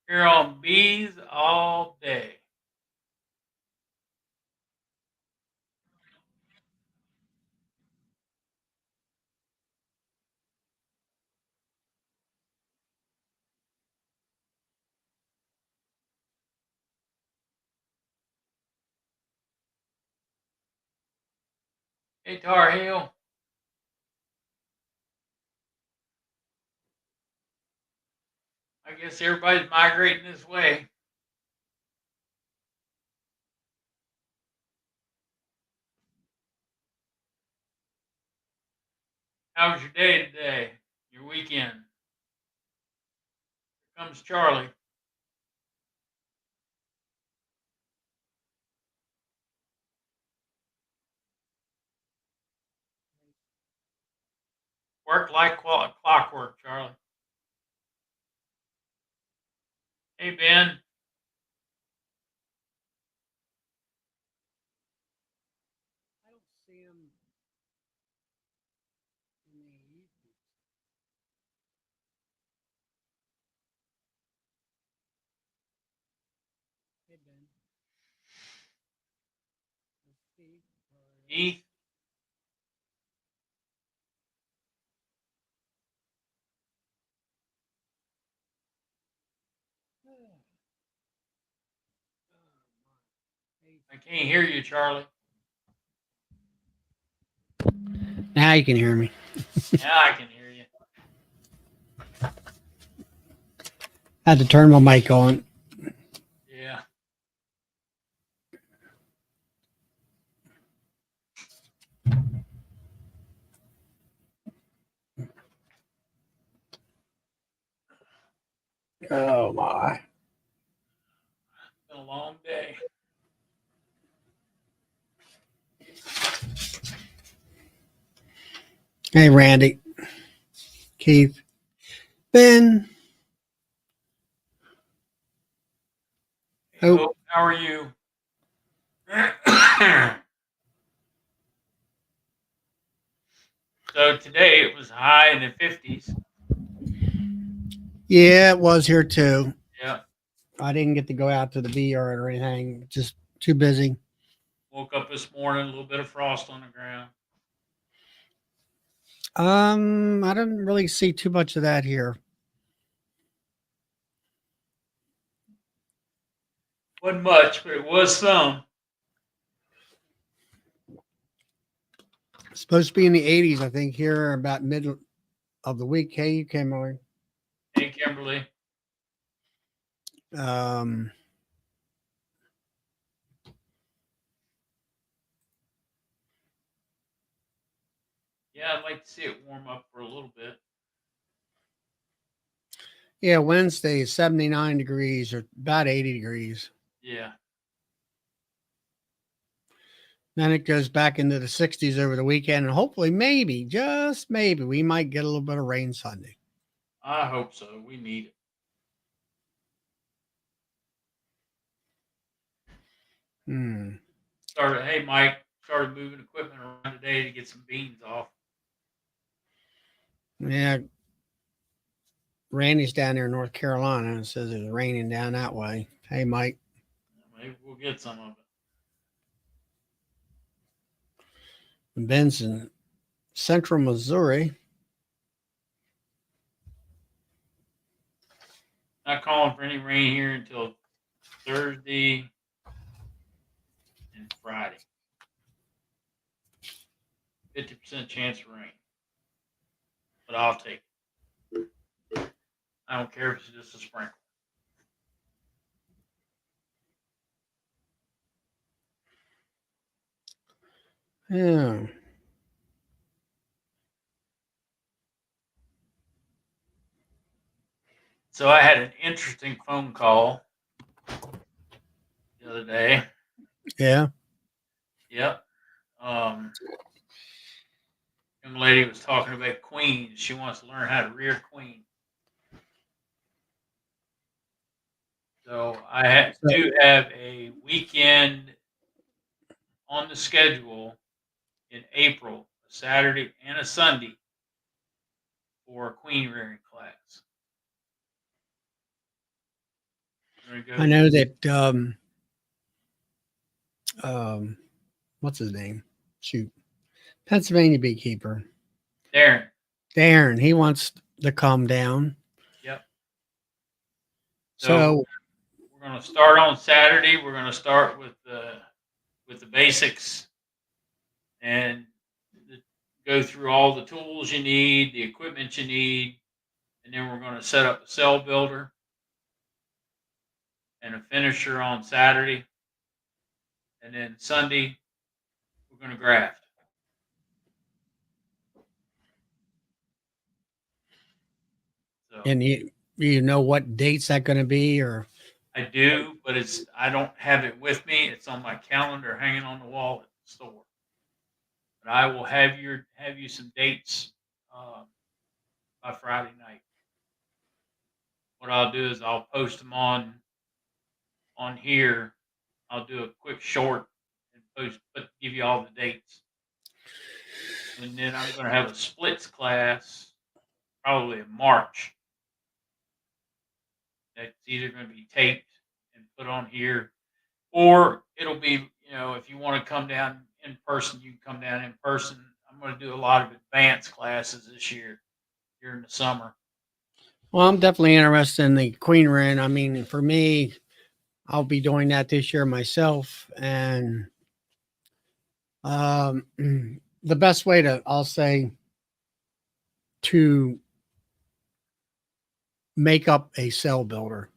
Here on bees all day. Hey, Tar Heel. I guess everybody's migrating this way. How was your day today? Your weekend? Here comes Charlie. Work like clockwork, Charlie. Hey, Ben. I don't see him in the evening. Hey, Ben. Steve. Heath. I can't hear you, Charlie. Now you can hear me. Now I can hear you. I had to turn my mic on. Yeah. Oh my. It's been a long day. Hey, Randy, Keith, Ben. Hey, Hope, how are you? So today it was high in the 50s. Yeah, it was here too. Yeah. I didn't get to go out to the bee yard or anything. Just too busy. Woke up this morning, a little bit of frost on the ground. I didn't really see too much of that here. Wasn't much, but it was some. It's supposed to be in the 80s, I think, here about middle of the week. Hey, you came over. Hey, Kimberly. Um, Yeah, I'd like to see it warm up for a little bit. yeah, Wednesday is 79 degrees or about 80 degrees. Yeah. Then it goes back into the 60s over the weekend, and hopefully, maybe, just maybe, we might get a little bit of rain Sunday. I hope so. We need it. Hmm. Hey, Mike, started moving equipment around today to get some beans off. Yeah, Randy's down there in North Carolina and says it's raining down that way. Hey, Mike. Maybe we'll get some of it. Ben's in central Missouri. Not calling for any rain here until Thursday and Friday. 50% chance of rain. But I'll take it. I don't care if it's just a sprinkle. Yeah. So I had an interesting phone call the other day. Yeah. Yep. Young lady was talking about queens. She wants to learn how to rear queen. So do have a weekend on the schedule in April, a Saturday and a Sunday for a queen rearing class. You wanna I go? know that what's his name? Shoot. Pennsylvania beekeeper. Darren. Darren, he wants to come down. Yep. So So we're gonna start on Saturday. We're gonna start with the basics and go through all the tools you need, the equipment you need, and then we're gonna set up a cell builder and a finisher on Saturday, and then Sunday we're gonna graft. So and you know what date's that going to be, or I do, but I don't have it with me. It's on my calendar hanging on the wall at the store. But I will have you some dates uh, by Friday night. What I'll do is I'll post them on here. I'll do a quick short and give you all the dates. And then I'm going to have a splits class probably in March. That's either going to be taped and put on here, or it'll be, if you want to come down in person, you can come down in person. I'm going to do a lot of advanced classes this year during the summer. well, I'm definitely interested in the queen wren. I mean, for me, I'll be doing that this year myself, and the best way to, I'll say, to make up a cell builder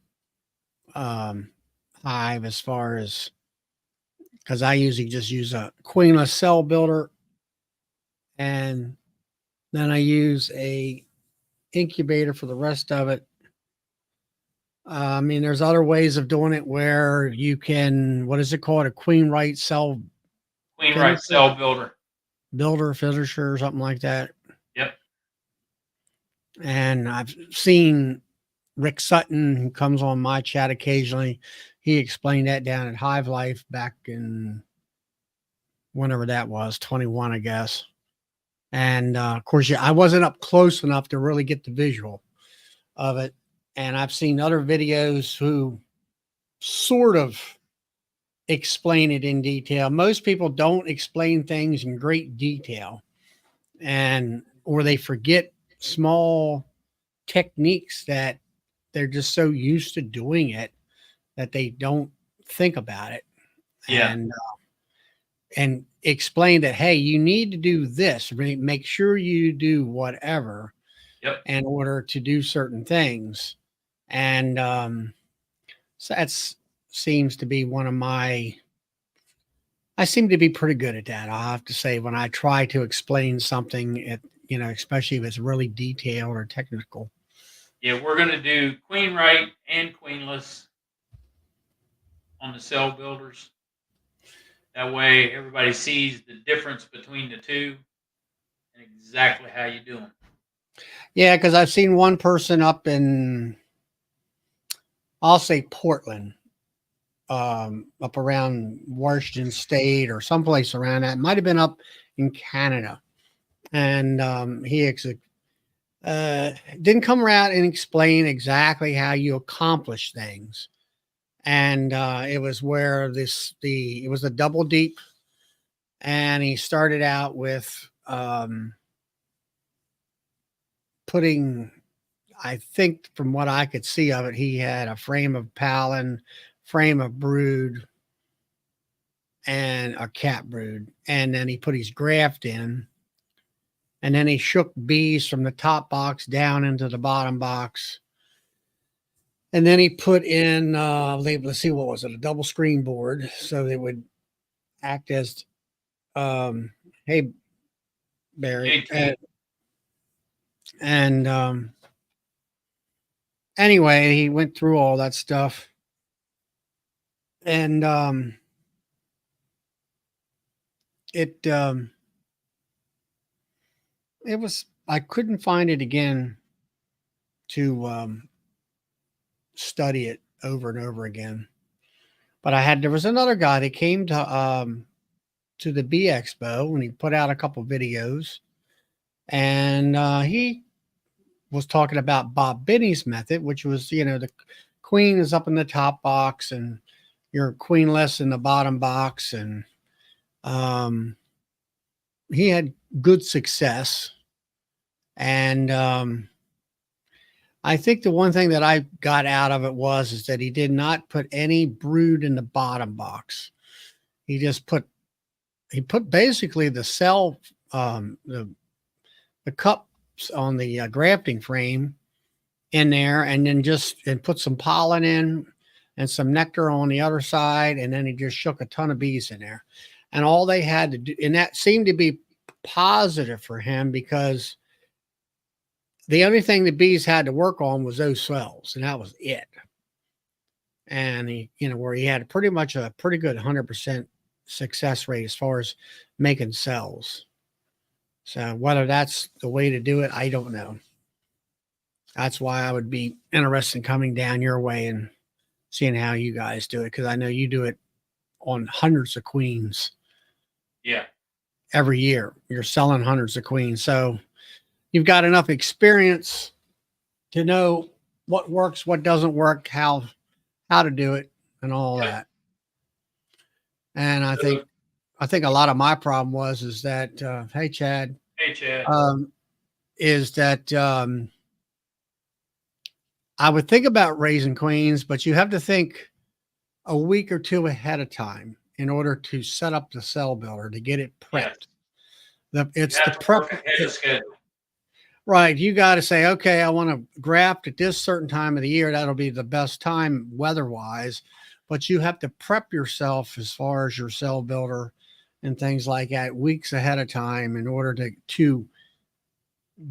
hive, as far as, because I usually just use a queenless cell builder, and then I use a incubator for the rest of it. I mean, there's other ways of doing it where you can, what is it called? A queen right cell Queen finisher, right cell builder. builder, finisher, or something like that. Yep. And I've seen Rick Sutton, who comes on my chat occasionally. He explained that down at Hive Life back in whenever that was, 21, I guess. And of course, yeah, I wasn't up close enough to really get the visual of it. And I've seen other videos who sort of explain it in detail. Most people don't explain things in great detail, and or they forget small techniques that they're just so used to doing it that they don't think about it. Yeah. And explain that, hey, you need to do this, make sure you do whatever. Yep. In order to do certain things. And so that's seems to be one of my, I seem to be pretty good at that. I'll have to say, when I try to explain something, especially if it's really detailed or technical. Yeah, we're going to do queen right and queenless on the cell builders. That way everybody sees the difference between the two and exactly how you do them. Yeah, because I've seen one person up in, I'll say Portland, up around Washington State or someplace around that. It might have been up in Canada. And he didn't come around and explain exactly how you accomplish things. And it was where it was a double deep. And he started out with putting, I think from what I could see of it, he had a frame of Palin, frame of brood, and a cat brood. And then he put his graft in. And then he shook bees from the top box down into the bottom box. And then he put in, let's see, what was it? A double screen board. So they would act as, hey, Barry. And anyway, he went through all that stuff. And it was, I couldn't find it again to study it over and over again. But there was another guy that came to the Bee Expo, and he put out a couple videos, and he was talking about Bob Binney's method, which was, the queen is up in the top box and your queenless in the bottom box. And he had good success. And I think the one thing that I got out of it is that he did not put any brood in the bottom box. He just put basically the cell, the cups on the grafting frame in there, and then and put some pollen in and some nectar on the other side, and then he just shook a ton of bees in there. And all they had to do, and that seemed to be positive for him, because the only thing the bees had to work on was those cells, and that was it. And he, where he had pretty much a pretty good 100% success rate as far as making cells. So whether that's the way to do it, I don't know. That's why I would be interested in coming down your way and seeing how you guys do it, because I know you do it on hundreds of queens. Yeah. Every year you're selling hundreds of queens. So you've got enough experience to know what works, what doesn't work, how to do it, and all that. And I think a lot of my problem is that hey Chad. Hey Chad. Is that I would think about raising queens, but you have to think a week or two ahead of time in order to set up the cell builder to get it prepped. Yes. It's the prep. Schedule. Right. You got to say, okay, I want to graft at this certain time of the year. That'll be the best time weather-wise. But you have to prep yourself as far as your cell builder and things like that weeks ahead of time in order to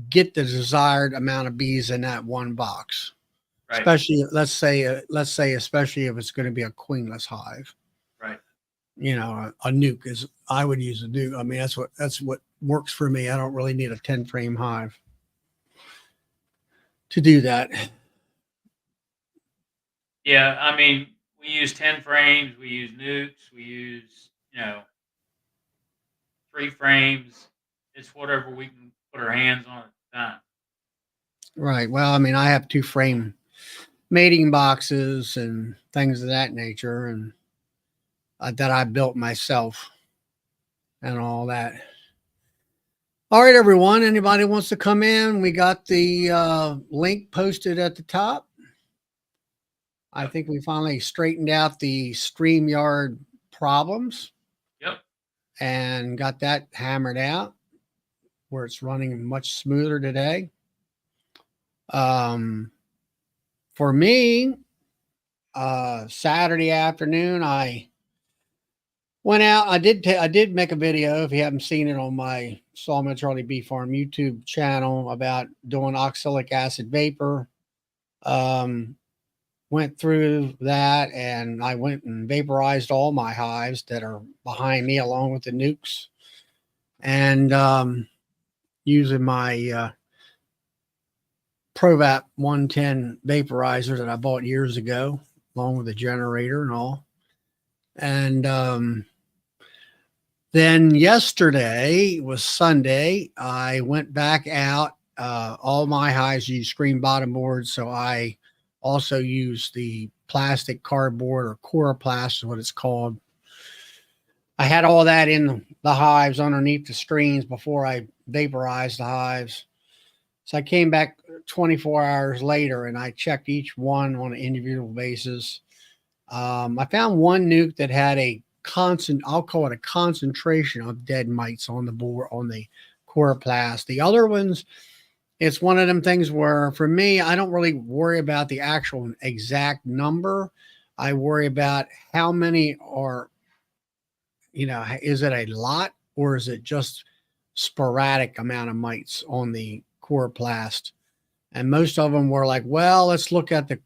get the desired amount of bees in that one box. Right. Especially, let's say, especially if it's going to be a queenless hive. Right. A nuke is, I would use a nuke. I mean, that's what works for me. I don't really need a 10 frame hive to do that. Yeah, I mean, we use 10 frames, we use nukes, we use, 3 frames. It's whatever we can put our hands on at the time. Right. Well, I mean, I have 2 frame mating boxes and things of that nature, and that I built myself and all that. All right, everyone. Anybody wants to come in? We got the link posted at the top. I think we finally straightened out the StreamYard problems. Yep. And got that hammered out where it's running much smoother today. For me, Saturday afternoon, I went out. I did make a video, if you haven't seen it, on my Sawmill Charlie Bee Farm YouTube channel about doing oxalic acid vapor. Went through that, and I went and vaporized all my hives that are behind me along with the nukes, and using my Provap 110 vaporizer that I bought years ago, along with the generator and all. And then yesterday was Sunday. I went back out. All my hives use screen bottom boards, so I also use the plastic cardboard, or coroplast is what it's called. I had all that in the hives underneath the screens before I vaporized the hives. So I came back 24 hours later and I checked each one on an individual basis. I found one nuke that had I'll call it a concentration of dead mites on the board, on the coroplast. The other ones, it's one of them things where, for me, I don't really worry about the actual exact number. I worry about how many are, is it a lot, or is it just sporadic amount of mites on the coroplast? And most of them were like, well, let's look at the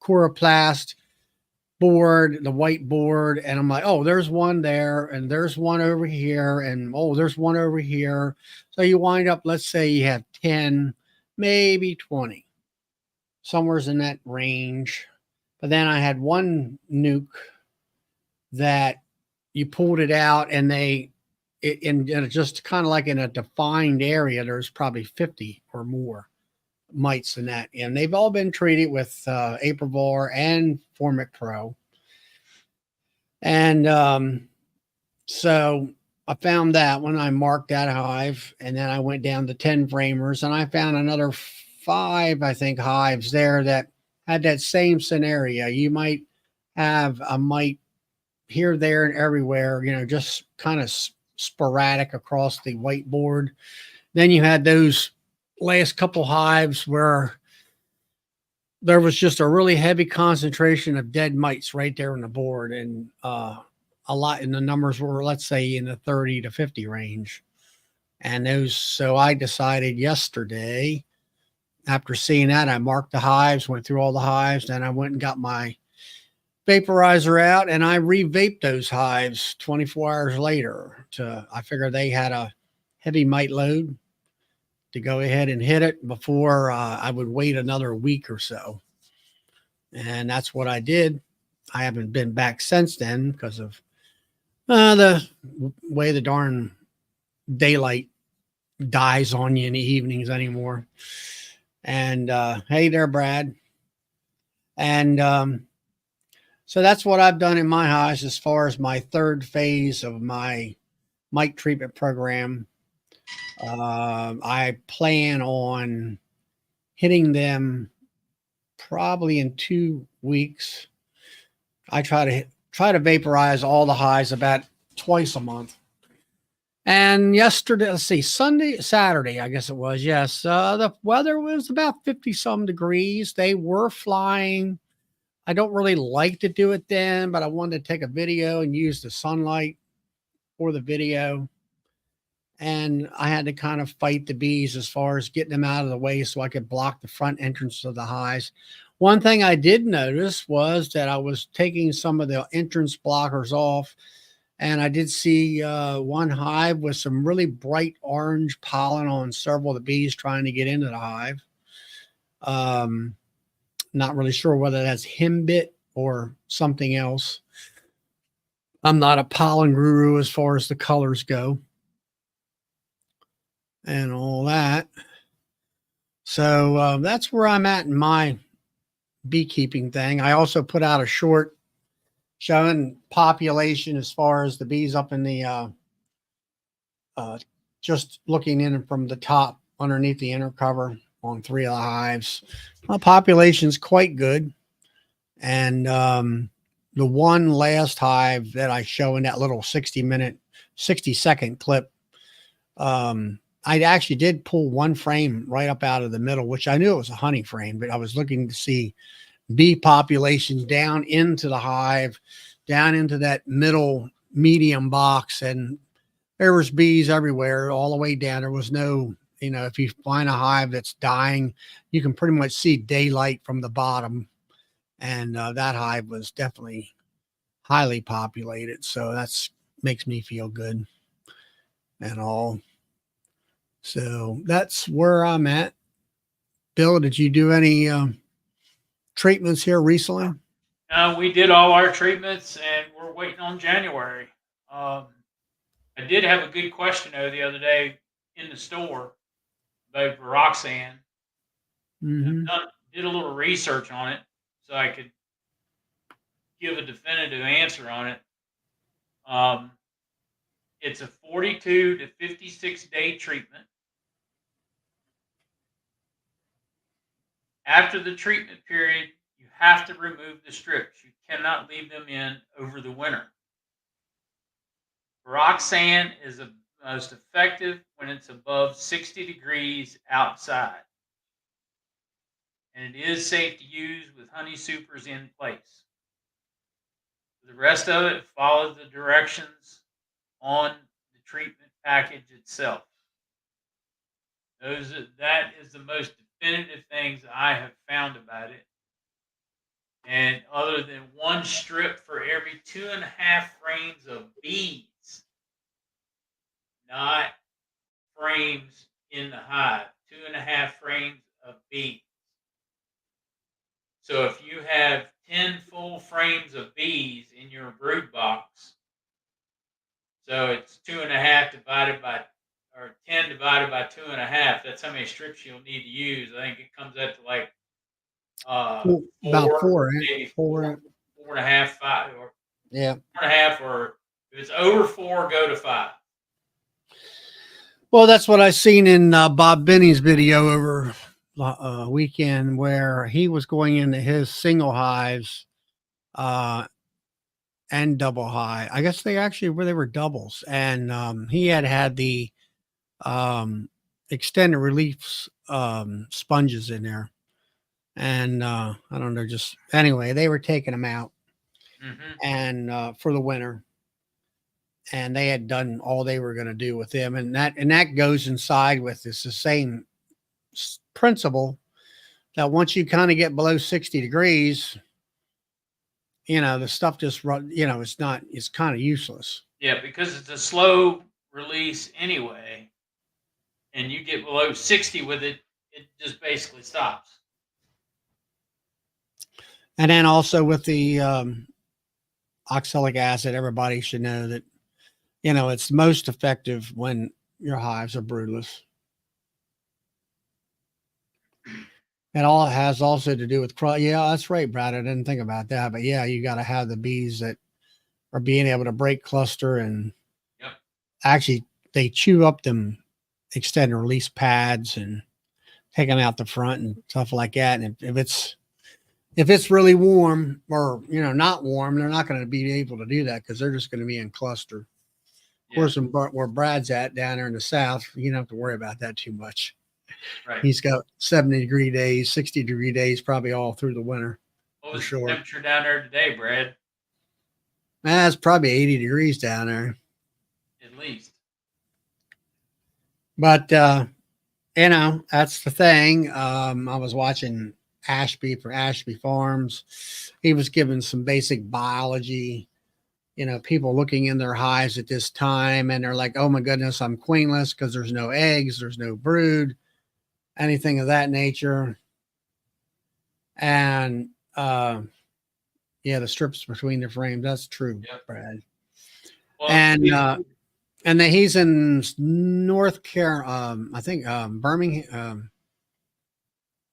coroplast board, the white board. And I'm like, oh, there's one there, and there's one over here, and oh, there's one over here. So you wind up, let's say you have 10, maybe 20, somewhere's in that range. But then I had one nuke that you pulled it out, and just kind of like in a defined area, there's probably 50 or more mites in that, and they've all been treated with Aprivor and Formic Pro. And so I found that when I marked that hive, and then I went down to 10 framers, and I found another 5, I think, hives there that had that same scenario. You might have a mite here, there, and everywhere, just kind of sporadic across the whiteboard. Then you had those last couple hives where there was just a really heavy concentration of dead mites right there on the board, and a lot, and the numbers were, let's say, in the 30 to 50 range. And so I decided yesterday, after seeing that, I marked the hives, went through all the hives, then I went and got my vaporizer out, and I re-vaped those hives 24 hours later. I figured they had a heavy mite load to go ahead and hit it before I would wait another week or so. And that's what I did. I haven't been back since then because of the way the darn daylight dies on you in the evenings anymore. And hey there, Brad. And so that's what I've done in my hives as far as my third phase of my mite treatment program. I plan on hitting them probably in 2 weeks. I try to vaporize all the hives about twice a month. And yesterday, let's see, Saturday, I guess it was. Yes, the weather was about 50 some degrees. They were flying. I don't really like to do it then, but I wanted to take a video and use the sunlight for the video. And I had to kind of fight the bees as far as getting them out of the way so I could block the front entrance of the hives. One thing I did notice was that I was taking some of the entrance blockers off, and I did see one hive with some really bright orange pollen on several of the bees trying to get into the hive. Not really sure whether that's himbit or something else. I'm not a pollen guru as far as the colors go and all that. So that's where I'm at in my beekeeping thing. I also put out a short showing population as far as the bees up in the just looking in from the top underneath the inner cover on 3 of the hives. Population's quite good. And the one last hive that I show in that little 60-second clip, I actually did pull one frame right up out of the middle, which I knew it was a honey frame, but I was looking to see bee populations down into the hive, down into that middle medium box, and there was bees everywhere all the way down. There was no, if you find a hive that's dying, you can pretty much see daylight from the bottom. And that hive was definitely highly populated. So that's makes me feel good and all. So that's where I'm at. Bill, did you do any treatments here recently? We did all our treatments, and we're waiting on January. I did have a good question though the other day in the store about Roxanne. Mm-hmm. Did a little research on it so I could give a definitive answer on it. It's a 42 to 56 day treatment. After the treatment period, you have to remove the strips. You cannot leave them in over the winter. Roxanne is the most effective when it's above 60 degrees outside. And it is safe to use with honey supers in place. The rest of it, follow the directions on the treatment package itself. That is the most definitive things I have found about it. And other than one strip for every 2.5 frames of bees, not frames in the hive, 2.5 frames of bees. So if you have 10 full frames of bees in your brood box, so it's 2.5 divided by, or or 10 divided by 2.5. That's how many strips you'll need to use. I think it comes out to like About four, four, maybe four. 4.5, 5, or Yeah. 4.5, or if it's over 4, go to 5. Well, that's what I seen in Bob Binney's video over weekend, where he was going into his single hives and double high. I guess they were doubles, and he had the extended relief sponges in there, and I don't know, just anyway, they were taking them out Mm-hmm. and for the winter, and they had done all they were going to do with them, and that goes inside with this the same principle that once you kind of get below 60 degrees, the stuff just run, it's kind of useless. Yeah, because it's a slow release anyway, and you get below 60 with it, it just basically stops. And then also with the oxalic acid, everybody should know that, it's most effective when your hives are broodless. It all has also to do with yeah, that's right, Brad. I didn't think about that, but yeah, you got to have the bees that are being able to break cluster, and Yep. actually they chew up them extended release pads and take them out the front and stuff like that. And if it's really warm or not warm, they're not going to be able to do that because they're just going to be in cluster. Of course, where Brad's at down there in the south, you don't have to worry about that too much. Right. He's got 70-degree days, 60-degree days, probably all through the winter. What was for the sure. temperature down there today, Brad? It's probably 80 degrees down there. At least. But, that's the thing. I was watching Ashby for Ashby Farms. He was giving some basic biology. People looking in their hives at this time, and they're like, oh my goodness, I'm queenless because there's no eggs, there's no brood, anything of that nature. And yeah, the strips between the frames, that's true. Yep. Brad. Well, and then he's in North Carolina, I think Birmingham,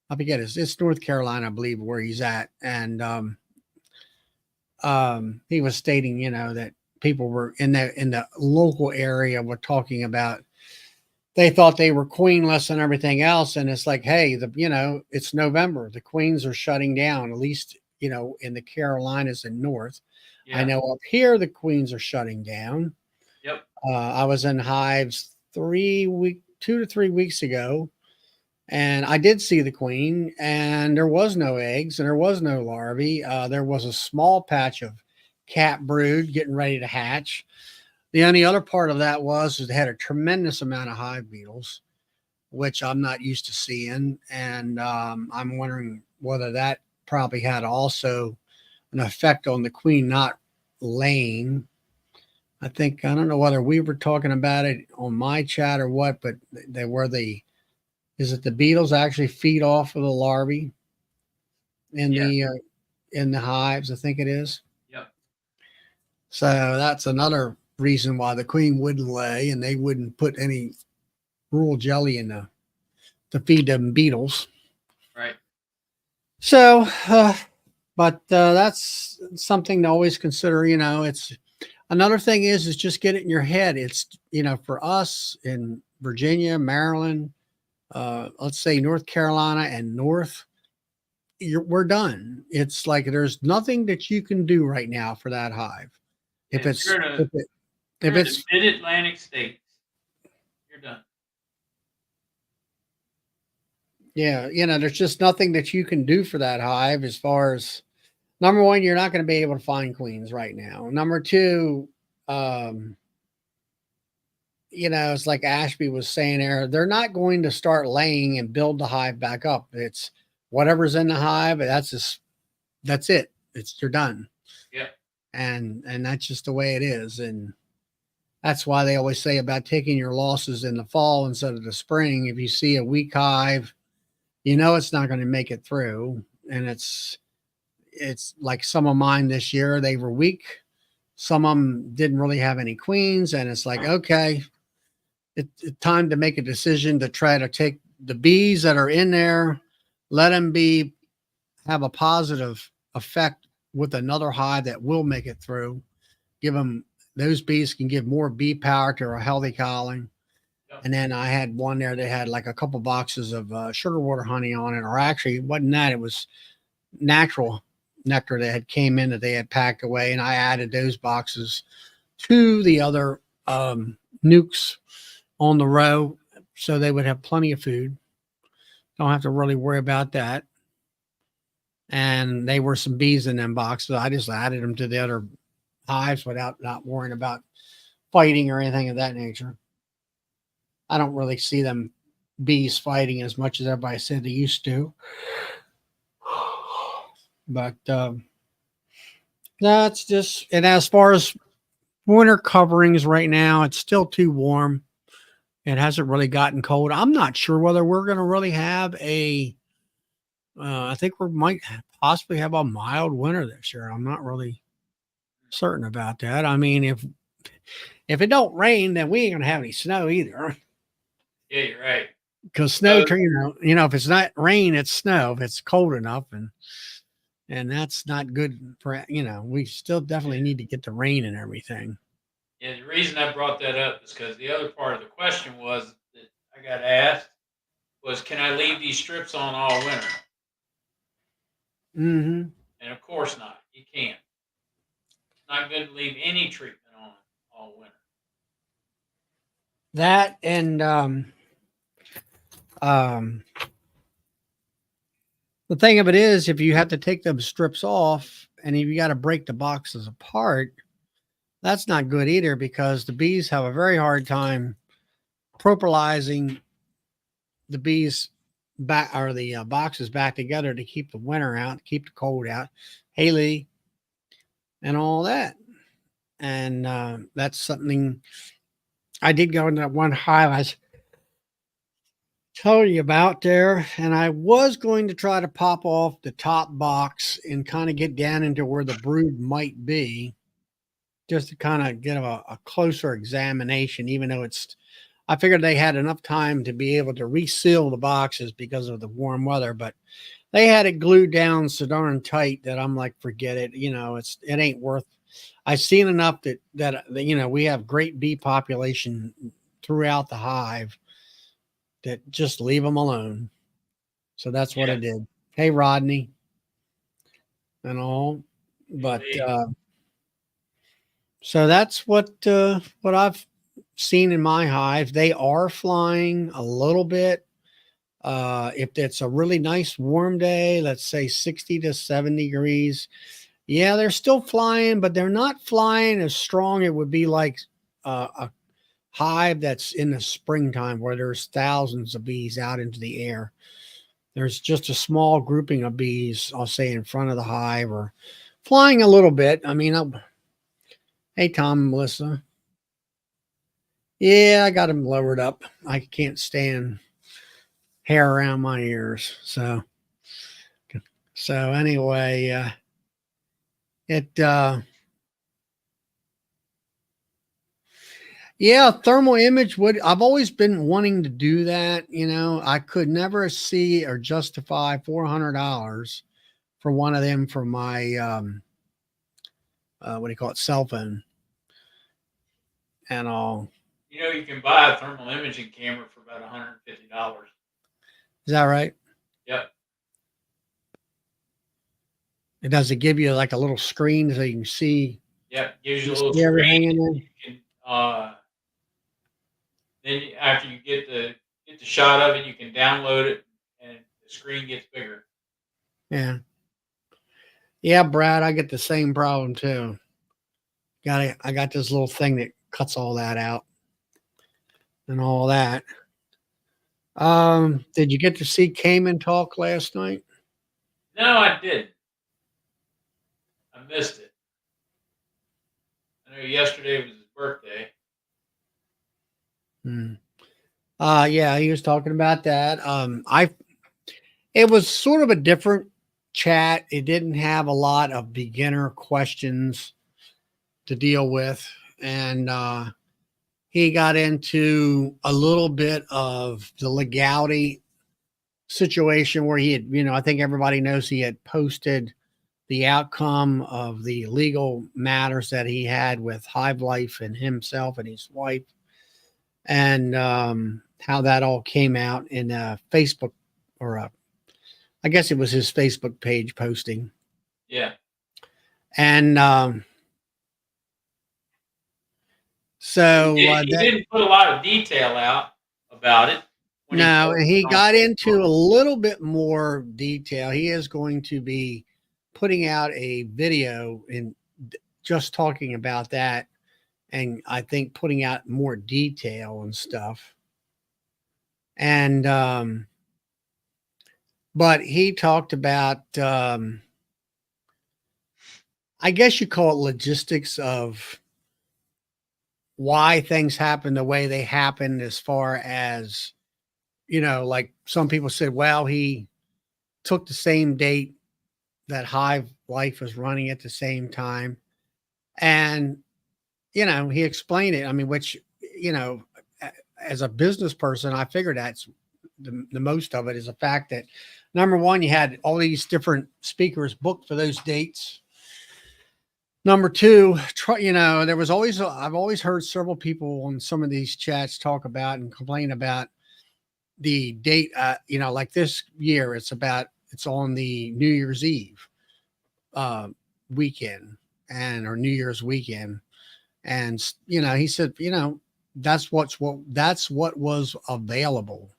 I forget, it's North Carolina, I believe, where he's at. And he was stating, that people were in the local area were talking about, they thought they were queenless and everything else. And it's like, hey, it's November. The queens are shutting down, at least, in the Carolinas and North. Yeah. I know up here, the queens are shutting down. Yep. I was in hives 2 to 3 weeks ago, and I did see the queen, and there was no eggs and there was no larvae. There was a small patch of cat brood getting ready to hatch. The only other part of that was they had a tremendous amount of hive beetles, which I'm not used to seeing. And I'm wondering whether that probably had also an effect on the queen not laying. I don't know whether we were talking about it on my chat or what, but is it the beetles actually feed off of the larvae in the hives? I think it is. Yep. So that's another reason why the queen wouldn't lay, and they wouldn't put any rural jelly in to feed them beetles. Right. So, but that's something to always consider. It's another thing is just get it in your head. It's for us in Virginia, Maryland, let's say North Carolina and North, we're done. It's like there's nothing that you can do right now for that hive. If it's mid-Atlantic states, you're done. Yeah, there's just nothing that you can do for that hive as far as, number one, you're not going to be able to find queens right now. Number two, it's like Ashby was saying there, they're not going to start laying and build the hive back up. It's whatever's in the hive, that's it. You're done. Yeah. And that's just the way it is. And that's why they always say about taking your losses in the fall instead of the spring. If you see a weak hive, it's not going to make it through. And it's like some of mine this year, they were weak. Some of them didn't really have any queens. And it's like, okay, it's time to make a decision to try to take the bees that are in there, let them have a positive effect with another hive that will make it through. Give them those bees can give more bee power to a healthy colony. Yep. And then I had one there that had like a couple boxes of sugar water honey on it, or actually it wasn't that, it was natural nectar that had came in that they had packed away, and I added those boxes to the other nukes on the row so they would have plenty of food. Don't have to really worry about that. And they were some bees in them boxes. I just added them to the other hives without not worrying about fighting or anything of that nature. I don't really see them bees fighting as much as everybody said they used to. But that's just, and as far as winter coverings right now, it's still too warm. It hasn't really gotten cold. I'm not sure whether we're going to really have I think we might possibly have a mild winter this year. I'm not really certain about that. I mean, if it don't rain, then we ain't going to have any snow either. Yeah, you're right. Because snow, if it's not rain, it's snow. If it's cold enough, and that's not good for, we still definitely need to get the rain and everything. Yeah, the reason I brought that up is because the other part of the question was that I got asked was, can I leave these strips on all winter? Mm-hmm. And of course not. You can't. It's not good to leave any treatment on all winter. That and the thing of it is, if you have to take those strips off and if you got to break the boxes apart, that's not good either, because the bees have a very hard time propolizing the bees back, or the boxes back together, to keep the winter out, keep the cold out, Haley, and all that. And that's something I did go into that one hive I was telling you about there, and I was going to try to pop off the top box and kind of get down into where the brood might be, just to kind of get a closer examination, even though I figured they had enough time to be able to reseal the boxes because of the warm weather, but they had it glued down so darn tight that I'm like, forget it. It ain't worth. I've seen enough that we have great bee population throughout the hive, that just leave them alone. So that's what I did. Hey, Rodney, and all, but so that's what I've seen in my hive. They are flying a little bit. If it's a really nice warm day, let's say 60 to 70 degrees, yeah, they're still flying, but they're not flying as strong. It would be like a hive that's in the springtime where there's thousands of bees out into the air. There's just a small grouping of bees, I'll say, in front of the hive, or flying a little bit. I mean, hey, Tom and Melissa. Yeah, I got them lowered up. I can't stand hair around my ears. So anyway, yeah, thermal image I've always been wanting to do that. I could never see or justify $400 for one of them for my, what do you call it? Cell phone and all. You can buy a thermal imaging camera for about $150. Is that right? Yep. Does it give you like a little screen so you can see? Yep, gives you a little everything in there. You can, then after you get the shot of it, you can download it, and the screen gets bigger. Yeah. Yeah, Brad, I get the same problem too. I got this little thing that cuts all that out and all that. Did you get to see Cayman talk last night? No, I didn't. I missed it. I know yesterday was his birthday. Yeah, he was talking about that. It was sort of a different chat. It didn't have a lot of beginner questions to deal with, and he got into a little bit of the legality situation where he had, I think everybody knows he had posted the outcome of the legal matters that he had with Hive Life and himself and his wife, and how that all came out in a Facebook, or I guess it was his Facebook page posting. Yeah. And so He didn't put a lot of detail out about it. No, he got into a little bit more detail. He is going to be putting out a video and just talking about that, and I think putting out more detail and stuff. And but he talked about I guess you call it logistics of why things happen the way they happen, as far as, like some people said, well, he took the same date that Hive Life was running at the same time. And, he explained it. I mean, which, as a business person, I figured that's the most of it is the fact that, number one, you had all these different speakers booked for those dates. Number two, there was always, I've always heard several people on some of these chats talk about and complain about the date. Like this year, it's on the New Year's Eve weekend or New Year's weekend. And, he said, that's what was available.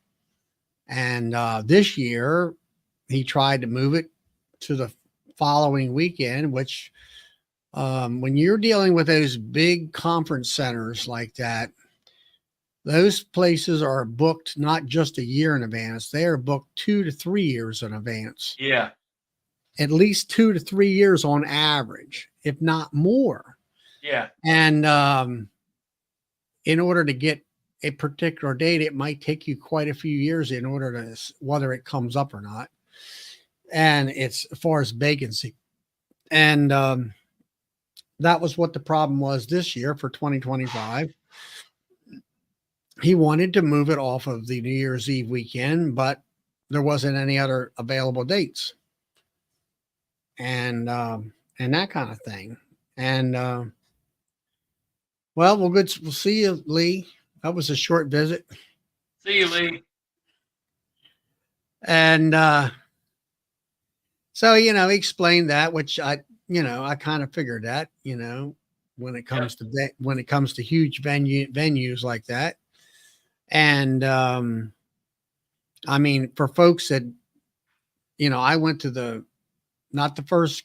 And this year he tried to move it to the following weekend, which when you're dealing with those big conference centers like that, those places are booked not just a year in advance. They are booked 2 to 3 years in advance. Yeah. At least 2 to 3 years on average, if not more. Yeah. And in order to get a particular date, it might take you quite a few years in order to, whether it comes up or not. And it's as far as vacancy. And that was what the problem was this year for 2025. He wanted to move it off of the New Year's Eve weekend, but there wasn't any other available dates. And that kind of thing. And well, we'll see you, Lee. That was a short visit. See you, Lee. And so, he explained that, which I kind of figured that, when it comes to huge venues like that. And I mean, for folks that, I went to not the first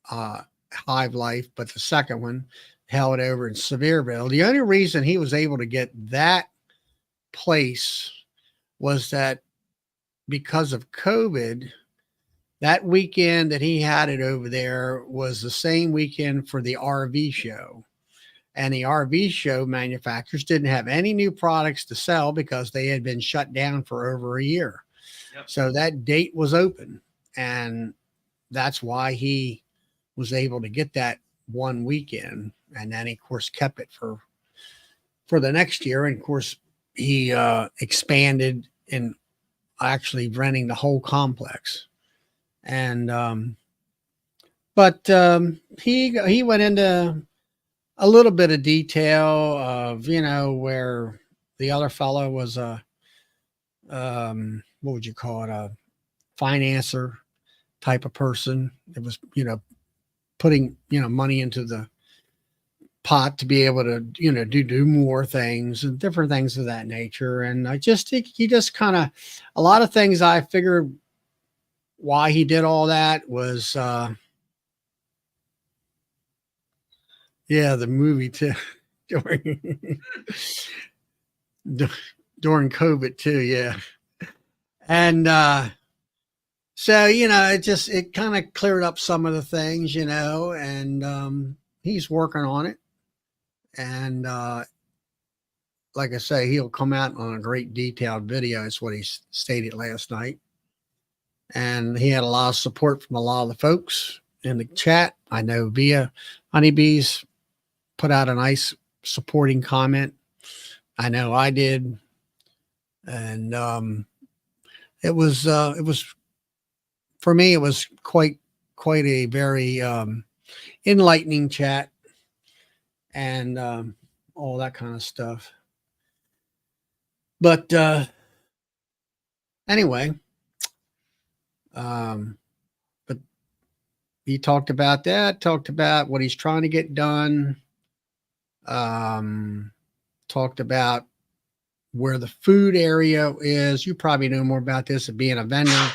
Hive Life, but the second one, held over in Sevierville. The only reason he was able to get that place was that because of COVID, that weekend that he had it over there was the same weekend for the RV show. And the RV show manufacturers didn't have any new products to sell because they had been shut down for over a year. Yep. So that date was open. And that's why he was able to get that one weekend. And then he, of course, kept it for the next year. And of course, he expanded in actually renting the whole complex. And but he went into a little bit of detail of, where the other fellow was what would you call it, a financer type of person that was, putting, money into the pot to be able to, do more things and different things of that nature. And I just think he just kind of, a lot of things I figured why he did all that was, the movie too, during COVID too. Yeah. And, so, it kind of cleared up some of the things, and he's working on it. And like I say, he'll come out on a great detailed video. Is what he stated last night. And he had a lot of support from a lot of the folks in the chat. I know Via Honeybees put out a nice supporting comment. I know I did. And it was for me, it was quite a very enlightening chat, and all that kind of stuff. But anyway, um, but he talked about that, talked about what he's trying to get done, um, talked about where the food area is. You probably know more about this of being a vendor.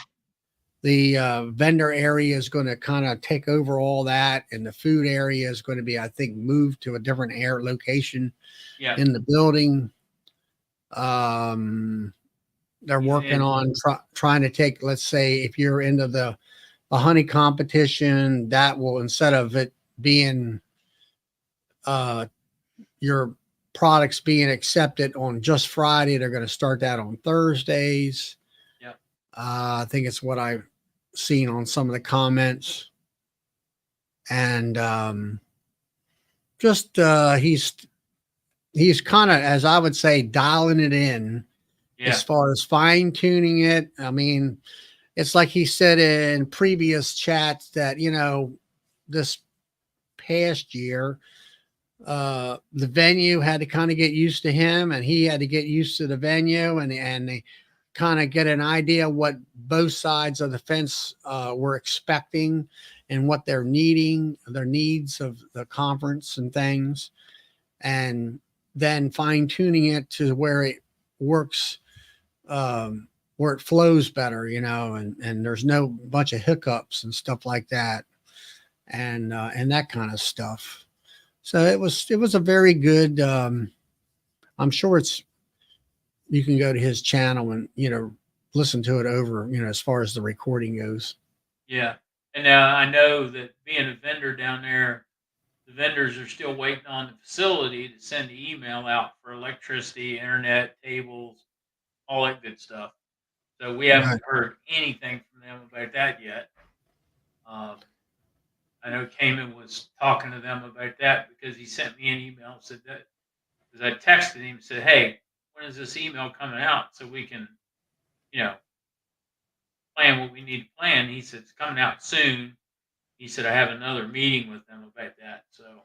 The vendor area is going to kind of take over all that, and the food area is going to be, I think, moved to a different air location Yeah. in the building. Um, they're working And on trying to take, let's say, if you're into the honey competition, that will, instead of it being uh, your products being accepted on just Friday, they're going to start that on Thursdays. yeah. I think it's what I've seen on some of the comments. And just he's kind of, as I would say, dialing it in Yeah. as far as fine tuning it. I mean, it's like he said in previous chats that, this past year, the venue had to kind of get used to him, and he had to get used to the venue, and they kind of get an idea what both sides of the fence were expecting and what they're needing, their needs of the conference and things, and then fine tuning it to where it works, where it flows better, and there's no bunch of hiccups and stuff like that, and that kind of stuff. So it was a very good. I'm sure you can go to his channel and listen to it over, as far as the recording goes. Yeah. And now I know that being a vendor down there, the vendors are still waiting on the facility to send the email out for electricity, internet, tables, all that good stuff. So we Right. haven't heard anything from them about that yet. Um, I know Cayman was talking to them about that because he sent me an email and said that, because I texted him and said, "Hey, when is this email coming out so we can, you know, plan what we need to plan?" He said it's coming out soon. He said I have another meeting with them about that. So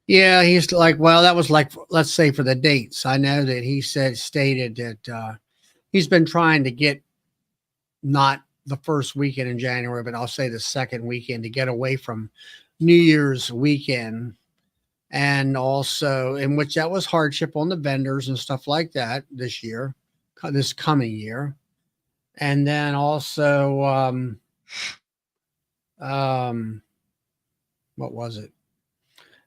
Yeah, he's like, well, that was like, let's say for the dates. I know that he stated that he's been trying to get not the first weekend in January, but I'll say the second weekend to get away from New Year's weekend. And also, in which that was hardship on the vendors and stuff like that this coming year. And then also, what was it?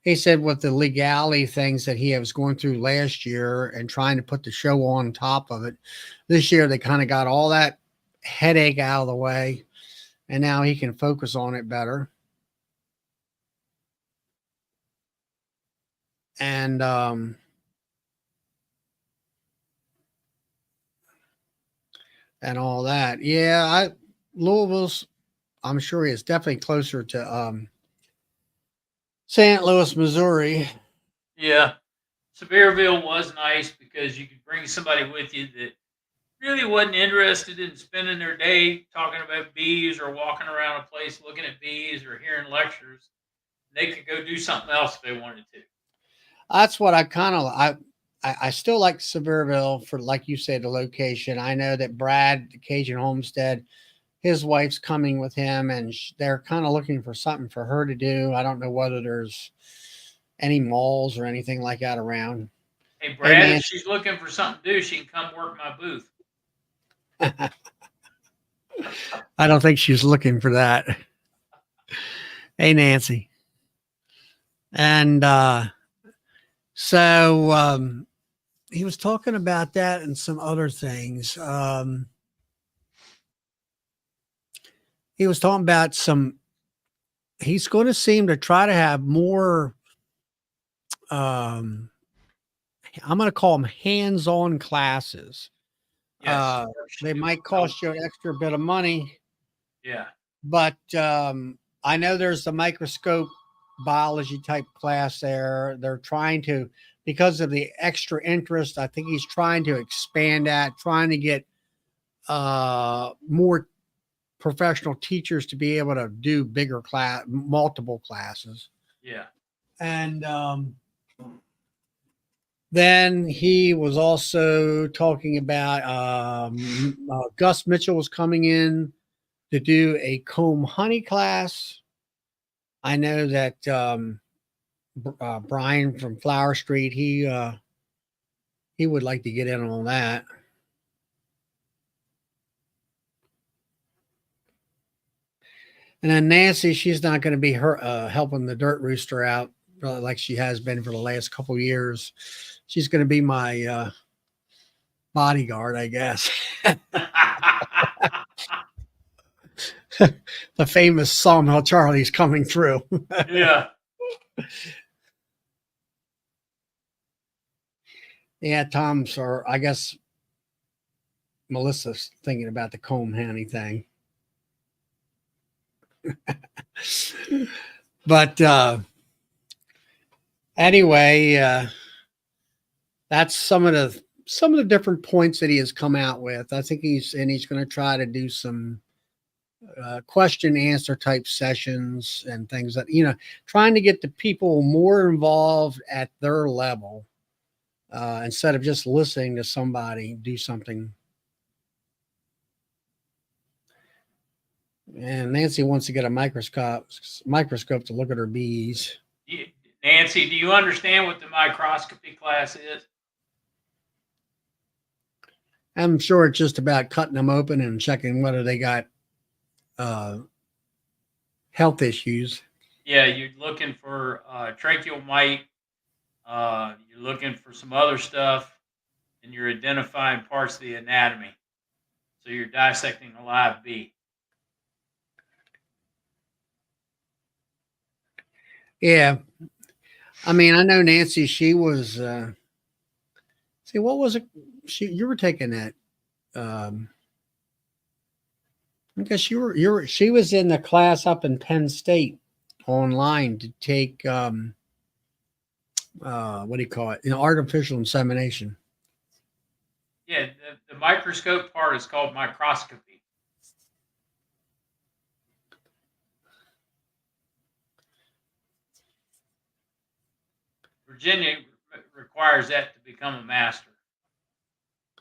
He said with the legality things that he was going through last year and trying to put the show on top of it, this year they kind of got all that headache out of the way, and now he can focus on it better. And all that. Yeah, Louisville's, I'm sure, is definitely closer to St. Louis, Missouri. yeah, Sevierville was nice because you could bring somebody with you that really wasn't interested in spending their day talking about bees or walking around a place looking at bees or hearing lectures. They could go do something else if they wanted to. That's what I kind of I still like Sevierville for, like you said, the location. I know that Brad, the Cajun Homestead, his wife's coming with him, and they're kind of looking for something for her to do. I don't know whether there's any malls or anything like that around. Hey, Hey, Brad, if Nancy. she's looking for something to do, she can come work my booth. I don't think she's looking for that. Hey, Nancy. And so he was talking about that and some other things. He was talking about he's going to seem to try to have more, um, I'm going to call them hands-on classes. Yes. They Do might well. cost you an extra bit of money, Yeah. but I know there's the microscope biology type class there. They're trying to, because of the extra interest, I think he's trying to expand that, trying to get more professional teachers to be able to do bigger multiple classes. Yeah. And then he was also talking about Gus Mitchell was coming in to do a comb honey class. I know that Brian from Flower Street, he would like to get in on that. And then Nancy, she's not going to be helping the Dirt Rooster out like she has been for the last couple of years. She's going to be my bodyguard, I guess. The famous Sawmill Charlie's coming through. Yeah. Yeah, Tom's, or I guess Melissa's thinking about the comb honey thing. But anyway, that's some of the different points that he has come out with. I think he's going to try to do some question answer type sessions and things that, trying to get the people more involved at their level instead of just listening to somebody do something. And Nancy wants to get a microscope to look at her bees. Nancy, do you understand what the microscopy class is? I'm sure it's just about cutting them open and checking whether they got health issues. Yeah, you're looking for tracheal mite. You're looking for some other stuff, and you're identifying parts of the anatomy. So you're dissecting a live bee. Yeah. I mean, I know Nancy, she was, see, what was it? You were taking that. I guess she was in the class up in Penn State online to take, what do you call it? Artificial insemination. Yeah, the microscope part is called microscopy. Virginia requires that to become a master.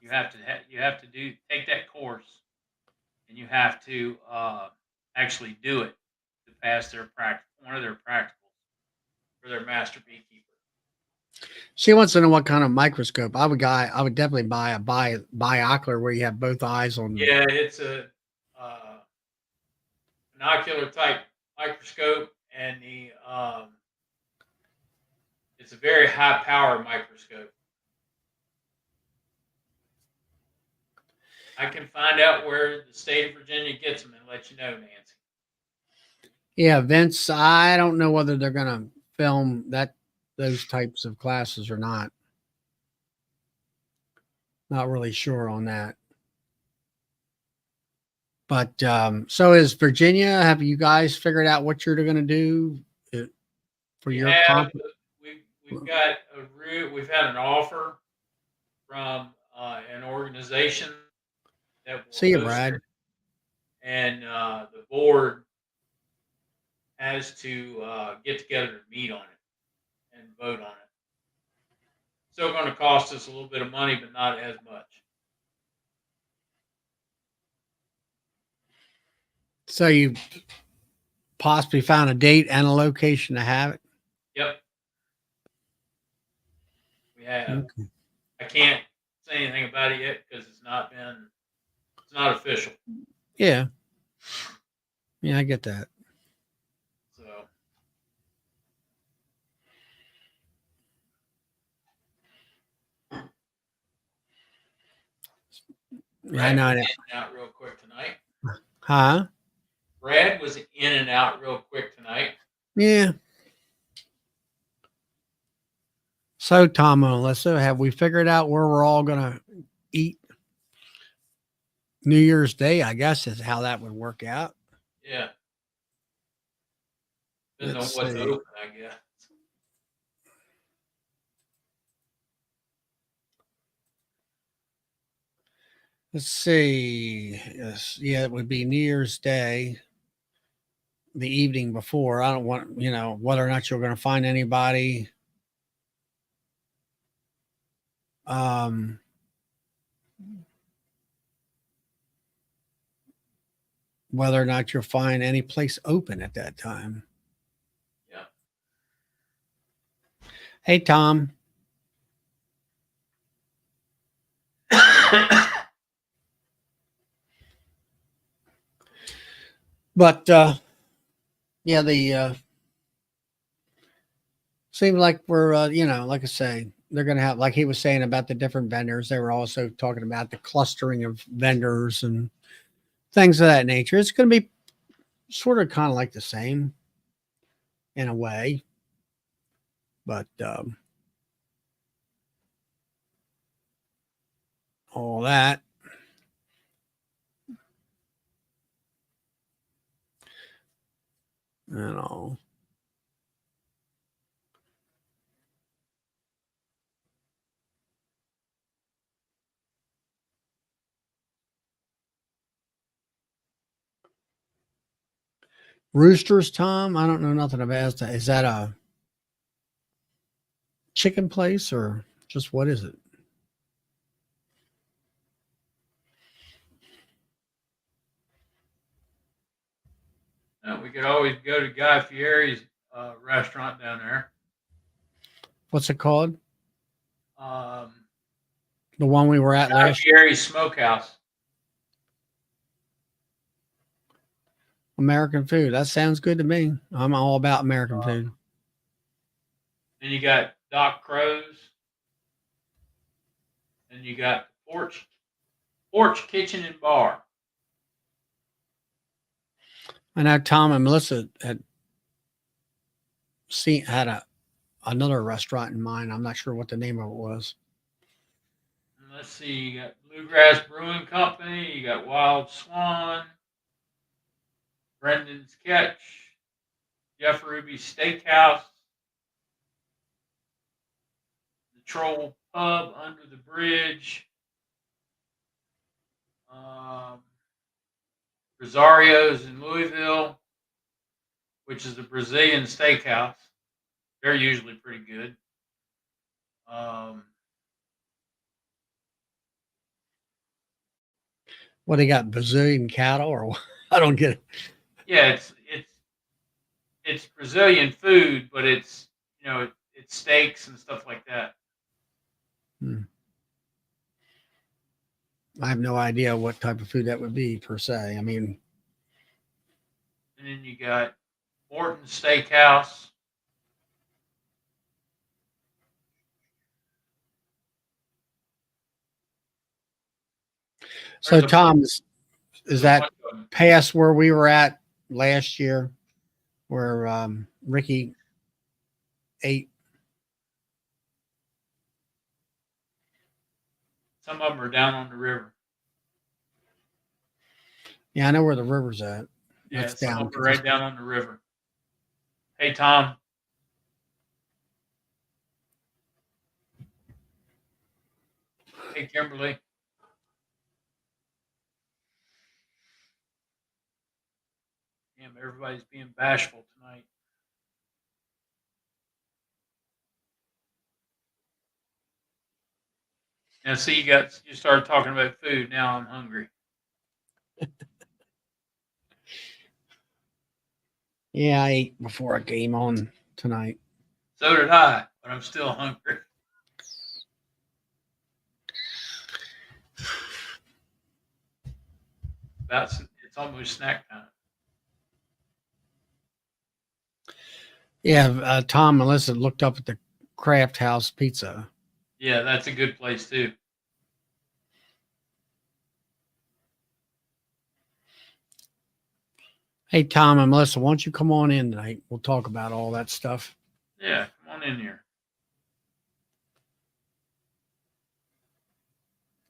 You have to take that course, and you have to actually do it to pass one of their practicals for their master beekeeper. She wants to know what kind of microscope. I would definitely buy a binocular where you have both eyes on. Yeah, it's a binocular type microscope, and it's a very high power microscope. I can find out where the state of Virginia gets them and let you know, Nancy. Yeah, Vince, I don't know whether they're going to film those types of classes or not. Not really sure on that. But so is Virginia. Have you guys figured out what you're going to do for your conference? We've got we've had an offer from an organization that will see you, Brad. And the board has to get together to meet on it and vote on it. Still going to cost us a little bit of money, but not as much. So you possibly found a date and a location to have it? Yep. We have. Okay. I can't say anything about it yet because it's not official. Yeah. Yeah, I get that. So. I know that. Out real quick tonight. Huh? Brad was in and out real quick tonight. Yeah. So, Tom and Alyssa, have we figured out where we're all going to eat New Year's Day? I guess is how that would work out. Yeah. Depends on Let's what's see. open, I guess. Let's see. Yes, yeah, it would be New Year's Day, the evening before. I don't want, whether or not you're going to find anybody. Um, Whether or not you'll find any place open at that time. Yeah. Hey, Tom. But yeah, the seems like we're like I say, they're going to have, like he was saying about the different vendors. They were also talking about the clustering of vendors and things of that nature. It's going to be sort of kind of like the same in a way, but all that, you know. Roosters, Tom. I don't know nothing about that. Is that a chicken place or just what is it? We could always go to Guy Fieri's restaurant down there. What's it called? Um, The one we were at Guy last year? Fieri's Smokehouse. American food. That sounds good to me. I'm all about American food. Then you got Doc Crow's. And you got Porch Kitchen and Bar. I know Tom and Melissa had another restaurant in mind. I'm not sure what the name of it was. And let's see, you got Bluegrass Brewing Company, you got Wild Swan, Brendan's Catch, Jeff Ruby's Steakhouse, the Troll Pub Under the Bridge, um, Rosario's in Louisville, which is the Brazilian steakhouse. They're usually pretty good. What they got? Brazilian cattle or what? I don't get it. Yeah, it's Brazilian food, but it's it's steaks and stuff like that. I have no idea what type of food that would be per se. I mean, And then you got Morton's Steakhouse. so There's a Tom, is there's a that bunch of them. past where we were at last year, where Ricky ate? Some of them are down on the river. Yeah, I know where the river's at. Yeah, That's some down. of them are right down on the river. Hey, Tom. Hey, Kimberly. Damn, everybody's being bashful tonight. Now, see, you started talking about food. Now I'm hungry. Yeah, I ate before I came on tonight. So did I, but I'm still hungry. It's almost snack time. Yeah, Tom and Melissa looked up at the Craft House Pizza. Yeah, that's a good place too. Hey, Tom and Melissa, why don't you come on in tonight? We'll talk about all that stuff. Yeah, come on in here.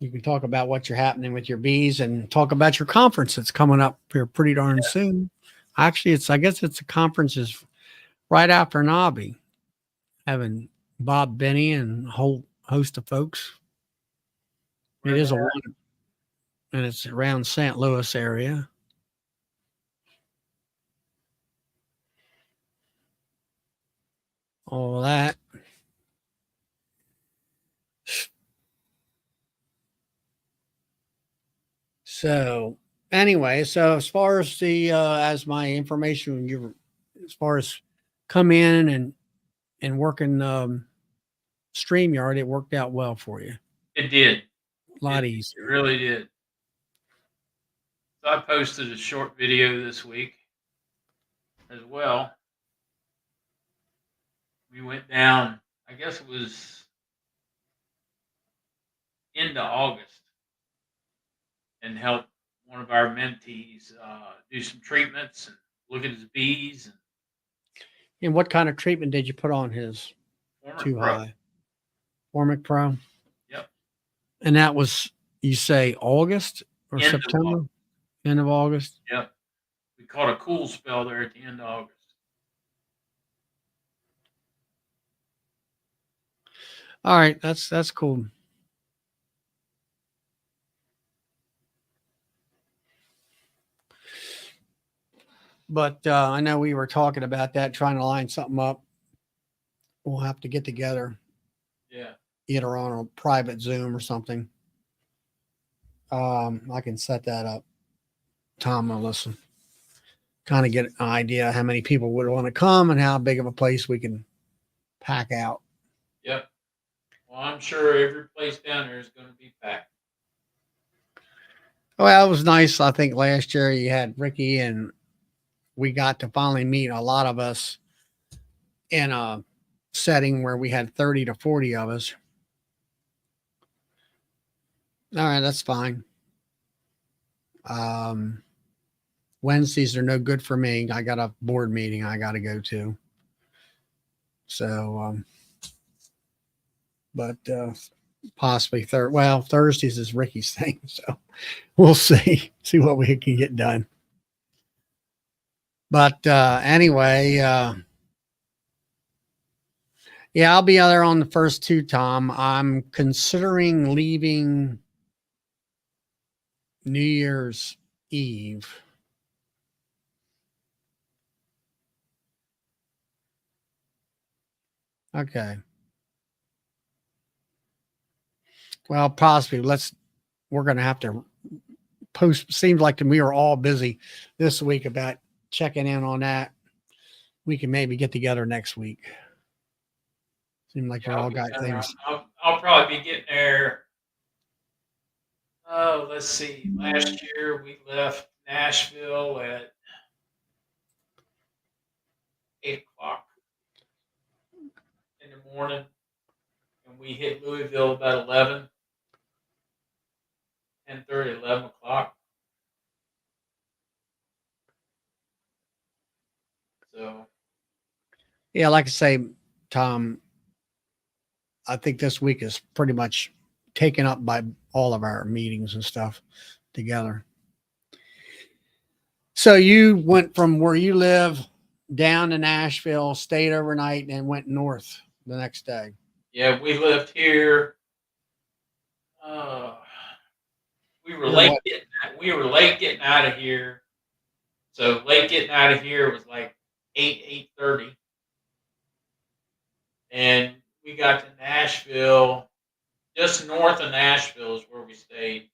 You can talk about what you're happening with your bees and talk about your conference that's coming up here pretty darn soon. Actually, I guess it's a conference is right after Nobby, having Bob Benny and a whole host of folks. It Where's is a that? one, and it's around St. Louis area. All that. So anyway, so as far as the as my information, you as far as come in and working StreamYard, it worked out well for you. It did. A lot It easier. really did. So I posted a short video this week as well. We went down, I guess it was into August, and helped one of our mentees do some treatments and look at his bees and And what kind of treatment did you put on his form it too pro. high? Formic Pro? Yep. And that was, you say August or End of September? August. End of August? Yep. We caught a cool spell there at the end of August. All right, that's cool. But I know we were talking about that, trying to line something up. We'll have to get together Yeah. either on a private Zoom or something. I can set that up. Tom will listen. Kind of get an idea how many people would want to come and how big of a place we can pack out. Yep. Well, I'm sure every place down there is going to be packed. Well, it was nice. I think last year you had Ricky and we got to finally meet a lot of us in a setting where we had 30 to 40 of us. All right, that's fine. Wednesdays are no good for me. I got a board meeting I got to go to. So, but possibly Thursdays is Ricky's thing. So we'll see what we can get done. But anyway, yeah, I'll be out there on the first two, Tom. I'm considering leaving New Year's Eve. Okay. Well, possibly we're going to have to post. Seems like we are all busy this week about checking in on that. We can maybe get together next week. Seems like Yeah, we all got things. I'll probably be getting there. Oh, let's see. Last year we left Nashville at 8 o'clock in the morning, and we hit Louisville about 10:30, 11 o'clock. So Yeah, like I say, Tom, I think this week is pretty much taken up by all of our meetings and stuff together. So you went from where you live down to Nashville, stayed overnight, and went north the next day. yeah, we lived here. Uh, we were You're late what? getting out of here. So late getting out of here was like 8:30, and we got to Nashville. Just north of Nashville is where we stayed,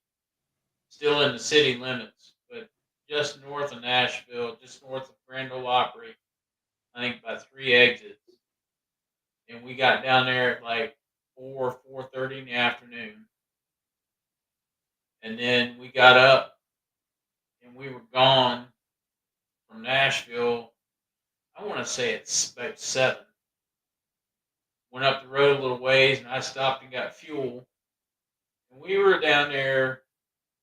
still in the city limits, but just north of Nashville, just north of Grand Ole Opry, I think by 3 exits. And we got down there at like 4:30 in the afternoon. And then we got up and we were gone from Nashville, I want to say it's about 7. Went up the road a little ways and I stopped and got fuel. And we were down there,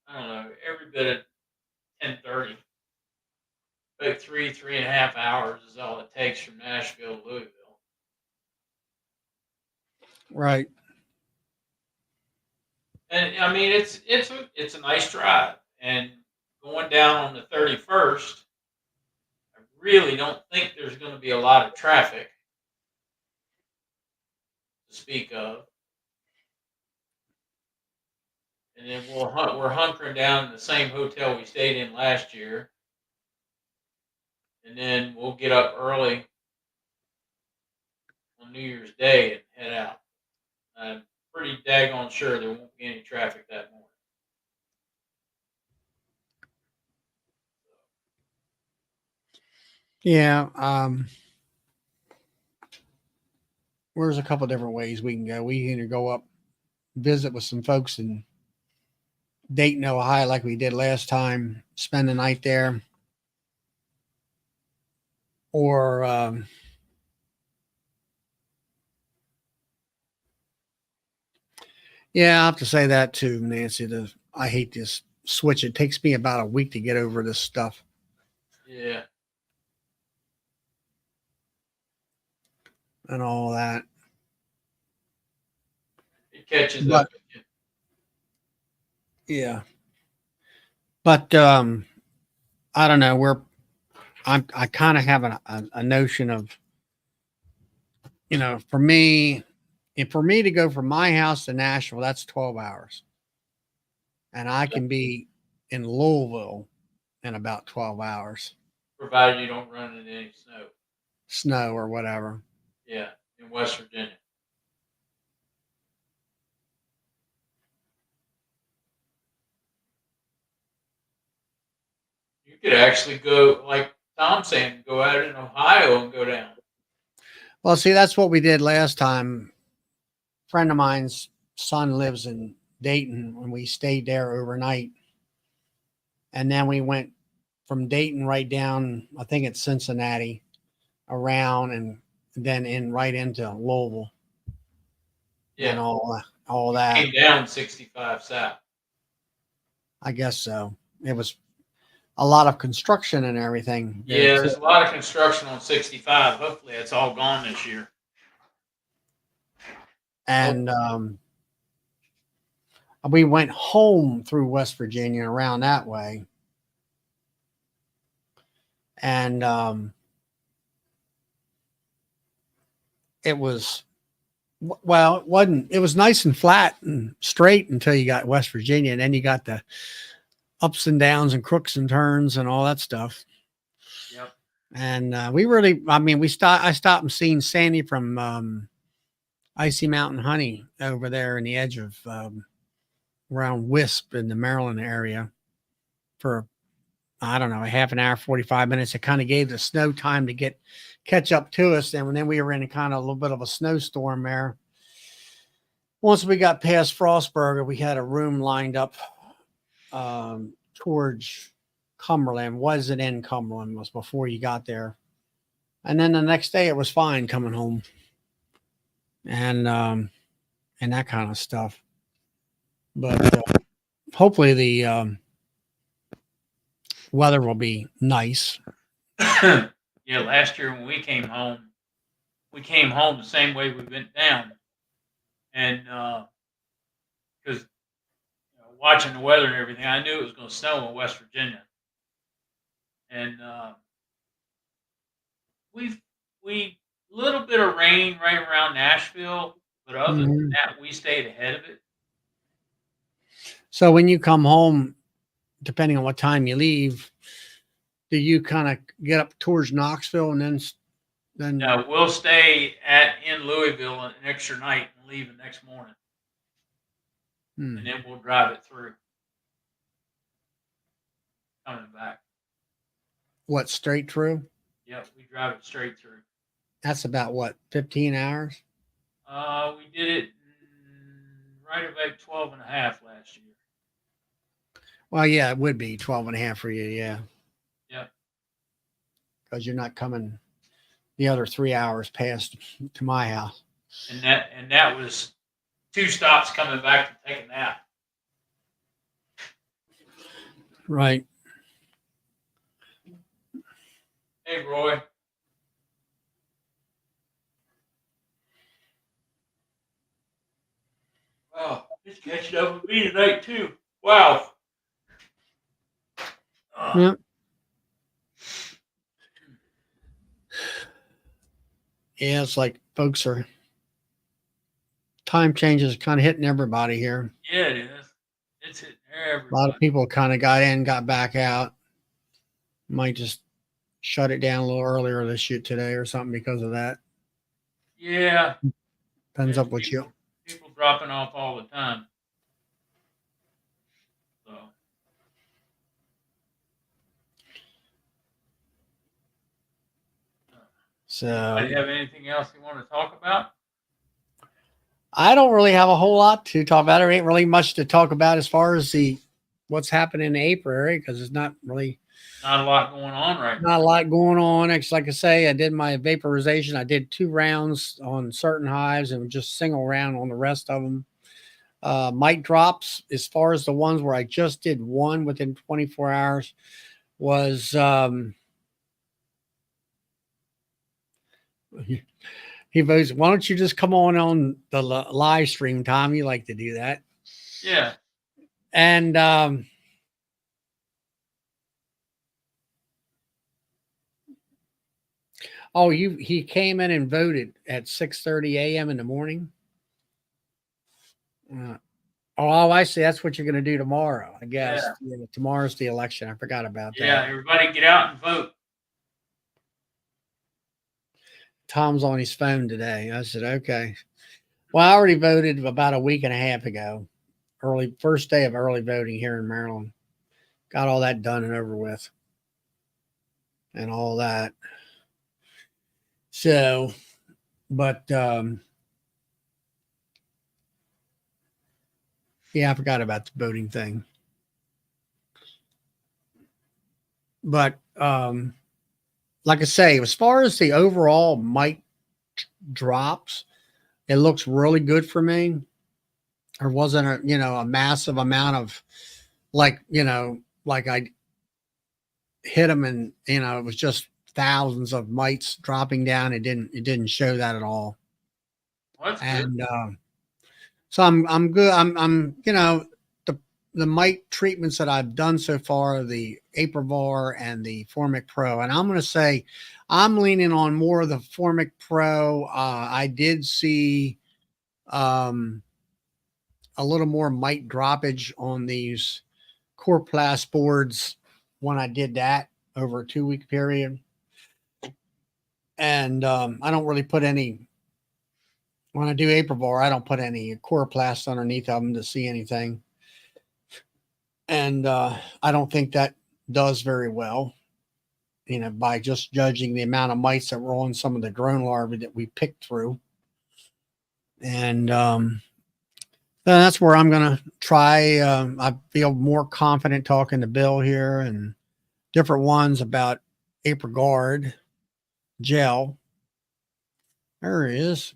I don't know, every bit of 10:30. Like 3.5 hours is all it takes from Nashville to Louisville. Right. And I mean, it's a nice drive. And going down on the 31st, I really don't think there's going to be a lot of traffic to speak of. And then we're hunkering down in the same hotel we stayed in last year. And then we'll get up early on New Year's Day and head out. I'm pretty daggone sure there won't be any traffic that morning. Yeah. There's a couple different ways we can go. We can either go up, visit with some folks in Dayton, Ohio, like we did last time, spend the night there, or yeah, I have to say that too, Nancy. I hate this switch. It takes me about a week to get over this stuff Yeah. and all that. It catches But up with you. yeah, but I don't know. I kind of have a notion of, for me, if for me to go from my house to Nashville, that's 12 hours, and I can be in Louisville in about 12 hours, Provided you don't run into any snow. snow or whatever. Yeah, in West Virginia. You could actually go, like Tom's saying, go out in Ohio and go down. Well, see, that's what we did last time. A friend of mine's son lives in Dayton, and we stayed there overnight. And then we went from Dayton right down, I think it's Cincinnati, around, and then in right into Louisville and Yeah. all that. Came down 65 south. I guess so. It was a lot of construction and everything there Yeah, too. there's a lot of construction on 65. Hopefully, it's all gone this year. And we went home through West Virginia around that way. And it was, well, it wasn't, it was nice and flat and straight until you got West Virginia. And then you got the ups and downs and crooks and turns and all that stuff. Yep. And I stopped and seen Sandy from Icy Mountain Honey over there in the edge of around Wisp in the Maryland area for, I don't know, a half an hour, 45 minutes. It kind of gave the snow time to catch up to us. And then we were in a kind of a little bit of a snowstorm there. Once we got past Frostburg, we had a room lined up towards Cumberland. Wasn't in Cumberland, was before you got there. And then the next day it was fine coming home. And that kind of stuff. But hopefully the weather will be nice. Yeah, last year when we came home the same way we went down. And because watching the weather and everything, I knew it was going to snow in West Virginia. And we little bit of rain right around Nashville, but other than that, we stayed ahead of it. So when you come home, depending on what time you leave, do you kind of get up towards Knoxville and then? No, we'll stay in Louisville an extra night and leave the next morning, and then we'll drive it through coming back. What, straight through? Yep, we drive it straight through. That's about what, 15 hours? We did it right about 12 and a half last year. Well, yeah, it would be 12 and a half for you, yeah. Yep. Because you're not coming the other 3 hours past to my house. And that was 2 stops coming back to take a nap. Right. Hey, Roy. Wow, it's catching up with me tonight too. Wow. Yeah. Yeah, it's like folks are time changes kind of hitting everybody here. Yeah, it is. It's hitting A lot of everybody. people kind of got in, got back out. Might just shut it down a little earlier this shoot today or something because of that. Yeah, Depends there's up with you. people dropping off all the time. So, So anybody have anything else you want to talk about? I don't really have a whole lot to talk about. There ain't really much to talk about as far as the what's happening in the apiary because it's not really Not a lot going on right not a lot going on. It's like I say, I did my vaporization. I did 2 rounds on certain hives and just single round on the rest of them. Mite drops, as far as the ones where I just did one within 24 hours, was he votes, why don't you just come on the live stream, Tom? You like to do that. now. Yeah. And oh, he came in and voted at 6:30 a.m. in the morning. Uh, oh, I see. That's what you're going to do tomorrow, I guess. Yeah. Yeah, tomorrow's the election. I forgot about Yeah. that. Everybody get out and vote. Tom's on his phone today. I said, okay. Well, I already voted about a week and a half ago. First day of early voting here in Maryland. Got all that done and over with, and all that. So, but yeah, I forgot about the voting thing. But like I say, as far as the overall mite drops, it looks really good for me. There wasn't a massive amount of like I hit them and it was just thousands of mites dropping down. It didn't show that at all. Well, that's good. And so I'm good. I'm the mite treatments that I've done so far, the Aprivar and the Formic Pro, and I'm going to say I'm leaning on more of the Formic Pro. I did see um, a little more mite droppage on these Core boards when I did that over a 2 week period, and I don't really put any. When I do Aprivar, I don't put any coroplast underneath of them to see anything. And I don't think that does very well, by just judging the amount of mites that were on some of the drone larvae that we picked through. And that's where I'm going to try. I feel more confident talking to Bill here and different ones about Aprigard gel. There he is.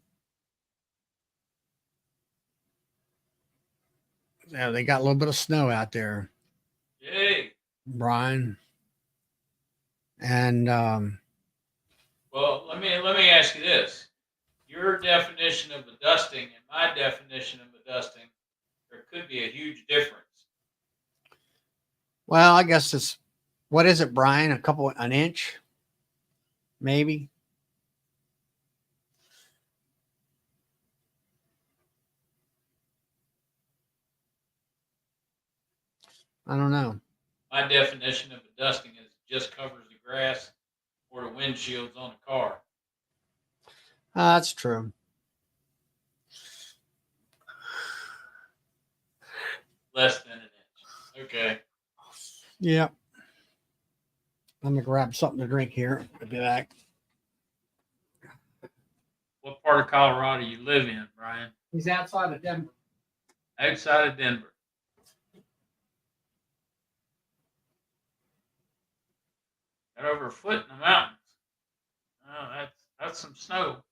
Yeah, they got a little bit of snow out there, Yay. Brian. And Well, let me ask you this. Your definition of a dusting and my definition of a dusting, there could be a huge difference. well, I guess it's what is it, Brian? An inch, maybe. I don't know. My definition of a dusting is just covers the grass or the windshields on a car. That's true. Less than an inch. Okay. Yeah. I'm gonna grab something to drink here. I'll be back. What part of Colorado you live in, Brian? He's outside of Denver. Outside of Denver. Got over a foot in the mountains. Oh, that's some snow.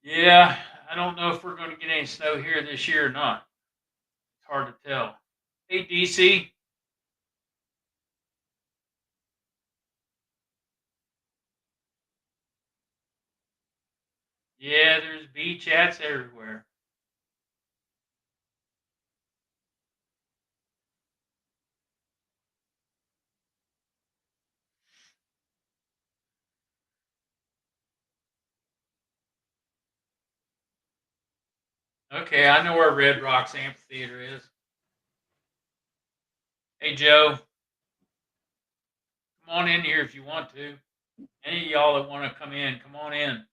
Yeah, I don't know if we're going to get any snow here this year or not. It's hard to tell. Hey, DC. Yeah, there's bee chats everywhere. Okay, I know where Red Rocks Amphitheater is. Hey, Joe, come on in here if you want to. Any of y'all that want to come in, come on in.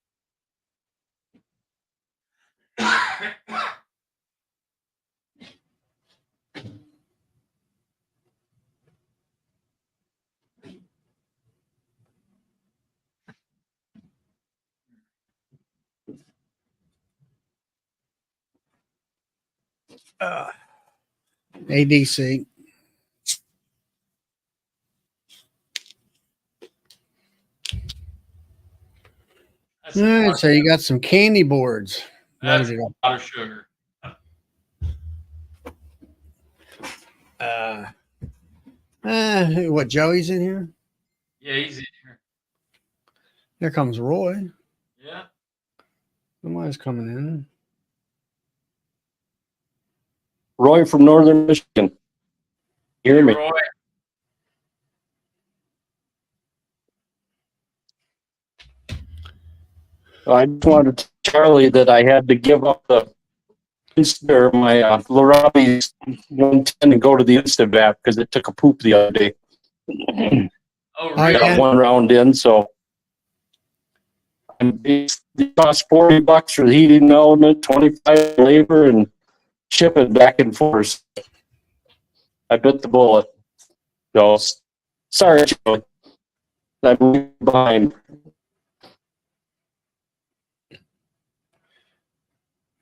ADC. That's All a right, lot. so you got some candy boards ready That's to go. a lot of sugar. What, Joey's in here? Yeah, he's in here. Here comes Roy. Yeah. Somebody's coming in. Roy from Northern Michigan. Hear Hey, me? Roy. I just wanted to tell Charlie that I had to give up the my Larabi's 110 and go to the Instant app because it took a poop the other day. Oh, Oh, really? Got yeah. one round in, so it cost $40 for the heating element, 25 for labor, and shipping back and forth. I bit the bullet. So sorry, Charlie. I'm behind.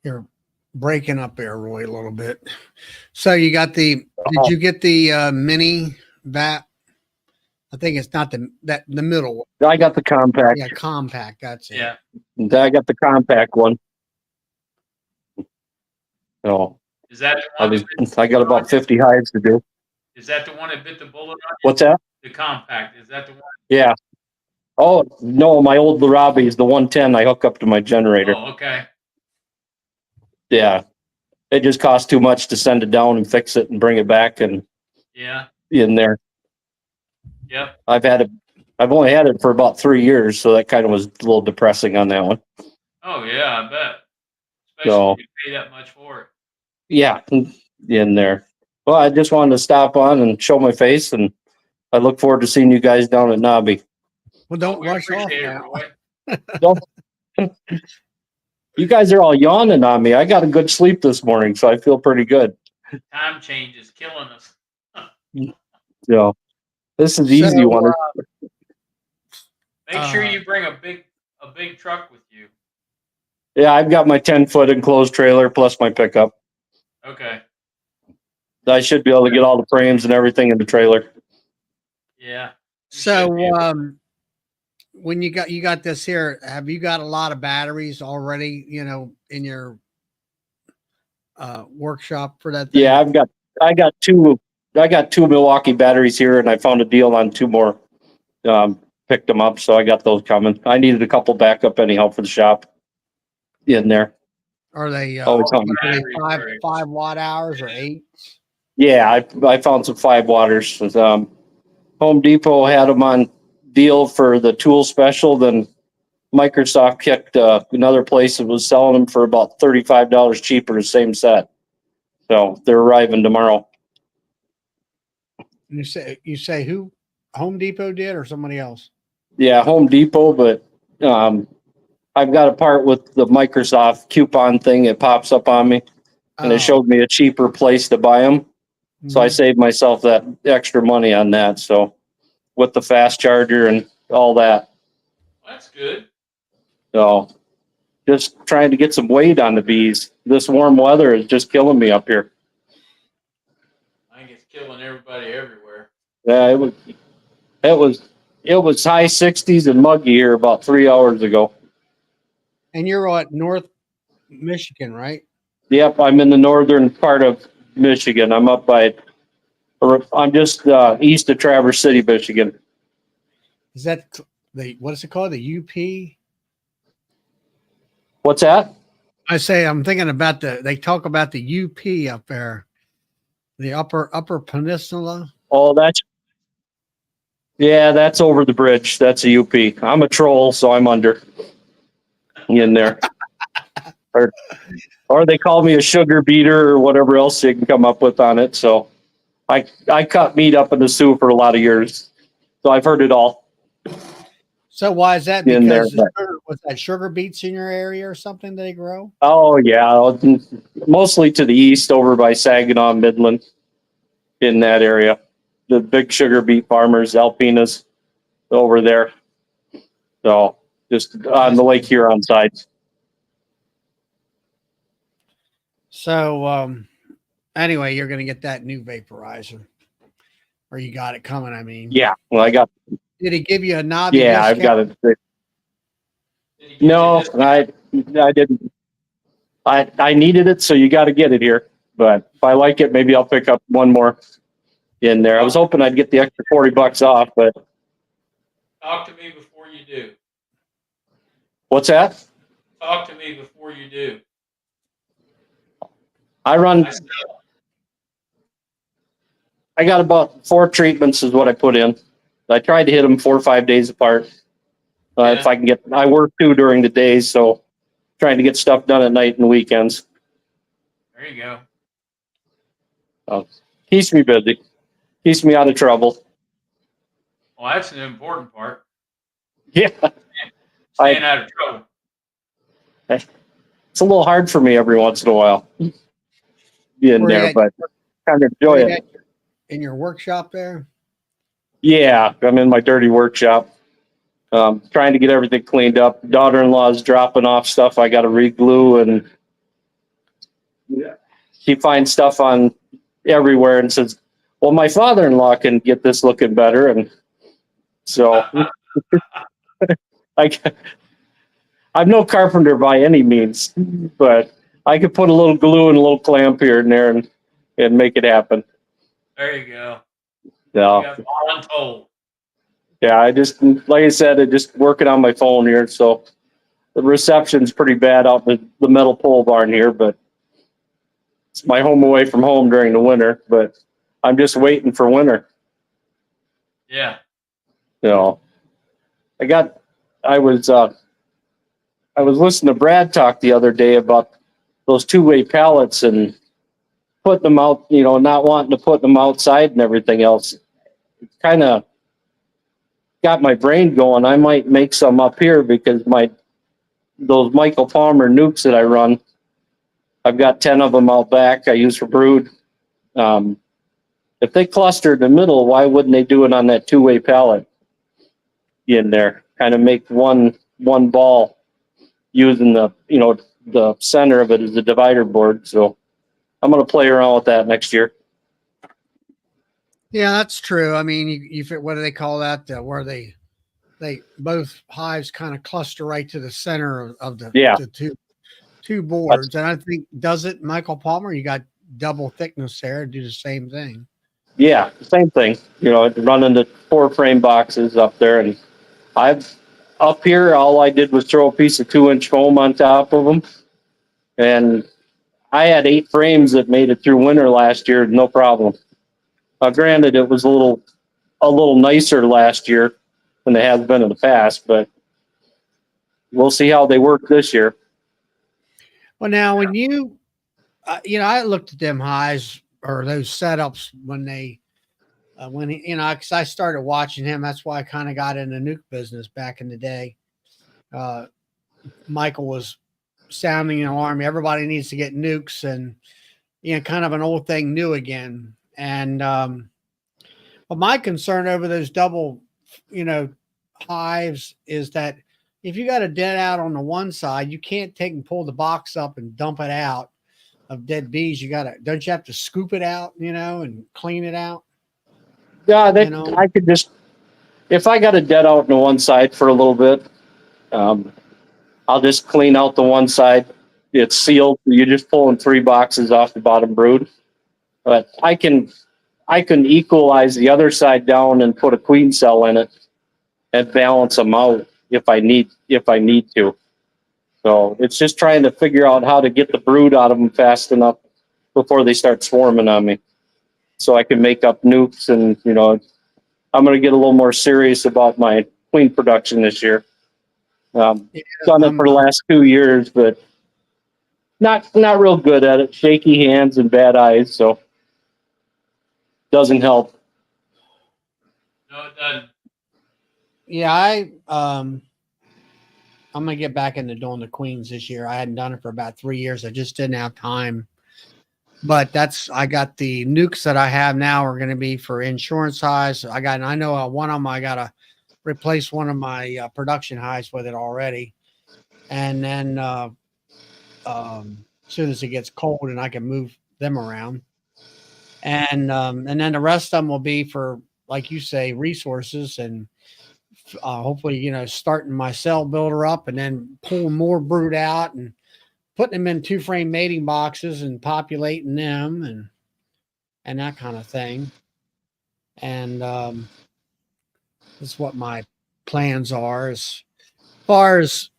You're breaking up there, Roy, a little bit. So you got did you get the mini vat? I think it's not the middle one. I got the compact. Yeah, compact. That's it. Yeah. I got the compact one. So Is that the one? I got about 50 hives to do. Is that the one that bit the bullet on you? What's that? The compact. Is that the one? Yeah. Oh, no, my old Larabi is the 110 I hook up to my generator. Oh, okay. Yeah. It just costs too much to send it down and fix it and bring it back and Yeah. in there. Yep. I've only had it for about 3 years, so that kind of was a little depressing on that one. Oh, yeah, I bet. Especially So if you pay that much for it. yeah, in there. Well, I just wanted to stop on and show my face, and I look forward to seeing you guys down at Nobby. Well, Oh, don't we rush off appreciate it, now. Roy. You guys are all yawning on me. I got a good sleep this morning, so I feel pretty good. Time change is killing us. So this is easy one. Make sure you bring a big truck with you. Yeah, I've got my 10-foot enclosed trailer plus my pickup. Okay. I should be able to get all the frames and everything in the trailer. Yeah. So when you got this here, have you got a lot of batteries already, in your workshop for that thing? Yeah, I got two Milwaukee batteries here, and I found a deal on 2 more. Picked them up, so I got those coming. I needed a couple backup anyhow for the shop in there. Are they Always something. are they 5 watt hours or 8? Yeah, I found some 5 waters. Home Depot had them on deal for the tool special. Then Microsoft kicked another place that was selling them for about $35 cheaper, the same set. So they're arriving tomorrow. You say who? Home Depot did or somebody else? Yeah, Home Depot, but I've got a part with the Microsoft coupon thing. It pops up on me, and it showed me a cheaper place to buy them. So I saved myself that extra money on that. So with the fast charger and all that. That's good. So just trying to get some weight on the bees. This warm weather is just killing me up here. I think it's killing everybody everywhere. Yeah, it was high 60s and muggy here about 3 hours ago. And you're at North Michigan, right? Yep, I'm in the northern part of Michigan. I'm just east of Traverse City, Michigan. Is that what is it called? The UP? What's that? I'm thinking about they talk about the UP up there, the upper peninsula. Oh, that's over the bridge. That's a UP. I'm a troll, so I'm under in there. or they call me a sugar beater or whatever else they can come up with on it. So I cut meat up in the Sioux for a lot of years. So I've heard it all So why is that? in there. Because was that sugar beets in your area or something they grow? Oh yeah, mostly to the east over by Saginaw, Midland, in that area. The big sugar beet farmers, Alpinas, over there. So just on the Lake Huron side. So anyway, you're going to get that new vaporizer, or you got it coming. I mean, Yeah, well, I got. did he give you a knobby Yeah, I've discount? got it. No, I didn't. I needed it, so you got to get it here. But if I like it, maybe I'll pick up one more in there. I was hoping I'd get the extra $40 off, but Talk to me before you do. what's that? Talk to me before you do. I run. I sell. I got about 4 treatments is what I put in. I tried to hit them 4 or 5 days apart. If I can get, I work 2 during the days, so trying to get stuff done at night and weekends. There you go. Keeps me busy. Keeps me out of trouble. Well, that's an important part. Yeah. Staying out of trouble. It's a little hard for me every once in a while. Being there, but kind of enjoy it. In your workshop there? Yeah, I'm in my dirty workshop. Trying to get everything cleaned up. Daughter-in-law's dropping off stuff I got to re-glue, and she finds stuff on everywhere and says, well, my father-in-law can get this looking better. And so I'm no carpenter by any means, but I could put a little glue and a little clamp here and there and make it happen. There you go. Yeah. You got voluntold. Yeah, I just, like I said, I just working on my phone here, so the reception's pretty bad out in the metal pole barn here, but it's my home away from home during the winter, but I'm just waiting for winter. Yeah. You know, I was listening to Brad talk the other day about those 2-way pallets and putting them out, you know, not wanting to put them outside and everything else. It's kind of got my brain going. I might make some up here because those Michael Palmer nukes that I run, I've got 10 of them out back I use for brood. If they cluster in the middle, why wouldn't they do it on that 2-way pallet in there? Kind of make one ball using the center of it as a divider board. So I'm going to play around with that next year. Yeah, that's true. I mean, you what do they call that? Where they both hives kind of cluster right to the center of the two boards. And I think, does it, Michael Palmer? You got double thickness there, do the same thing. Yeah, same thing. You know, running the 4 frame boxes up there, and up here, all I did was throw a piece of 2-inch foam on top of them, and I had 8 frames that made it through winter last year, no problem. Granted, it was a little nicer last year than they have been in the past, but we'll see how they work this year. Well, now when you I looked at them highs or those setups when because I started watching him. That's why I kind of got in the nuke business back in the day. Michael was sounding an alarm. Everybody needs to get nukes, and kind of an old thing new again. And but my concern over those double, hives is that if you got a dead out on the one side, you can't take and pull the box up and dump it out of dead bees. Don't you have to scoop it out, and clean it out? Yeah, I could just, if I got a dead out on the one side for a little bit, I'll just clean out the one side. It's sealed. You're just pulling 3 boxes off the bottom brood. But I can equalize the other side down and put a queen cell in it and balance them out if I need to. So it's just trying to figure out how to get the brood out of them fast enough before they start swarming on me, so I can make up nukes. And I'm going to get a little more serious about my queen production this year. Done it for the last 2 years, but not real good at it. Shaky hands and bad eyes, so doesn't help. No, it doesn't. Yeah, I'm gonna get back into doing the queens this year. I hadn't done it for about 3 years. I just didn't have time. But I got the nukes that I have now are going to be for insurance highs. I know one of them, I got to replace one of my production highs with it already. And then as soon as it gets cold and I can move them around. And then the rest of them will be for, like you say, resources and hopefully, starting my cell builder up and then pulling more brood out and putting them in 2-frame mating boxes and populating them and that kind of thing. And that's what my plans are. As far as,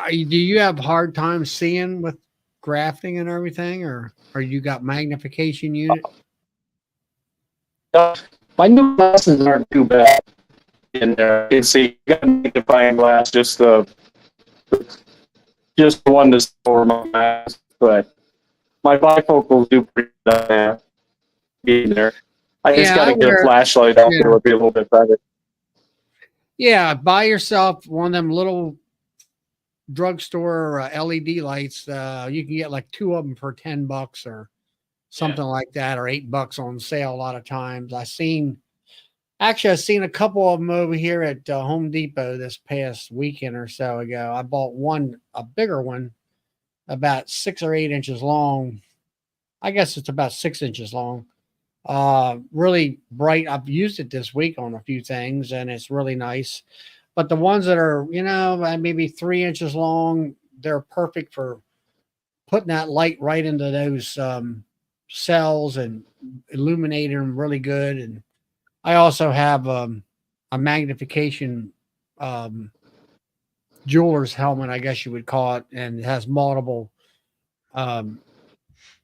do you have hard time seeing with grafting and everything, or you got magnification unit? My new glasses aren't too bad in there. You can see, you got a magnifying glass, just the one to store my glass, but my bifocals do pretty good in there. I just got to get a flashlight out there, would be a little bit better. Yeah, buy yourself one of them little drugstore LED lights. You can get like 2 of them for $10 or something like that, or $8 on sale a lot of times. I've seen a couple of them over here at Home Depot this past weekend or so ago. I bought one, a bigger one, about 6 or 8 inches long. I guess it's about 6 inches long. Really bright. I've used it this week on a few things and it's really nice. But the ones that are, maybe 3 inches long, they're perfect for putting that light right into those cells and illuminating them really good. And I also have a magnification jeweler's helmet, I guess you would call it, and it has multiple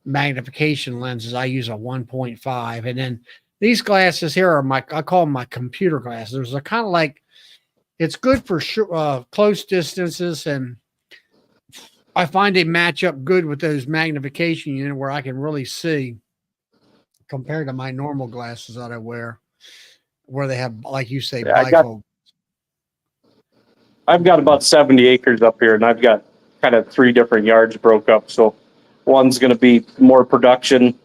magnification lenses. I use a 1.5, and then these glasses here are I call them my computer glasses. They're kind of like, it's good for close distances, and I find they match up good with those magnification unit where I can really see compared to my normal glasses that I wear, where they have, like you say, bifocal. I've got about 70 acres up here, and I've got kind of 3 different yards broke up. So one's going to be more production.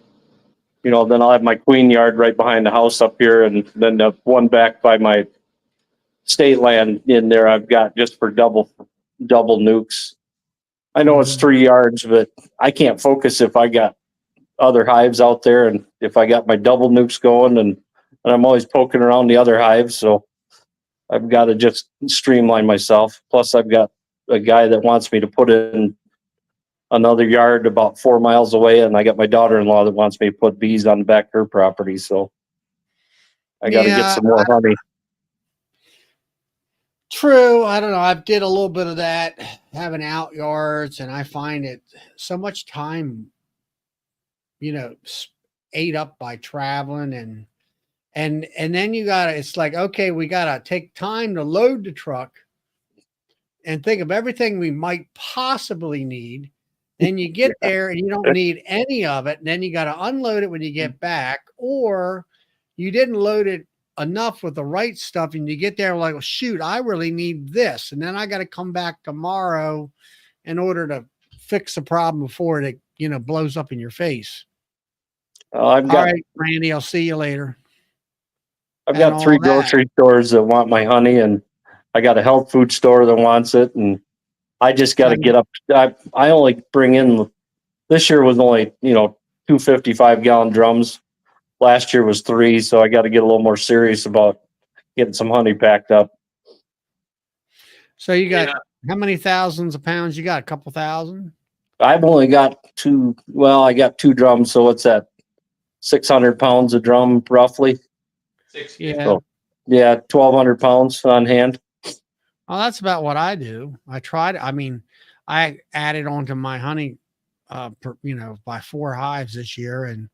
Then I'll have my queen yard right behind the house up here, and then the one back by my state land in there I've got just for double nukes. I know it's 3 yards, but I can't focus if I got other hives out there, and if I got my double nukes going, and I'm always poking around the other hives, so I've got to just streamline myself. Plus, I've got a guy that wants me to put in another yard about 4 miles away, and I got my daughter-in-law that wants me to put bees on the back of her property, so I got to get some more honey. True. I don't know. I did a little bit of that, having out yards, and I find it so much time, ate up by traveling and then it's like, okay, we gotta take time to load the truck and think of everything we might possibly need. Then you get there and you don't need any of it. And then you got to unload it when you get back, or you didn't load it enough with the right stuff. And you get there like, well, shoot, I really need this. And then I got to come back tomorrow in order to fix the problem before it, blows up in your face. All right, Randy, I'll see you later. I've got 3 grocery stores that want my honey, and I got a health food store that wants it, and I just got to get up. I only bring in, this year was only, 2 55-gallon drums. Last year was 3, so I got to get a little more serious about getting some honey packed up. So you got how many thousands of pounds? You got a couple thousand? I've only got 2. Well, I got 2 drums, so what's that? 600 pounds a drum, roughly. 60. Yeah. So, 1,200 pounds on hand. Well, that's about what I do. I added onto my honey, by 4 hives this year, and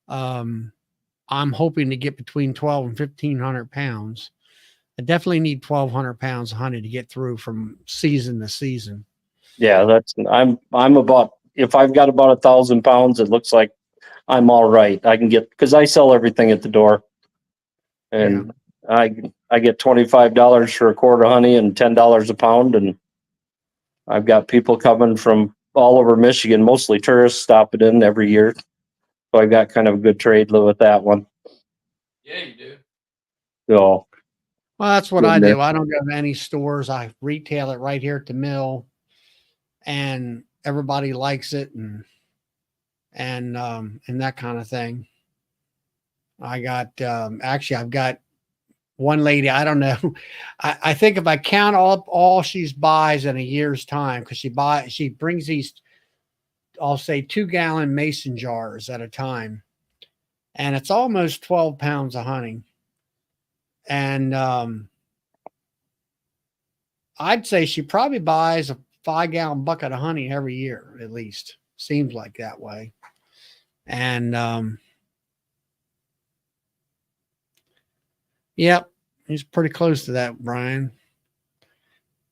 I'm hoping to get between 12 and 1,500 pounds. I definitely need 1,200 pounds of honey to get through from season to season. Yeah, I'm about if I've got about 1,000 pounds, it looks like I'm all right. I can get, because I sell everything at the door, and I get $25 for a quart of honey and $10 a pound, and I've got people coming from all over Michigan, mostly tourists, stopping in every year. So I got kind of a good trade with that one. Yeah, you do. So Well, that's what in I there. do. I don't go to any stores. I retail it right here at the mill, and everybody likes it, and that kind of thing. I got actually I've got one lady, I don't know. I think if I count all she buys in a year's time, because she brings these, I'll say 2-gallon mason jars at a time, and it's almost 12 pounds of honey. And I'd say she probably buys a 5-gallon bucket of honey every year, at least. Seems like that way. And yep, he's pretty close to that, Brian.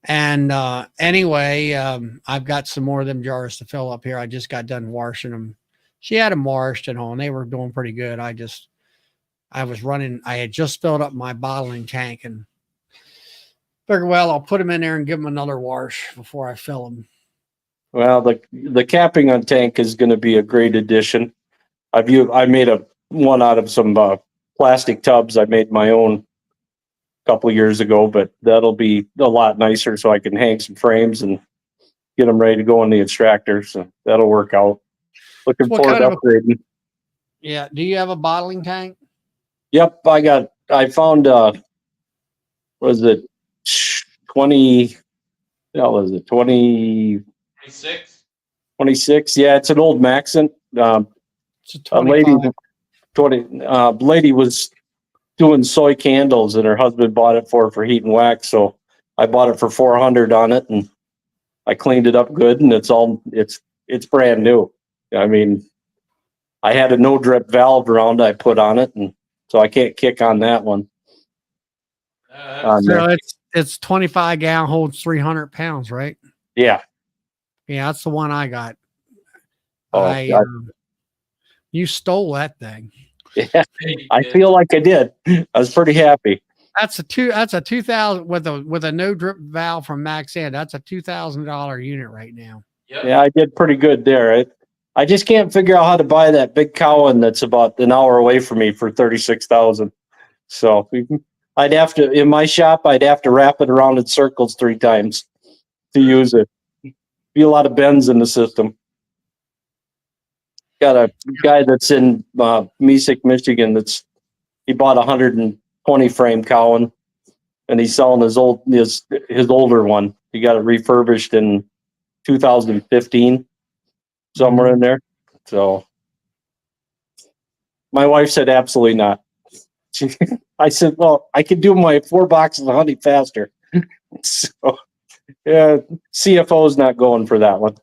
And anyway, I've got some more of them jars to fill up here. I just got done washing them. She had them washed and all, and they were doing pretty good. I had just filled up my bottling tank and figured, well, I'll put them in there and give them another wash before I fill them. Well, the capping on tank is going to be a great addition. I made one out of some plastic tubs. I made my own a couple years ago, but that'll be a lot nicer, so I can hang some frames and get them ready to go in the extractor. So that'll work out. Looking forward to upgrading. Yeah. Do you have a bottling tank? Yep, I found was it 20? That was it 26. 26. Yeah, it's an old Maxent. It's a Lady was doing soy candles, and her husband bought it for heat and wax. So I bought it for 400 on it, and I cleaned it up good, and it's brand new. I mean, I had a no drip valve around I put on it, and so I can't kick on that one. So it's 25 gallon, holds 300 pounds, right? Yeah. Yeah, that's the one I got. Oh, you stole that thing. yeah. I feel like I did. I was pretty happy. That's a 2,000 with a no drip valve from Maxent. That's a $2,000 unit right now. Yep. Yeah, I did pretty good there. I just can't figure out how to buy that big Cowan that's about an hour away from me for 36,000. So I'd have to, in my shop, I'd have to wrap it around in circles 3 times to use it. Be a lot of bends in the system. Got a guy that's in Mite, Michigan. He bought a 120 frame Cowan, and he's selling his older one. He got it refurbished in 2015, somewhere in there. So my wife said absolutely not. I said, well, I could do my 4 boxes of honey faster. So yeah, CFO's not going for that one.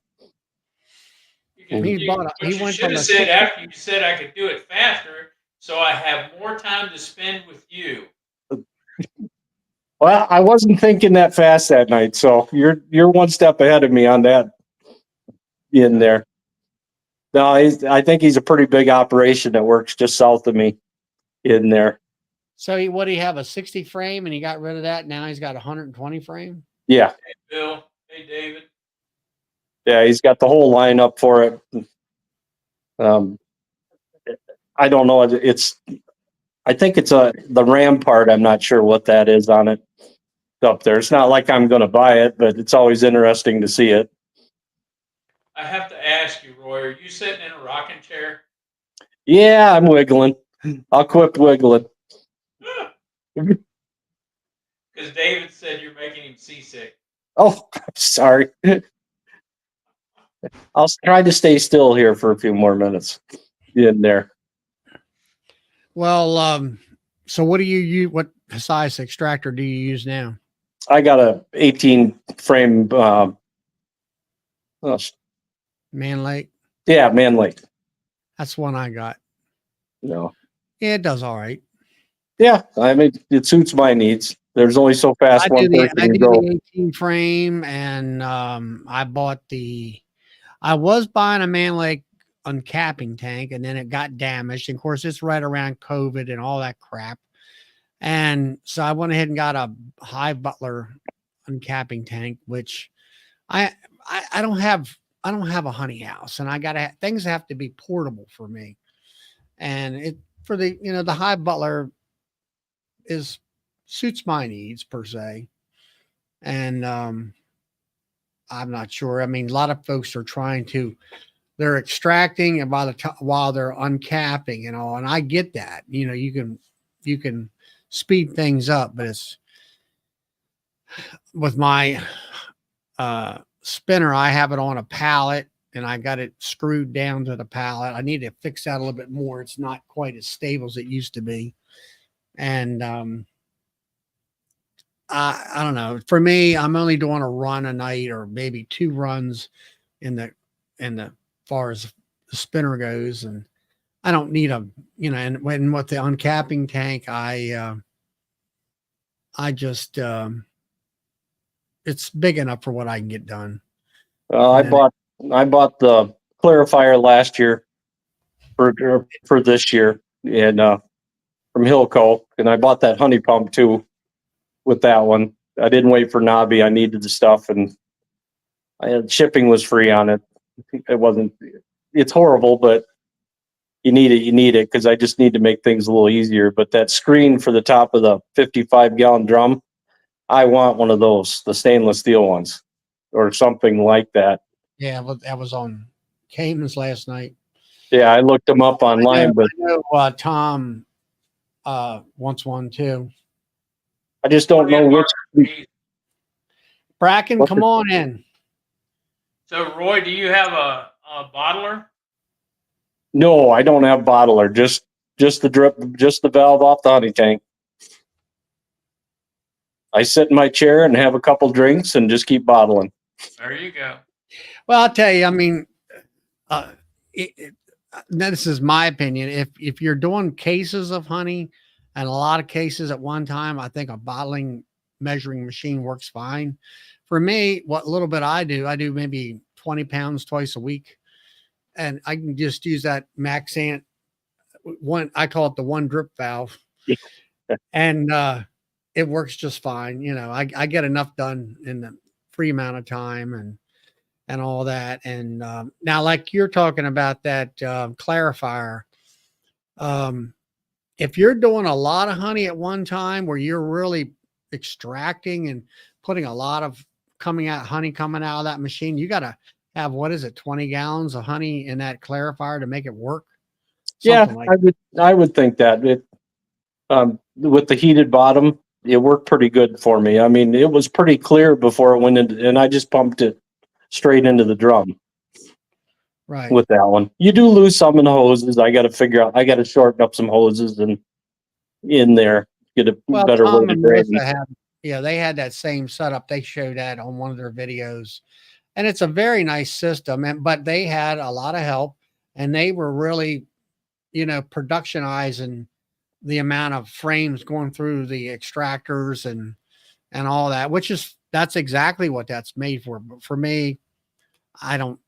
He should have said after you said I could do it faster, so I have more time to spend with you. Well, I wasn't thinking that fast that night, so you're one step ahead of me on that. In there, no, I think he's a pretty big operation that works just south of me. In there. So what do he have, a 60 frame, and he got rid of that? Now he's got a 120 frame. Yeah. Hey, Bill. Hey, David. Yeah, he's got the whole lineup for it. I don't know. I think it's the RAM part. I'm not sure what that is on it up there. It's not like I'm going to buy it, but it's always interesting to see it. I have to ask you, Roy, are you sitting in a rocking chair? Yeah, I'm wiggling. I'll quit wiggling. Because David said you're making him seasick. Oh, sorry. I'll try to stay still here for a few more minutes. In there. Well, so what do you use? What size extractor do you use now? I got a 18 frame. Man Lake. Yeah, Man Lake. That's one I got. No. Yeah, it does all right. Yeah, I mean, it suits my needs. There's only so fast I do one person can go. the 18 frame, and I bought I was buying a Man Lake uncapping tank, and then it got damaged. And of course, it's right around COVID and all that crap. And so I went ahead and got a Hive Butler uncapping tank, which I don't have. I don't have a honey house, and I gotta things have to be portable for me. And it for the the Hive Butler is suits my needs per se. And I'm not sure. I mean, a lot of folks are trying to they're extracting and by the time while they're uncapping and all, and I get that. You can speed things up, but it's with my spinner, I have it on a pallet and I got it screwed down to the pallet. I need to fix that a little bit more. It's not quite as stable as it used to be. And I don't know. For me, I'm only doing a run a night or maybe 2 runs in the far as the spinner goes. And I don't need and when with the uncapping tank, I just it's big enough for what I can get done. I bought the clarifier last year for this year and from Hillco, and I bought that honey pump too with that one. I didn't wait for Nobby. I needed the stuff, and shipping was free on it. It wasn't. It's horrible, but you need it. You need it because I just need to make things a little easier. But that screen for the top of the 55-gallon drum, I want one of those, the stainless steel ones, or something like that. Yeah, well, that was on Cayman's last night. Yeah, I looked them up online, but I know, Tom wants one too. I just don't know which. Bracken, come on in. So, Roy, do you have a bottler? No, I don't have bottler. Just the drip, just the valve off the honey tank. I sit in my chair and have a couple drinks and just keep bottling. There you go. Well, I'll tell you. I mean, this is my opinion. If you're doing cases of honey and a lot of cases at one time, I think a bottling measuring machine works fine. For me, what little bit I do maybe 20 pounds twice a week. And I can just use that Maxant one. I call it the one drip valve. And it works just fine. I get enough done in the free amount of time and all that. And now, like you're talking about that clarifier, if you're doing a lot of honey at one time where you're really extracting and putting a lot of honey coming out of that machine, you got to have, 20 gallons of honey in that clarifier to make it work. Something I would think that with the heated bottom, it worked pretty good for me. I mean, it was pretty clear before it went in, and I just pumped it straight into the drum. Right. With that one, you do lose some in the hoses. I got to shorten up some hoses and in there, get a better Tom way to and drain. they had that same setup. They showed that on one of their videos, and it's a very nice system. But they had a lot of help, and they were really, productionizing the amount of frames going through the extractors and all that, that's exactly what that's made for. But for me, I don't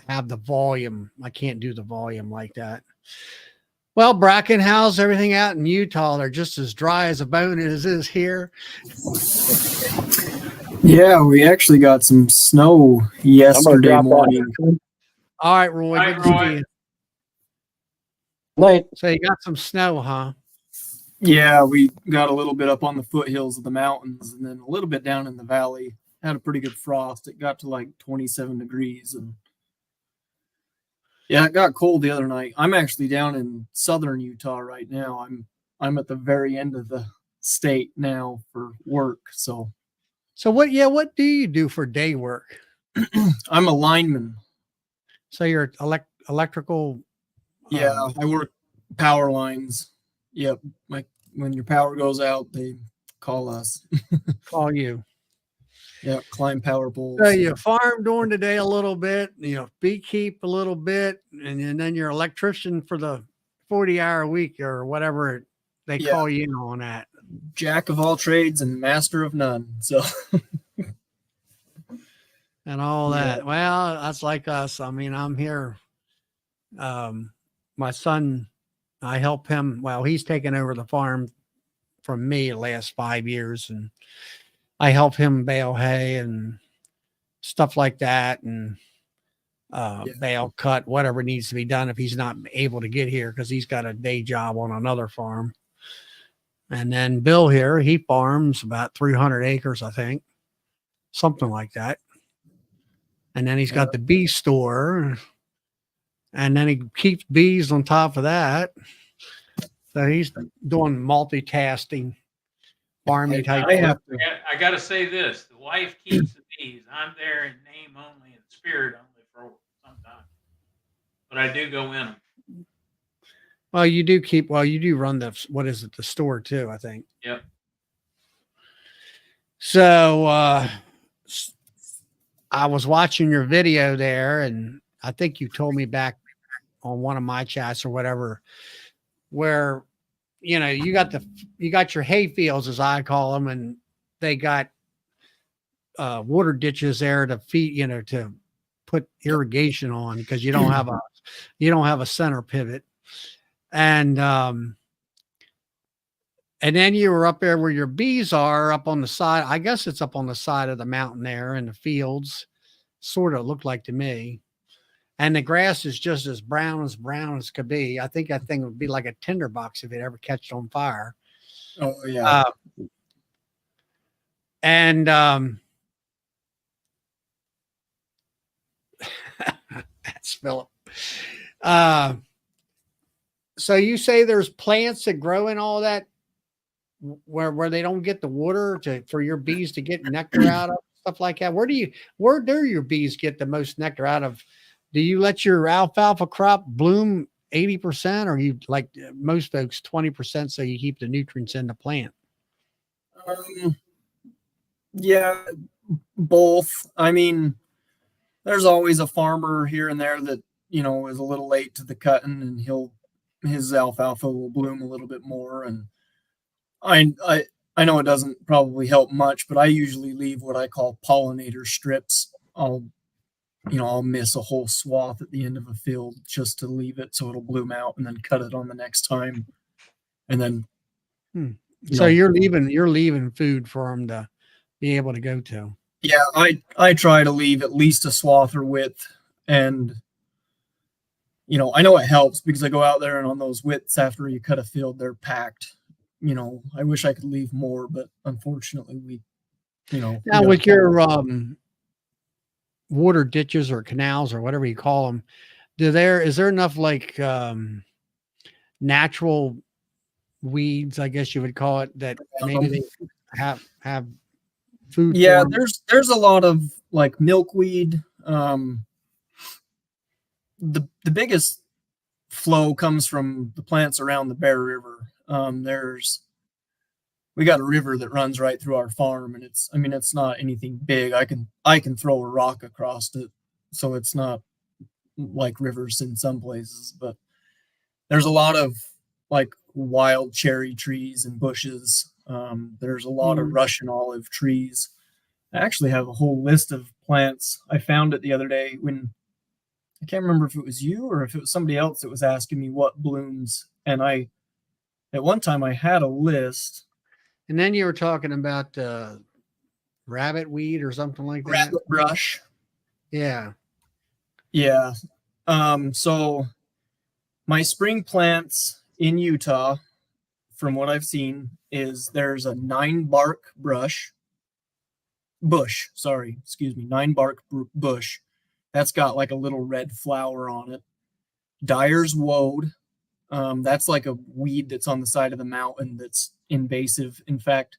have the volume. I can't do the volume like that. Well, Bracken, how's everything out in Utah? They're just as dry as a bone as it is here. Yeah, we actually got some snow yesterday morning. All right, Roy. Hi, Good to see you. Night. So you got some snow, huh? Yeah, we got a little bit up on the foothills of the mountains and then a little bit down in the valley. Had a pretty good frost. It got to like 27 degrees. And yeah, it got cold the other night. I'm actually down in southern Utah right now. I'm at the very end of the state now for work. So what do you do for day work? I'm a lineman. So you're electrical. Yeah, I work power lines. Yep. Like when your power goes out, they call us. Call you. Yeah, climb power poles. So you farm during the day a little bit, beekeep a little bit, and then you're electrician for the 40-hour week or whatever they call you on that. Jack of all trades and master of none. So and all Yeah. that. Well, that's like us. I mean, I'm here. My son, I help him. Well, he's taken over the farm from me the last 5 years, and I help him bale hay and stuff like that, and Yeah. bale cut whatever needs to be done if he's not able to get here because he's got a day job on another farm. And then Bill here, he farms about 300 acres, I think, something like that. And then he's got the bee store, and then he keeps bees on top of that. So he's doing multitasking, farming type. I have to. I got to say this: the wife keeps the bees. I'm there in name only and spirit only for some time, but I do go in them. Well, you do keep. Well, you do run the what is it? The store too, I think. Yep. So I was watching your video there, and I think you told me back on one of my chats or whatever, where you got your hay fields, as I call them, and they got water ditches there to feed, to put irrigation on because you don't have a center pivot. And then you were up there where your bees are, up on the side. I guess it's up on the side of the mountain there in the fields, sort of looked like to me. And the grass is just as brown as could be. I think that thing would be like a tinderbox if it ever catched on fire. Oh yeah. And that's Philip. So you say there's plants that grow in all that where they don't get the water for your bees to get nectar out of, stuff like that. Where do your bees get the most nectar out of? Do you let your alfalfa crop bloom 80%, or you like most folks 20% so you keep the nutrients in the plant? Yeah, both. I mean, there's always a farmer here and there that is a little late to the cutting, and his alfalfa will bloom a little bit more. And I know it doesn't probably help much, but I usually leave what I call pollinator strips. I'll miss a whole swath at the end of a field just to leave it so it'll bloom out, and then cut it on the next time. And then, so you're leaving food for them to be able to go to. Yeah, I try to leave at least a swath or width, and I know it helps because I go out there and on those widths after you cut a field, they're packed. I wish I could leave more, but unfortunately Now with your water ditches or canals or whatever you call them, is there enough like natural weeds, I guess you would call it, that maybe they have food? Yeah, there's a lot of like milkweed. The biggest flow comes from the plants around the Bear River. We got a river that runs right through our farm, and it's not anything big. I can throw a rock across it, so it's not like rivers in some places, but there's a lot of like wild cherry trees and bushes. There's a lot of Russian olive trees. I actually have a whole list of plants. I found it the other day when I can't remember if it was you or if it was somebody else that was asking me what blooms. And at one time I had a list. And then you were talking about rabbit weed or something like that. Rabbit brush. Yeah. Yeah. So my spring plants in Utah, from what I've seen, there's a 9-bark bush. That's got like a little red flower on it. Dyer's woad. That's like a weed that's on the side of the mountain that's invasive. In fact,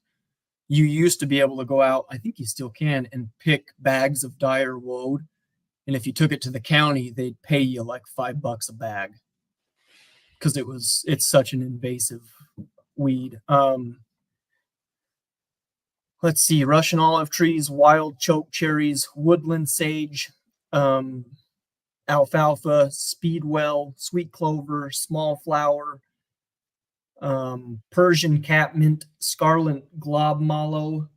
you used to be able to go out, I think you still can, and pick bags of Dyer woad. And if you took it to the county, they'd pay you like $5 a bag because it's such an invasive weed. Let's see, Russian olive trees, wild choke cherries, woodland sage, alfalfa, speedwell, sweet clover, small flower, Persian catmint, scarlet glob mallow,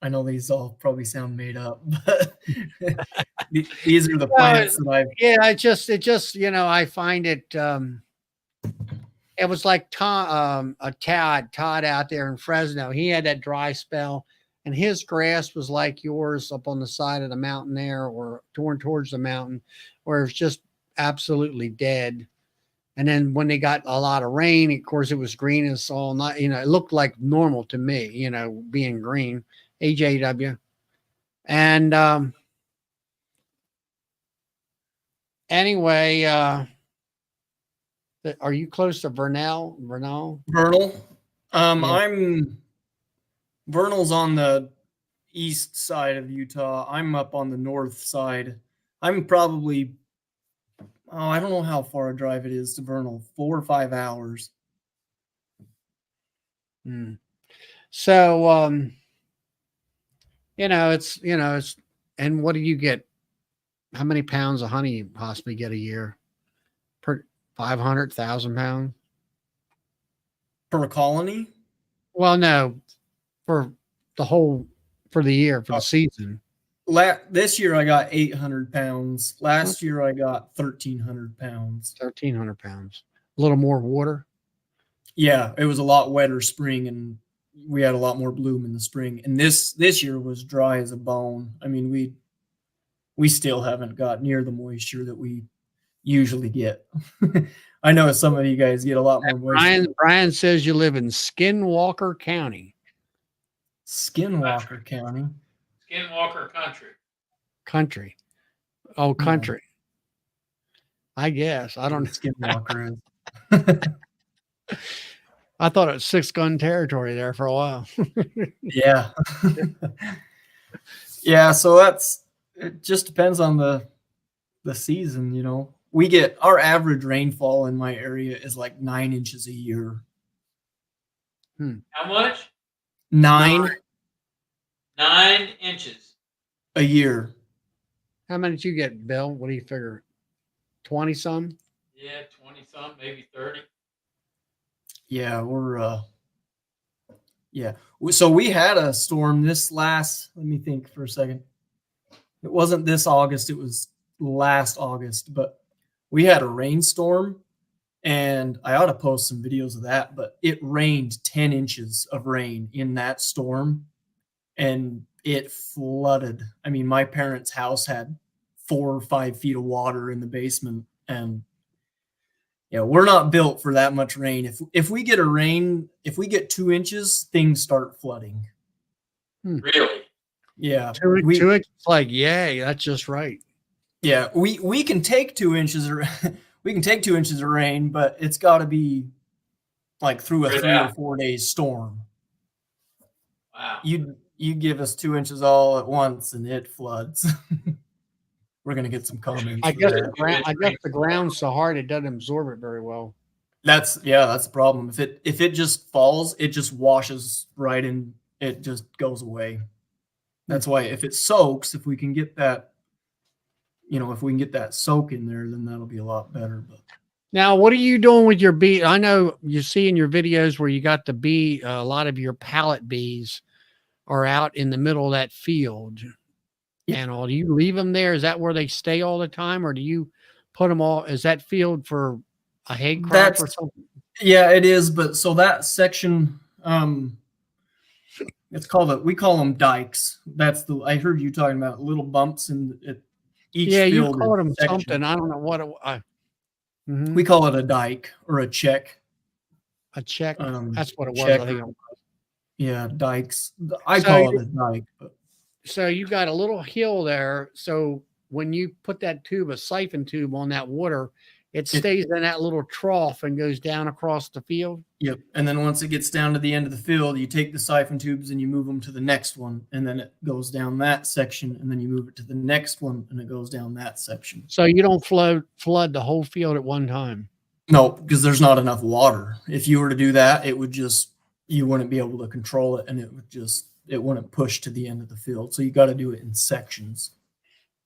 I know these all probably sound made up, but these are the No, plants that I've. yeah, it just, I find it, it was like Todd out there in Fresno. He had that dry spell, and his grass was like yours up on the side of the mountain there, or torn towards the mountain, where it's just absolutely dead. And then when they got a lot of rain, of course, it was green as all night. It looked like normal to me, being green. AJW. And anyway, are you close to Vernal? Vernal. Yeah. Vernal's on the east side of Utah. I'm up on the north side. I'm probably, I don't know how far a drive it is to Vernal, 4 or 5 hours. So, it's, and what do you get? How many pounds of honey you possibly get a year? Per 500,000 pounds? Per colony? Well, no, for the year, for the season. This year I got 800 pounds. Last year I got 1,300 pounds. 1,300 pounds. A little more water. Yeah, it was a lot wetter spring, and we had a lot more bloom in the spring. And this year was dry as a bone. I mean, we still haven't got near the moisture that we usually get. I know some of you guys get a lot more moisture. Brian says you live in Skinwalker County. Skinwalker County. Skinwalker Country. Oh, country. Yeah. I guess. I don't know. Skinwalker is. I thought it was 6-gun territory there for a while. Yeah. Yeah, so it just depends on the season, We get our average rainfall in my area is like 9 inches a year. How much? 9 inches a year. How many did you get, Bill? What do you figure? 20 some? Yeah, 20 some, maybe 30. Yeah, so we had a storm let me think for a second. It wasn't this August, it was last August, but we had a rainstorm, and I ought to post some videos of that, but it rained 10 inches of rain in that storm, and it flooded. I mean, my parents' house had 4 or 5 feet of water in the basement, and we're not built for that much rain. If we get 2 inches, things start flooding. Really? Yeah. 2 inches, like, yay, that's just right. Yeah, we can take 2 inches we can take 2 inches of rain, but it's got to be like through a 3 or 4 days storm. Wow. You give us 2 inches all at once and it floods. We're gonna get some comments. I guess the ground's so hard it doesn't absorb it very well. That's the problem. If it just falls, it just washes right in. It just goes away. That's why if it soaks, if we can get that, if we can get that soak in there, then that'll be a lot better. But now, what are you doing with your bee? I know you see in your videos where you got the bee. A lot of your pallet bees are out in the middle of that field. And all, do you leave them there? Is that where they stay all the time, or do you put them all? Is that field for a hay crop or something? Yeah, it is. But so that section, we call them dikes. I heard you talking about little bumps in each field. You call them something. I don't know what. We call it a dike or a check. A check. That's what it was. Check. I think. Yeah, dikes. I call it a dike. But. So you got a little hill there. So when you put that tube, a siphon tube on that water, it stays in that little trough and goes down across the field. Yep. And then once it gets down to the end of the field, you take the siphon tubes and you move them to the next one. And then it goes down that section. And then you move it to the next one and it goes down that section. So you don't flood the whole field at one time. No, because there's not enough water. If you were to do that, you wouldn't be able to control it, and it wouldn't push to the end of the field. So you got to do it in sections.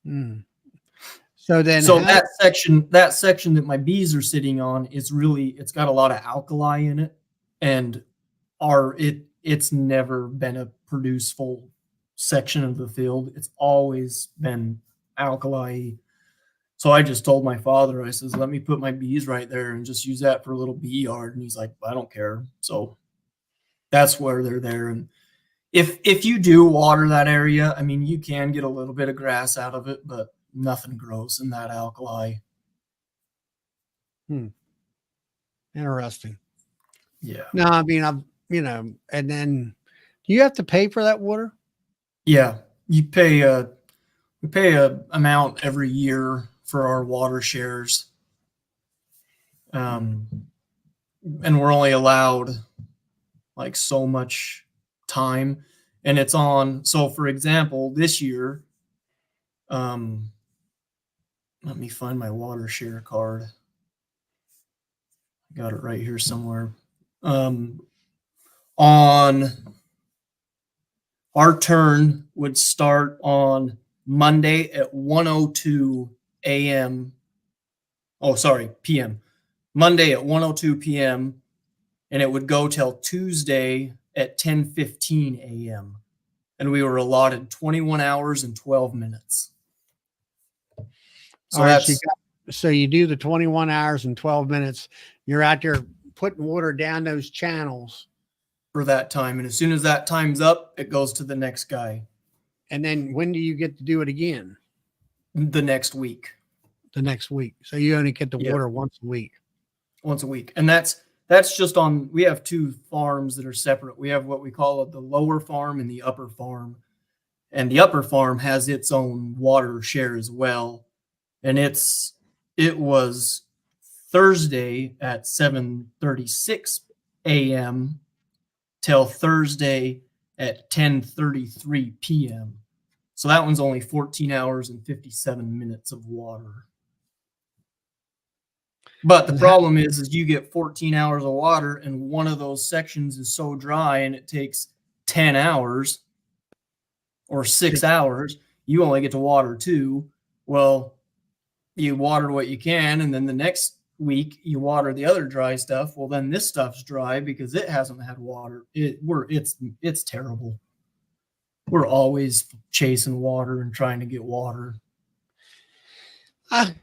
So that section that my bees are sitting on it's got a lot of alkali in it, and it's never been a produce full section of the field, it's always been alkali. So I just told my father, I says, let me put my bees right there and just use that for a little bee yard. And he's like, I don't care. So that's where they're there. And if you do water that area, I mean, you can get a little bit of grass out of it, but nothing grows in that alkali. Interesting. Yeah. No, I mean, and then do you have to pay for that water? Yeah. We pay a amount every year for our water shares. And we're only allowed like so much time, and it's on. So for example, this year, let me find my water share card. I got it right here somewhere. On our turn would start on Monday at 1:02 a.m. Oh, sorry, p.m. Monday at 1:02 p.m. and it would go till Tuesday at 10:15 a.m. And we were allotted 21 hours and 12 minutes. So All right, that's so you do the 21 hours and 12 minutes. You're out there putting water down those channels. for that time. And as soon as that time's up, it goes to the next guy And then when do you get to do it again? the next week, The next week. So you only get the Yeah. water once a week. once a week. And that's just on, we have two farms that are separate. We have what we call the lower farm and the upper farm. And the upper farm has its own water share as well. And it was Thursday at 7:36 a.m. till Thursday at 10:33 p.m. So that one's only 14 hours and 57 minutes of water. But the problem is you get 14 hours of water and one of those sections is so dry and it takes 10 hours or 6 hours. You only get to water 2. Well, you water what you can, and then the next week you water the other dry stuff. Well, then this stuff's dry because it hasn't had water. It's terrible. We're always chasing water and trying to get water.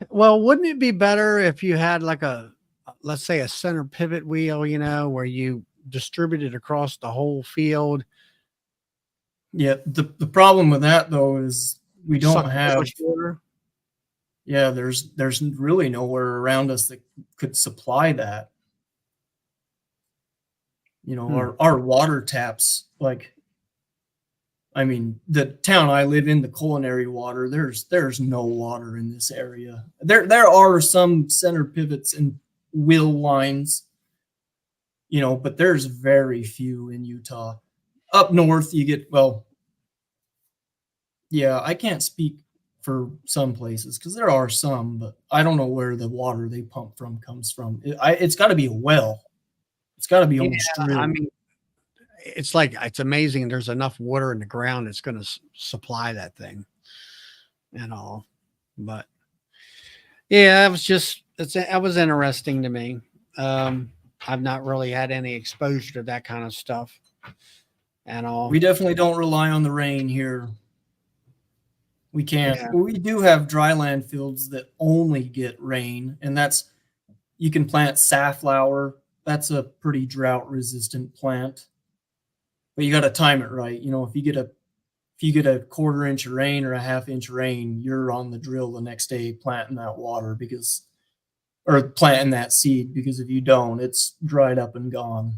Well, wouldn't it be better if you had like let's say a center pivot wheel, where you distribute it across the whole field? Yeah, the problem with that though is we don't Suck have much water. Yeah, there's really nowhere around us that could supply that. Our water taps, like, I mean, the town I live in, the culinary water, there's no water in this area. There are some center pivots and wheel lines, but there's very few in Utah. Up north, you get, well, yeah, I can't speak for some places because there are some, but I don't know where the water they pump from comes from. It's got to be a well. It's got to be almost drilled. I mean, it's amazing. There's enough water in the ground that's going to supply that thing and all. But yeah, that was interesting to me. I've not really had any exposure to that kind of stuff and all. We definitely don't rely on the rain here. We can't. Yeah. We do have dryland fields that only get rain, and you can plant safflower. That's a pretty drought resistant plant. But you got to time it right. If you get a quarter inch of rain or a half inch of rain, you're on the drill the next day planting that or planting that seed, because if you don't, it's dried up and gone.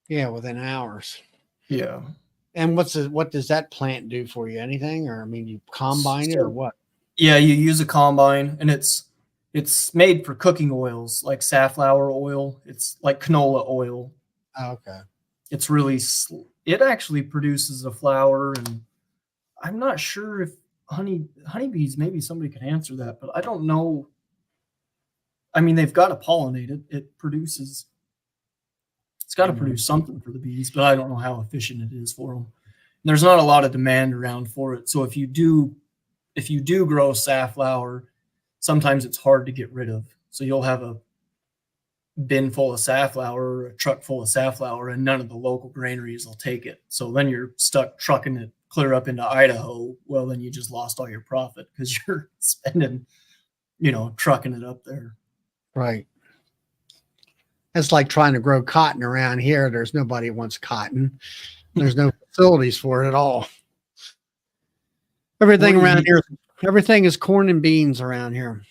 Yeah, within hours. Yeah. And what does that plant do for you? Anything? Or I mean, you combine it or what? Yeah, you use a combine, and it's made for cooking oils like safflower oil. It's like canola oil. Oh, okay. It's it actually produces a flower, and I'm not sure if honeybees, maybe somebody could answer that, but I don't know. I mean, they've got to pollinate it. It's got to produce something for the bees, but I don't know how efficient it is for them. And there's not a lot of demand around for it. So if you do grow safflower, sometimes it's hard to get rid of. So you'll have a bin full of safflower or a truck full of safflower, and none of the local granaries will take it. So then you're stuck trucking it clear up into Idaho, well, then you just lost all your profit because you're spending, trucking it up there. Right. It's like trying to grow cotton around here. There's nobody who wants cotton. There's no facilities for it at all. Everything What do you around mean? here, everything is corn and beans around here.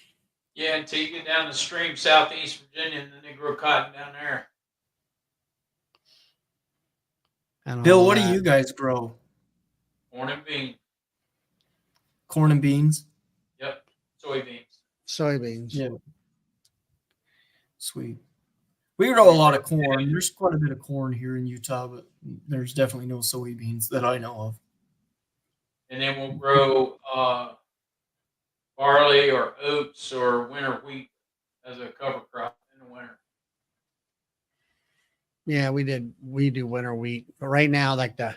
Yeah, until you get down the stream, southeast Virginia, and then they grow cotton down there. And Bill, all what do that. you guys grow? Corn and beans. Corn and beans? Yep. Soybeans. Soybeans. Yeah. Sweet. We grow a lot of corn. There's quite a bit of corn here in Utah, but there's definitely no soybeans that I know of. And then we'll grow barley or oats or winter wheat as a cover crop in the winter. Yeah, we do winter wheat. But right now, like the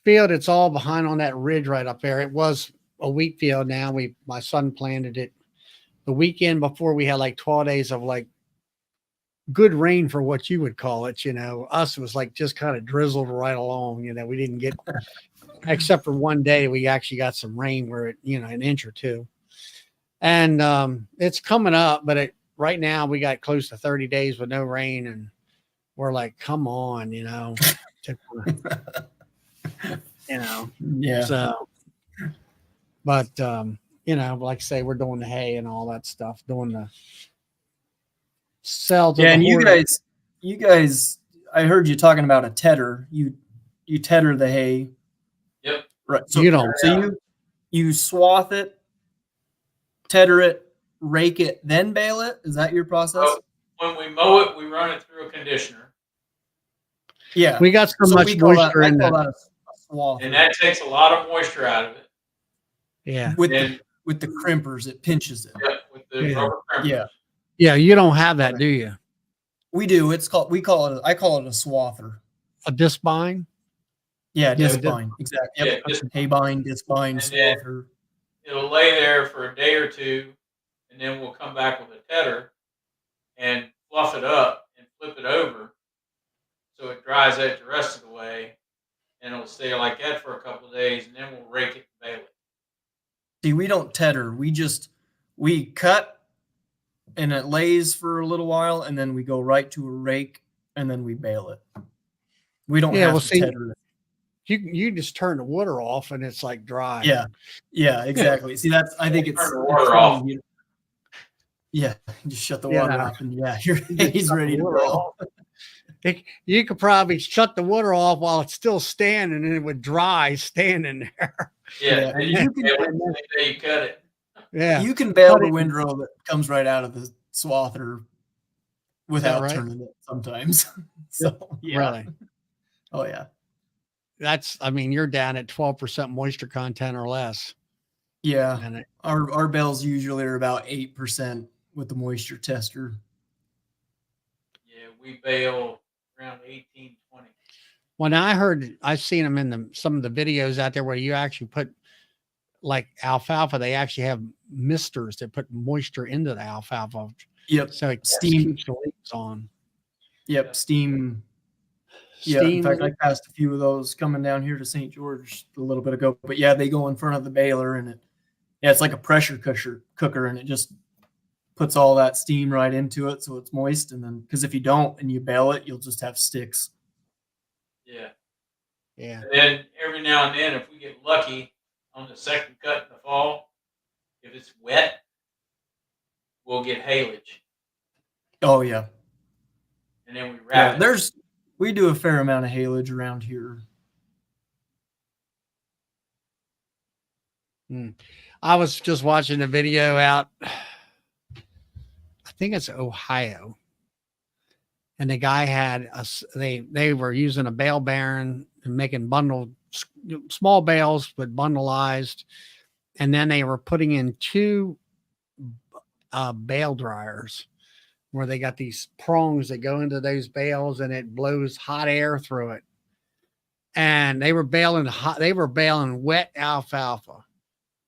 field, it's all behind on that ridge right up there. It was a wheat field. Now my son planted it the weekend before. We had like 12 days of like good rain for what you would call it. Us, it was like just kind of drizzled right along. We didn't get, except for one day, we actually got some rain where it, an inch or two. And it's coming up, but right now we got close to 30 days with no rain, and we're like, come on, Yeah. So, but like I say, we're doing the hay and all that stuff, doing the sell to Yeah, the and horse. you guys, I heard you talking about a tedder. You tedder the hay. Yep. Right. So you don't. So you swath it, tedder it, rake it, then bale it. Is that your process? So when we mow it, we run it through a conditioner. Yeah. We got so much moisture in I call that. that a swath. And that takes a lot of moisture out of it. Yeah. With Then, the crimpers, it pinches it. yep, with the Yeah. rubber crimpers. Yeah. Yeah. You don't have that, do you? We do. I call it a swather. A disc bind? Yeah, Yeah, disc bind. Exactly. Yep. Yeah, disc Hay bind, disc bind, And then- swather. It'll lay there for a day or two, and then we'll come back with a tedder and fluff it up and flip it over so it dries out the rest of the way, and it'll stay like that for a couple of days, and then we'll rake it and bale it. See, we don't tedder. We cut and it lays for a little while, and then we go right to a rake, and then we bale it. We don't have to tedder it. You just turn the water off and it's like dry. Yeah, exactly. See, I think it's Turn the water off. Yeah, just shut the water off, and he's ready to roll. You could probably shut the water off while it's still standing, and it would dry standing there. Yeah, and you you can- can bale it the day you cut it. Yeah. You can bale Cut the it. windrow that comes right out of the swather without right? turning it sometimes. So yeah. Really. Oh yeah. You're down at 12% moisture content or less. Yeah. And Our bales usually are about 8% with the moisture tester. Yeah, we bale around 18, 20. when I've seen them in some of the videos out there where you actually put like alfalfa, they actually have misters that put moisture into the alfalfa. Yep. So it Steam. keeps the leaves on. Yep. Steam. Yeah. In fact, I passed a few of those coming down here to St. George a little bit ago. But yeah, they go in front of the baler, and it's like a pressure cooker, and it just puts all that steam right into it, so it's moist. And then, because if you don't and you bale it, you'll just have sticks. Yeah. Yeah. And then every now and then, if we get lucky on the second cut in the fall, if it's wet, we'll get haylage. Oh yeah. And then we wrap it. We do a fair amount of haylage around here. I was just watching a video out, I think it's Ohio, and the guy had they were using a bale bearing and making small bales but bundleized, and then they were putting in two bale dryers where they got these prongs that go into those bales and it blows hot air through it, and they were baling wet alfalfa,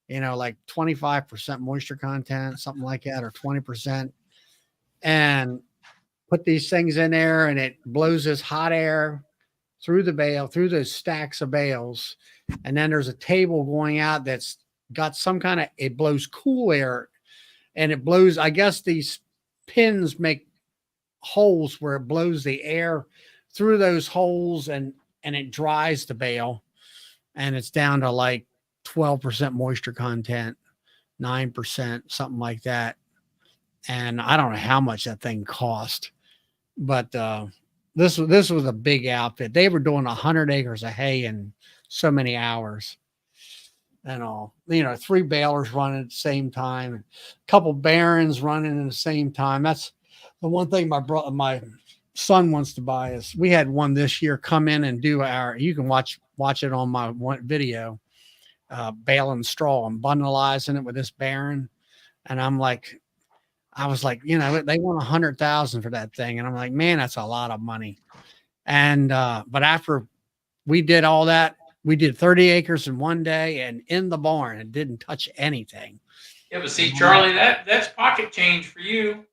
like 25% moisture content, something like that, or 20%, and put these things in there, and it blows this hot air through the bale, through those stacks of bales. And then there's a table going out that's got some kind of, it blows cool air, and it blows, I guess these pins make holes where it blows the air through those holes, and it dries the bale, and it's down to like 12% moisture content, 9%, something like that. And I don't know how much that thing cost, but this was a big outfit. They were doing 100 acres of hay in so many hours and all. 3 balers running at the same time, and a couple barons running at the same time. That's the one thing my son wants to buy is, we had one this year come in and do you can watch it on my one video, baling straw and bundleizing it with this baron. And I was like, they want 100,000 for that thing. And I'm like, man, that's a lot of money. And, but after we did all that, we did 30 acres in one day and in the barn and didn't touch anything. Yeah, but see, Charlie, that's pocket change for you.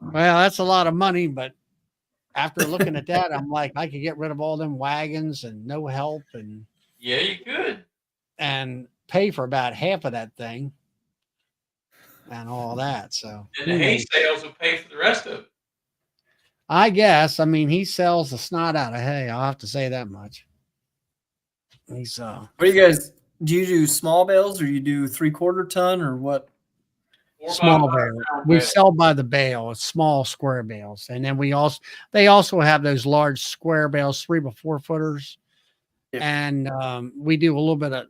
Well, that's a lot of money, but after looking at that, I'm like, I could get rid of all them wagons and no help, and Yeah, you could. and pay for about half of that thing and all that. So And the hay sales will pay for the rest of it. I guess, I mean, he sells the snot out of hay. I'll have to say that much. He's What do you guys do? You do small bales, or you do 3/4 ton, or what? 4 by small 5 bale. pound We bale. sell by the bale. It's small square bales, and then they also have those large square bales, 3 by 4 footers. Yep. And we do a little bit of.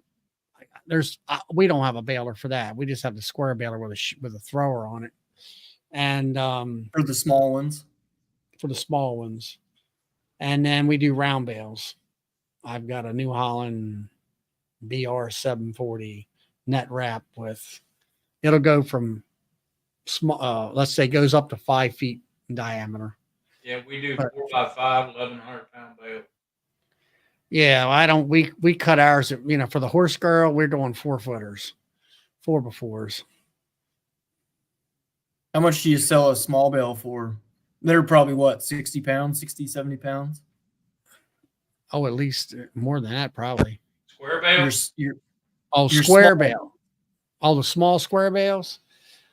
We don't have a baler for that. We just have the square baler with a thrower on it, and For the small ones? for the small ones, and then we do round bales. I've got a New Holland BR 740 net wrap with. It'll go from small, let's say, goes up to 5 feet in diameter. Yeah, we do 4 by 5, 1,100 pound bale. Yeah, we cut ours, for the horse girl, we're doing 4 footers, 4 by 4s. How much do you sell a small bale for? They're probably what, 60 pounds, 60, 70 pounds? Oh, at least more than that, probably. Square bale? You're, Oh, Your square small- bale. All the small square bales.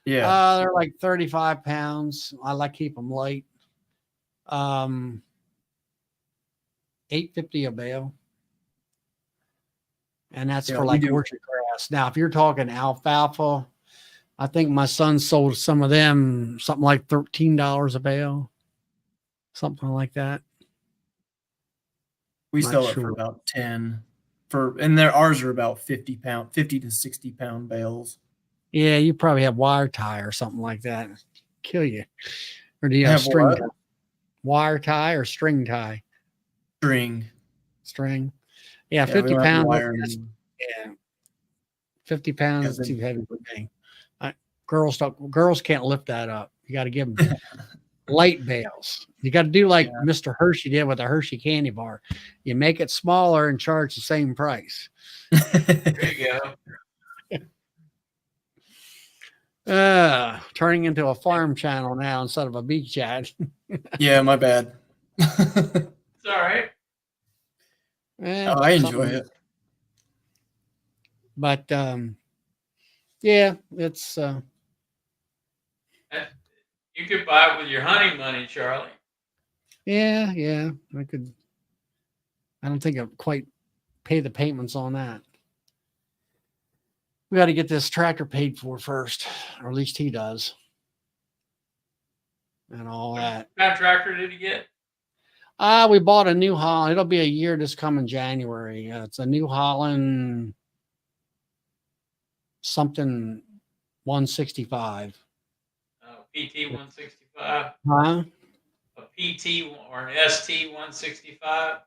yeah. They're like 35 pounds. I like keep them light. $8.50 a bale. And that's Yeah, for we like do. orchard grass. Now, if you're talking alfalfa, I think my son sold some of them something like $13 a bale, something like that. We Not sell it for sure. about 10 and ours are about 50 to 60 pound bales. Yeah, you probably have wire tie or something like that. Kill you. Or do you Have have string what? tie? Wire tie or string tie? String. String. Yeah, Yeah, we 50 don't have pounds. wire that's- and- Yeah. 50 pounds is Because too heavy for me. Girls can't lift that up. You got to give them light bales. You got to do like Yeah. Mr. Hershey did with the Hershey candy bar. You make it smaller and charge the same price. There you go. Turning into a farm channel now instead of a beach chat. Yeah, my bad. It's all right. I enjoy it. But yeah, it's You could buy it with your hunting money, Charlie. yeah, I don't think I quite pay the payments on that. We got to get this tractor paid for first, or at least he does. And all that. What kind of tractor did he get? We bought a New Holland. It'll be a year this coming January. It's a New Holland something 165. PT 165, Huh? a PT or an ST 165.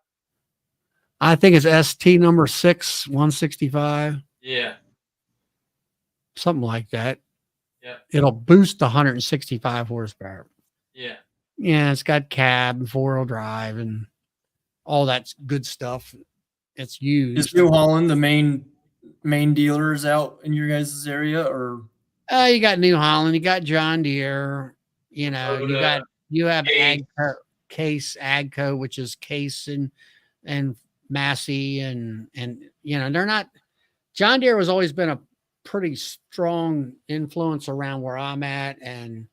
I think it's ST number 6, 165, Yeah, something like that. yeah, It'll boost the 165 horsepower. yeah. Yeah, it's got cab and 4-wheel drive and all that good stuff. It's used. Is New Holland the main dealers out in your guys' area, or You got New Holland, you got John Deere, you Kubota, have Case. Case Agco, which is Case and Massey and they're not. John Deere has always been a pretty strong influence around where I'm at, and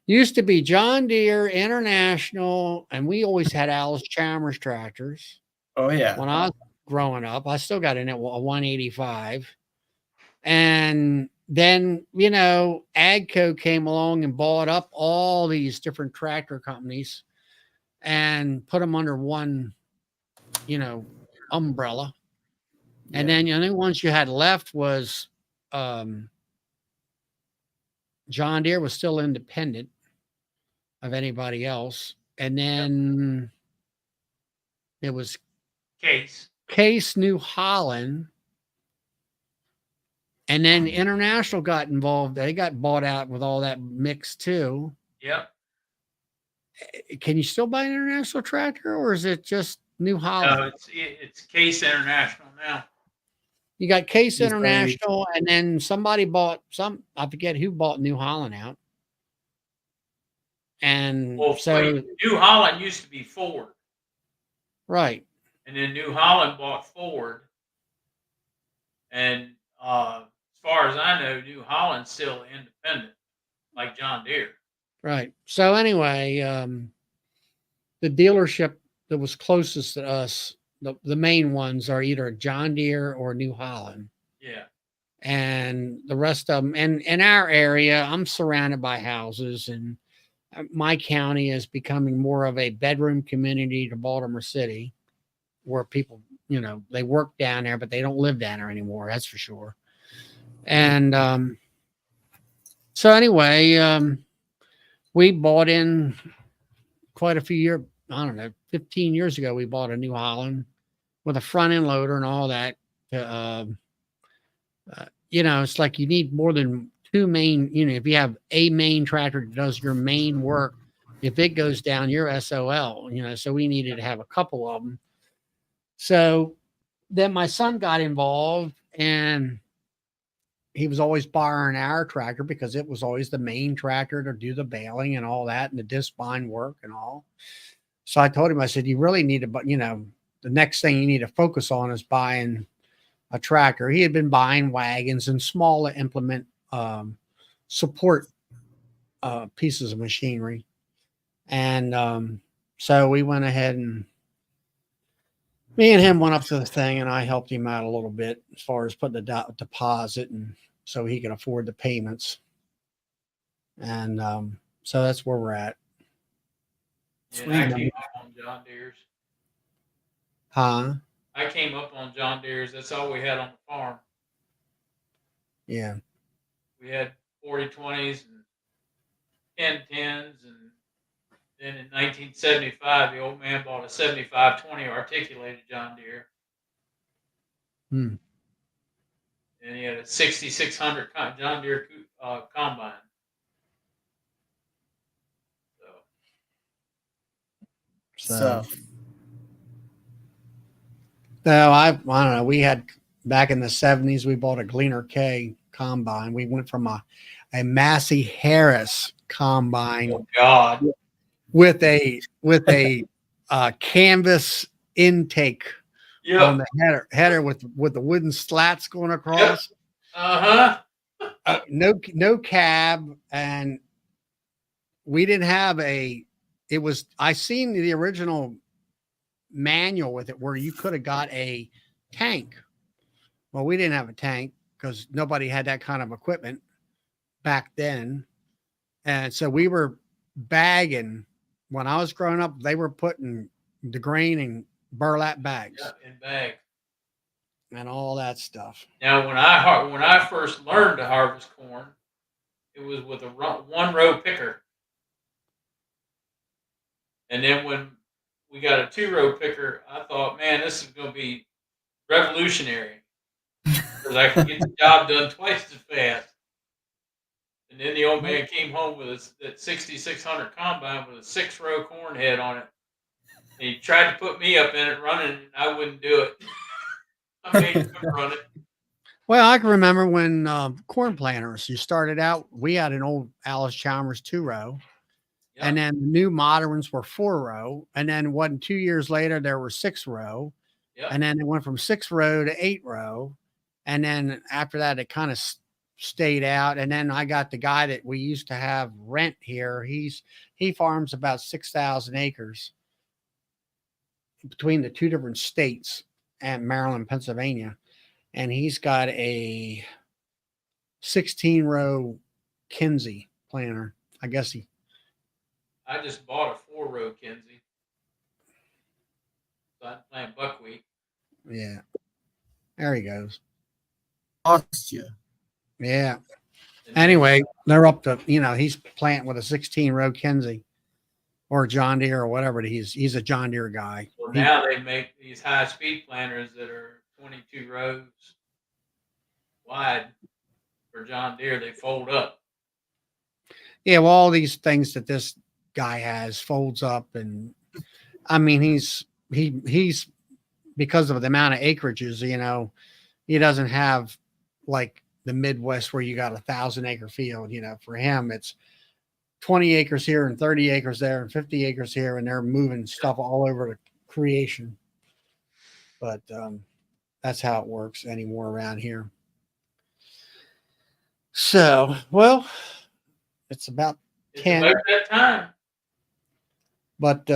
used to be John Deere International, and we always had Alice Chalmers tractors. Oh yeah. When I was growing up, I still got a 185. And then, Agco came along and bought up all these different tractor companies and put them under one, umbrella. And then the only ones you had left was John Deere was still independent of anybody else. And then it was Case New Holland. And then International got involved. They got bought out with all that mix too. Yep. Can you still buy an International tractor, or is it just New Holland? No, it's Case International now. You got Case International, and then somebody bought I forget who bought New Holland out. And New Holland used to be Ford. Right. And then New Holland bought Ford. And as far as I know, New Holland's still independent, like John Deere. Right. So anyway, the dealership that was closest to us, the main ones are either John Deere or New Holland. Yeah. And the rest of them, and in our area, I'm surrounded by houses, and my county is becoming more of a bedroom community to Baltimore City, where people, they work down there, but they don't live down there anymore. That's for sure. And so anyway, we bought in quite a few years, 15 years ago, we bought a New Holland with a front end loader and all that. It's like you need more than two main, if you have a main tractor that does your main work, if it goes down, you're SOL, so we needed to have a couple of them. So then my son got involved, and he was always borrowing our tractor because it was always the main tractor to do the baling and all that and the disc bind work and all. So I told him, I said, you really need to, the next thing you need to focus on is buying a tractor. He had been buying wagons and small implement support pieces of machinery. And so we went ahead, and me and him went up to the thing, and I helped him out a little bit as far as putting the deposit, and so he can afford the payments. And so that's where we're at. Yeah, I came up on John Deere's. Huh? I came up on John Deere's. That's all we had on the farm. Yeah. We had 4020s and 1010s, and then in 1975, the old man bought a 7520 articulated John Deere. Hmm. And he had a 6600 John Deere combine. So no, I don't know. We had back in the 70s, we bought a Gleaner K combine. We went from a Massey Harris combine. Oh God. With a canvas intake on the header with the wooden slats going across. Yep. No cab, and we didn't have I seen the original manual with it where you could have got a tank. Well, we didn't have a tank because nobody had that kind of equipment back then. And so we were bagging. When I was growing up, they were putting the grain in burlap bags. Yeah, in bags. And all that stuff. Now, when I first learned to harvest corn, it was with a one row picker. And then when we got a 2-row picker, I thought, man, this is going to be revolutionary because I can get the job done twice as fast. And then the old man came home with that 6600 combine with a 6-row corn head on it. And he tried to put me up in it running, and I wouldn't do it. I made him run it. Well, I can remember when corn planters, you started out, we had an old Alice Chalmers 2-row. And then the new modern ones were 4-row. And then 2 years later, there were 6-row. Yep. And then it went from 6-row to 8-row. And then after that, it kind of stayed out. And then I got the guy that we used to have rent here. He farms about 6,000 acres between the two different states and Maryland, Pennsylvania. And he's got a 16-row Kinsey planter. I guess I just bought a 4-row Kinsey. So I'm playing buckwheat. yeah. There he goes. Lost you. Yeah. Anyway, they're up to, he's planting with a 16-row Kinsey or John Deere or whatever. He's a John Deere guy. Well, now they make these high-speed planters that are 22 rows wide for John Deere. They fold up. Yeah, well, all these things that this guy has folds up, and I mean, he's because of the amount of acreages, he doesn't have like the Midwest where you got 1,000-acre field. For him, it's 20 acres here and 30 acres there and 50 acres here, and they're moving stuff all over the creation. But that's how it works anymore around here. So, well, it's about 10. It's about that time. But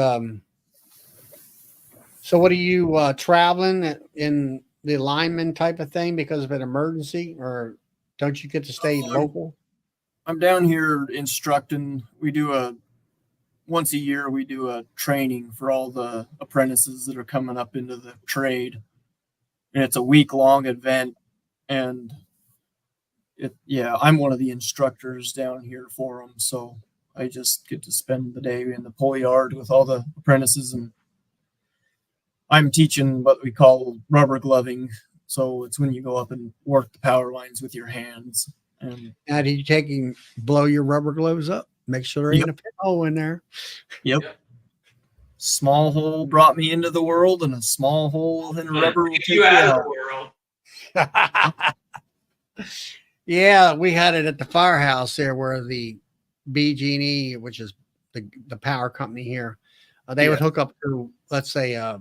so what are you traveling in the lineman type of thing because of an emergency, or don't you get to stay local? I'm down here instructing. We do once a year we do a training for all the apprentices that are coming up into the trade. And it's a week-long event, and I'm one of the instructors down here for them, so I just get to spend the day in the pulley yard with all the apprentices, and I'm teaching what we call rubber gloving. So it's when you go up and work the power lines with your hands. And now, did you blow your rubber gloves up? Make sure there ain't a pinhole in there. Yep. Small hole brought me into the world, and a small hole in rubber will take you out of the world. Yeah, we had it at the firehouse there where the BG&E, which is the power company here, they would hook up to, let's say, a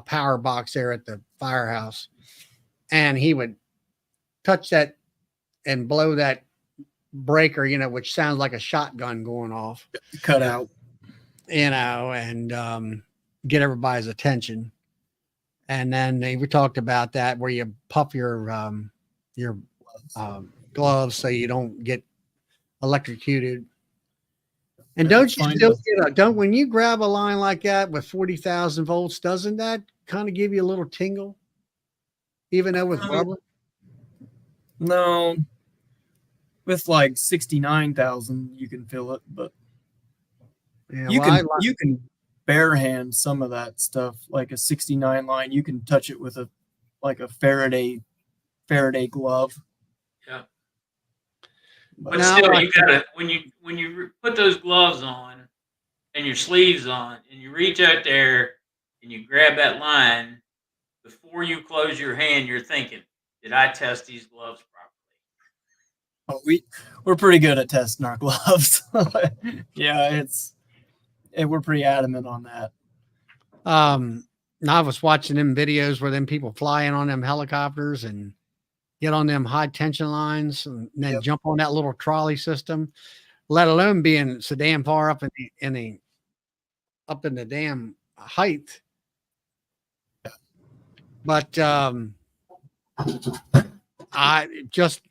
power box there at the firehouse, and he would touch that and blow that breaker, which sounds like a shotgun going off. Cut out. And get everybody's attention. And then we talked about that where you puff your gloves so you don't get electrocuted. And don't you still get when you grab a line like that with 40,000 volts, doesn't that kind of give you a little tingle? Even though with rubber? No. With like 69,000, you can feel it, but yeah, you can barehand some of that stuff. Like a 69 line, you can touch it with a Faraday glove. Yeah. But But still, you gotta when you put those gloves on and your sleeves on, and you reach out there and you grab that line, before you close your hand, you're thinking, "Did I test these gloves properly?" We're pretty good at testing our gloves. Yeah, we're pretty adamant on that. I was watching them videos where them people flying on them helicopters and get on them high tension lines and then jump on that little trolley system, let alone being so damn far up in the damn height. But I just,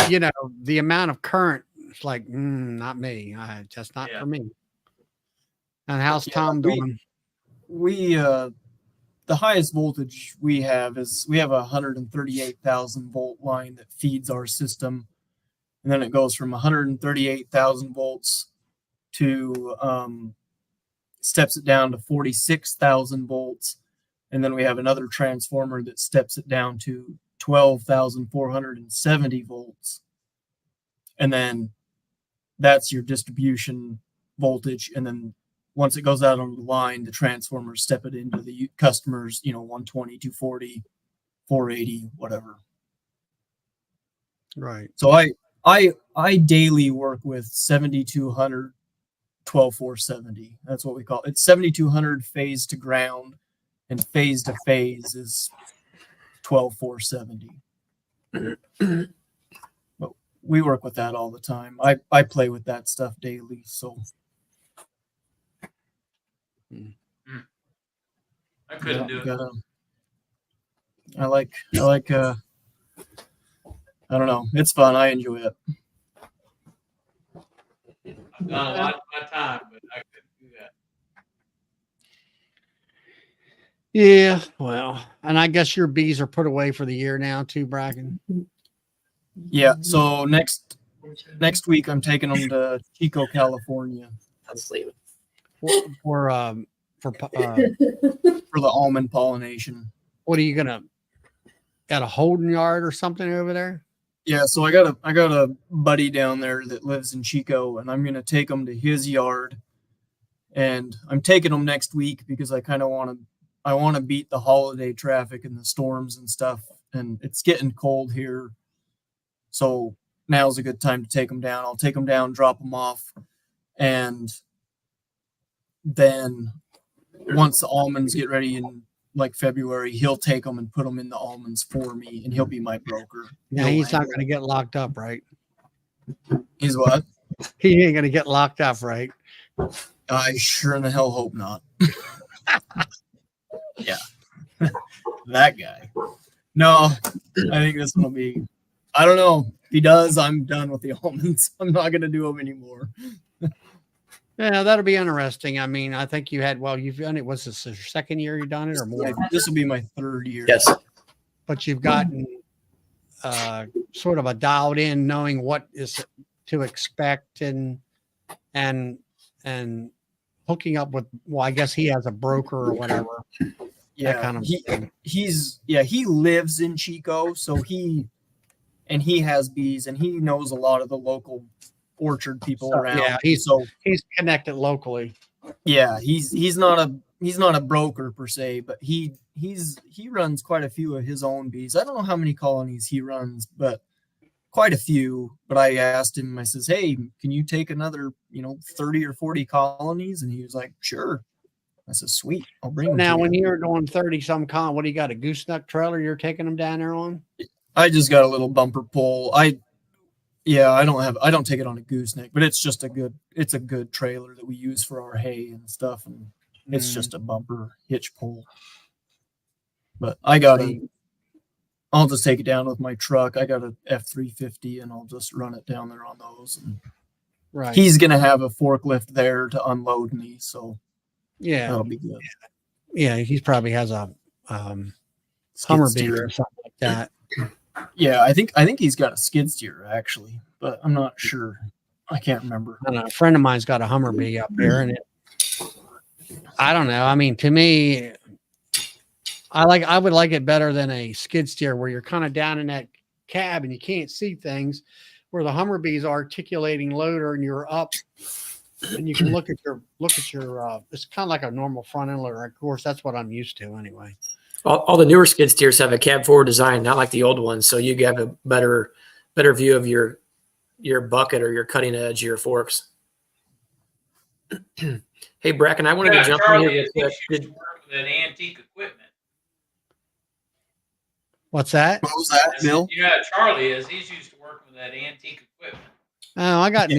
the amount of current, it's like, not me. Just not for me. And how's Tom doing? We the highest voltage we have is a 138,000 volt line that feeds our system, and then it goes from 138,000 volts to steps it down to 46,000 volts, and then we have another transformer that steps it down to 12,470 volts, and then that's your distribution voltage. And then once it goes out on the line, the transformers step it into the customers, 120, 240, 480, whatever. Right. So I daily work with 7,200 12,470. That's what we call it. It's 7,200 phase to ground, and phase to phase is 12,470. But we work with that all the time. I play with that stuff daily. So I couldn't do it. I like I don't know. It's fun. I enjoy it. I've done a lot of my time, but I couldn't do that. Yeah, well, and I guess your bees are put away for the year now too, Bracken. Yeah. So next week I'm taking them to Chico, California for the almond pollination. what are you gonna got a holding yard or something over there? Yeah, so I got a buddy down there that lives in Chico, and I'm gonna take him to his yard, and I'm taking him next week because I kind of want to beat the holiday traffic and the storms and stuff, and it's getting cold here, so now's a good time to take him down. I'll take him down, drop him off, and then once the almonds get ready in like February, he'll take them and put them in the almonds for me, and he'll be my broker. Yeah, he's not going to get locked up, right? He's what? He ain't going to get locked up, right? I sure in the hell hope not. Yeah, that guy. No, I think this will be. I don't know. If he does, I'm done with the almonds. I'm not going to do them anymore. Yeah, that'll be interesting. I mean, I think you had, well, you've done it. Was this your second year you done it or more? This will be my third year. Yes. But you've gotten sort of a dialed in knowing what is to expect and hooking up with, well, I guess he has a broker or whatever. Yeah, that kind of thing. He lives in Chico, so he has bees and he knows a lot of the local orchard people around. Yeah, he's connected locally. Yeah, he's not a broker per se, but he runs quite a few of his own bees. I don't know how many colonies he runs, but quite a few. But I asked him, I says, hey, can you take another 30 or 40 colonies? And he was like, sure. I said, sweet, I'll bring them. Now when you're doing 30 some what do you got, a gooseneck trailer you're taking them down there on? I just got a little bumper pole. I don't take it on a gooseneck, but it's just a good trailer that we use for our hay and stuff, and it's just a bumper hitch pole. But I'll just take it down with my truck. I got a F-350 and I'll just run it down there on those. And right. He's gonna have a forklift there to unload me, so yeah, that'll be good. Yeah, he probably has a Skid Hummer steer. beer or something like that. Yeah, I think he's got a skid steer actually, but I'm not sure. I can't remember. I don't know, a friend of mine's got a Hummer-Bee up here, and I don't know. I mean, to me, I would like it better than a skid steer where you're kind of down in that cab and you can't see things, where the Hummer-Bee's articulating loader and you're up and you can look at your it's kind of like a normal front end loader. Of course, that's what I'm used to anyway. All the newer skid steers have a cab forward design, not like the old ones. So you have a better view of your bucket or your cutting edge, your forks. Hey, Bracken, I wanted to jump in here. That antique equipment. What's that? What was that, Bill? Charlie is. He's used to working with that antique equipment. Oh, I got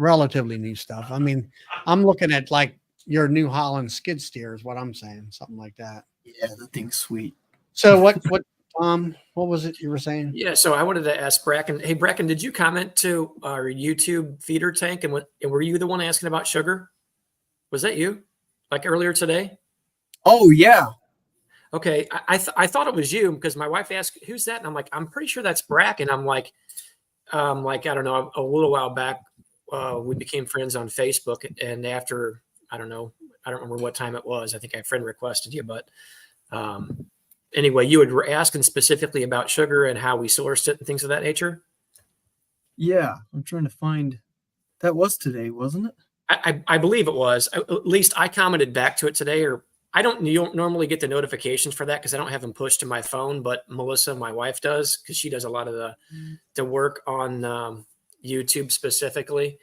relatively new stuff. I mean, I'm looking at like your New Holland skid steer is what I'm saying, something like that. Yeah, the thing's sweet. So what was it you were saying? Yeah, so I wanted to ask Bracken. Hey, Bracken, did you comment to our YouTube feeder tank, and were you the one asking about sugar? Was that you, like earlier today? Oh yeah. Okay, I thought it was you because my wife asked, "Who's that?" And I'm like, "I'm pretty sure that's Bracken." I'm like, I don't know, a little while back, we became friends on Facebook, and after I don't remember what time it was. I think a friend requested you, but anyway, you were asking specifically about sugar and how we sourced it and things of that nature. Yeah, I'm trying to find. That was today, wasn't it? I believe it was. At least I commented back to it today, or you don't normally get the notifications for that because I don't have them pushed to my phone, but Melissa, my wife, does because she does a lot of the work on YouTube specifically.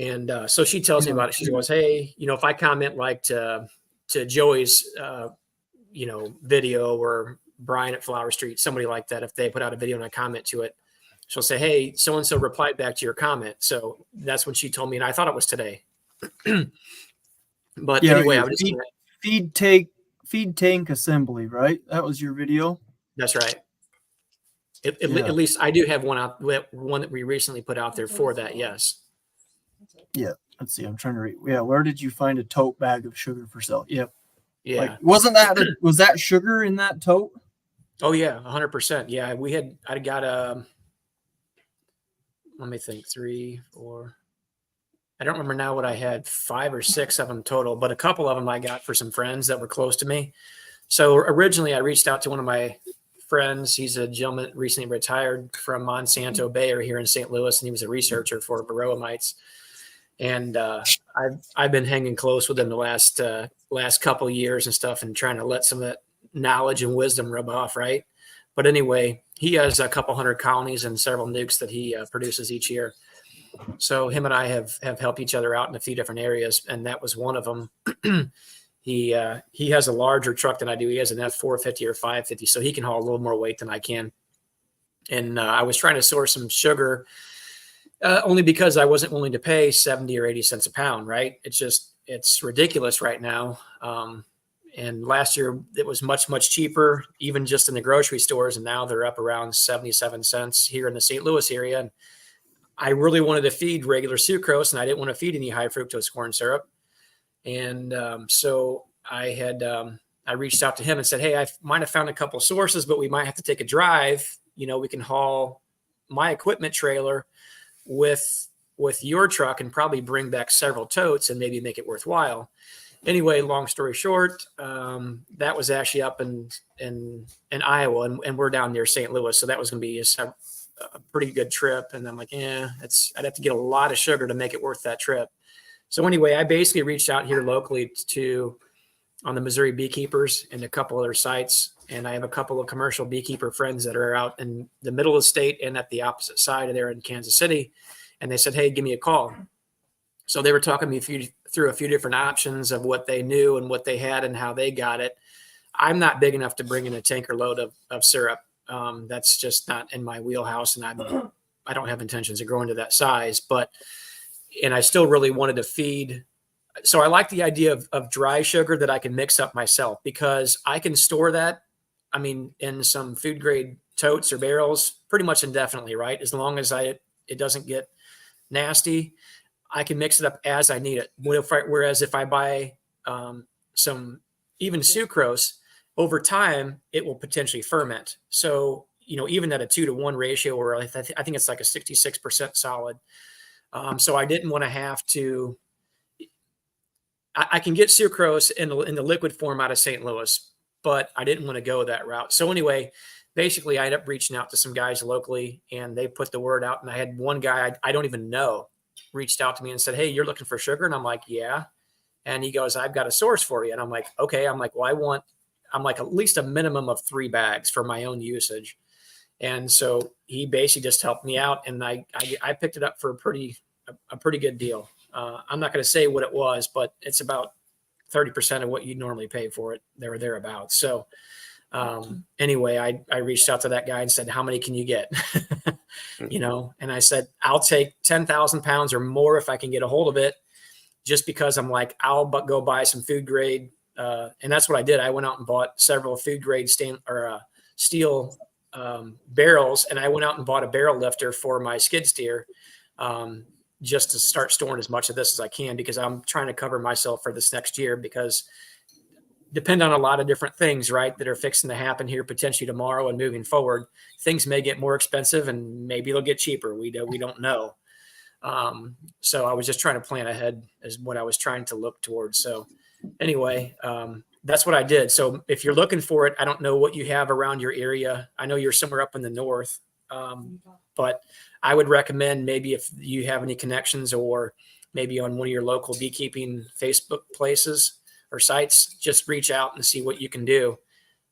And so she tells me about it. She goes, hey, if I comment like to Joey's, video, or Brian at Flower Street, somebody like that, if they put out a video and I comment to it, she'll say, hey, so-and-so replied back to your comment. So that's when she told me, and I thought it was today. But anyway, I was just feed tank assembly, right? That was your video. That's right. At least I do have one that we recently put out there for that. Yes. Yeah. Let's see. I'm trying to read. Yeah. Where did you find a tote bag of sugar for sale? Yep. Yeah. Was that sugar in that tote? Oh yeah. 100%. Yeah. I got let me think, 3, 4. I don't remember now what I had, 5 or 6 of them total, but a couple of them I got for some friends that were close to me. So originally I reached out to one of my friends. He's a gentleman recently retired from Monsanto Bayer here in St. Louis, and he was a researcher for varroa mites. And I've been hanging close with him the last couple of years and stuff, and trying to let some of that knowledge and wisdom rub off, right? But anyway, he has a couple hundred colonies and several nukes that he produces each year. So him and I have helped each other out in a few different areas, and that was one of them. He has a larger truck than I do. He has an F450 or 550, so he can haul a little more weight than I can. And I was trying to source some sugar only because I wasn't willing to pay 70 or 80 cents a pound, right? It's ridiculous right now. And last year it was much, much cheaper, even just in the grocery stores. And now they're up around 77 cents here in the St. Louis area. And I really wanted to feed regular sucrose, and I didn't want to feed any high fructose corn syrup. And so I reached out to him and said, hey, I might have found a couple sources, but we might have to take a drive. We can haul my equipment trailer with your truck and probably bring back several totes and maybe make it worthwhile. Anyway, long story short, that was actually up in Iowa, and we're down near St. Louis. So that was going to be a pretty good trip. And I'm like, I'd have to get a lot of sugar to make it worth that trip. So anyway, I basically reached out here locally on the Missouri Beekeepers and a couple other sites. And I have a couple of commercial beekeeper friends that are out in the middle of the state and at the opposite side of there in Kansas City. And they said, hey, give me a call. So they were talking me through a few different options of what they knew and what they had and how they got it. I'm not big enough to bring in a tanker load of syrup. That's just not in my wheelhouse. And I don't have intentions of growing to that size, and I still really wanted to feed. So I like the idea of dry sugar that I can mix up myself, because I can store that, in some food grade totes or barrels pretty much indefinitely, right? As long as it doesn't get nasty, I can mix it up as I need it. Whereas if I buy some even sucrose, over time, it will potentially ferment. So, even at a 2-to-1 ratio, or I think it's like a 66% solid. So I didn't want to have to. I can get sucrose in the liquid form out of St. Louis, but I didn't want to go that route. So anyway, basically, I ended up reaching out to some guys locally, and they put the word out. And I had one guy I don't even know reached out to me and said, hey, you're looking for sugar? And I'm like, yeah. And he goes, I've got a source for you. And I'm like, okay. I'm like, well, I'm like at least a minimum of 3 bags for my own usage. And so he basically just helped me out, and I picked it up for a pretty good deal. I'm not going to say what it was, but it's about 30% of what you normally pay for it, there or thereabouts. So anyway, I reached out to that guy and said, how many can you get? And I said, I'll take 10,000 pounds or more if I can get a hold of it, just because I'm like, I'll go buy some food grade. And that's what I did. I went out and bought several food grade steel barrels, and I went out and bought a barrel lifter for my skid steer, just to start storing as much of this as I can, because I'm trying to cover myself for this next year, because depend on a lot of different things, right, that are fixing to happen here potentially tomorrow and moving forward. Things may get more expensive, and maybe they'll get cheaper. We don't know. So I was just trying to plan ahead is what I was trying to look towards. So anyway, that's what I did. So if you're looking for it, I don't know what you have around your area. I know you're somewhere up in the north, but I would recommend, maybe if you have any connections, or maybe on one of your local beekeeping Facebook places or sites, just reach out and see what you can do.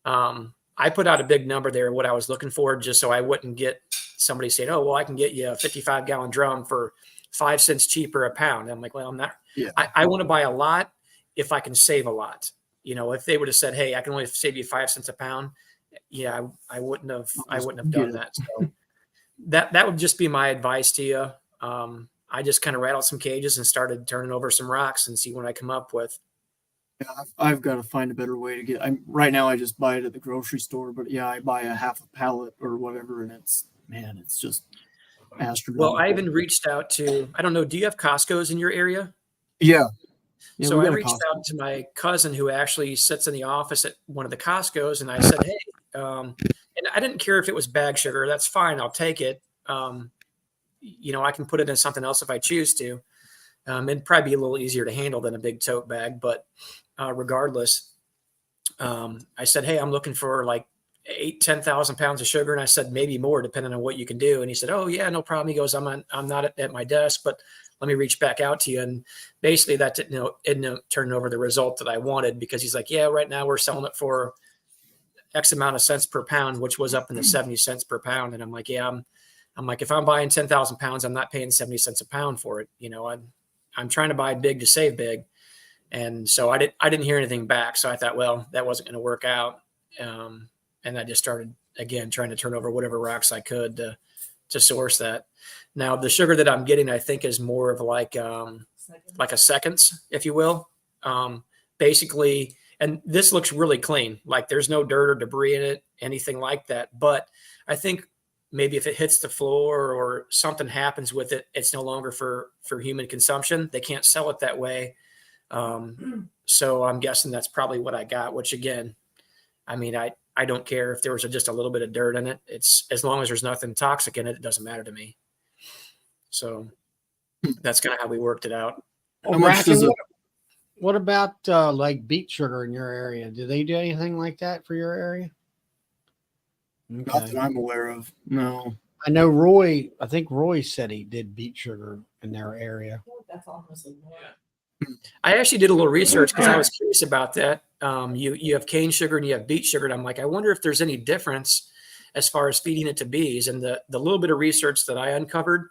I put out a big number there, what I was looking for, just so I wouldn't get somebody saying, oh, well, I can get you a 55-gallon drum for 5 cents cheaper a pound. I'm like, well, I'm not, Yeah. I want to buy a lot if I can save a lot. You know, if they would have said, hey, I can only save you 5 cents a pound. Yeah, I wouldn't have done that. So that would just be my advice to you. I just kind of rattled some cages and started turning over some rocks and see what I come up with. Yeah, I've got to find a better way to get. Right now I just buy it at the grocery store, but yeah, I buy a half a pallet or whatever, and it's just astronomical. Well, I even reached out to, I don't know, do you have Costco's in your area? Yeah. So I reached out to my cousin who actually sits in the office at one of the Costco's, and I said, hey, and I didn't care if it was bag sugar. That's fine. I'll take it. You know, I can put it in something else if I choose to. It'd probably be a little easier to handle than a big tote bag, but regardless, I said, hey, I'm looking for like 10,000 pounds of sugar. And I said, maybe more, depending on what you can do. And he said, oh yeah, no problem. He goes, I'm not at my desk, but let me reach back out to you. And basically that didn't turn over the result that I wanted, because he's like, yeah, right now we're selling it for X amount of cents per pound, which was up in the 70 cents per pound. And I'm like, yeah, I'm like, if I'm buying 10,000 pounds, I'm not paying 70 cents a pound for it. You know, I'm trying to buy big to save big. And so I didn't hear anything back. So I thought, well, that wasn't going to work out. And I just started again, trying to turn over whatever rocks I could to source that. Now the sugar that I'm getting, I think, is more of like a seconds, if you will. Basically, and this looks really clean. Like there's no dirt or debris in it, anything like that. But I think maybe if it hits the floor or something happens with it, it's no longer for human consumption. They can't sell it that way. So I'm guessing that's probably what I got, which again, I mean, I don't care if there was just a little bit of dirt in it. It's as long as there's nothing toxic in it, it doesn't matter to me. So that's kind of how we worked it out. Well, Bracken, what about like beet sugar in your area? Do they do anything like that for your area? Not that I'm aware of. No. I know Roy, I think Roy said he did beet sugar in their area. That's honestly more. I actually did a little research because I was curious about that. You have cane sugar and you have beet sugar. And I'm like, I wonder if there's any difference as far as feeding it to bees. And the little bit of research that I uncovered,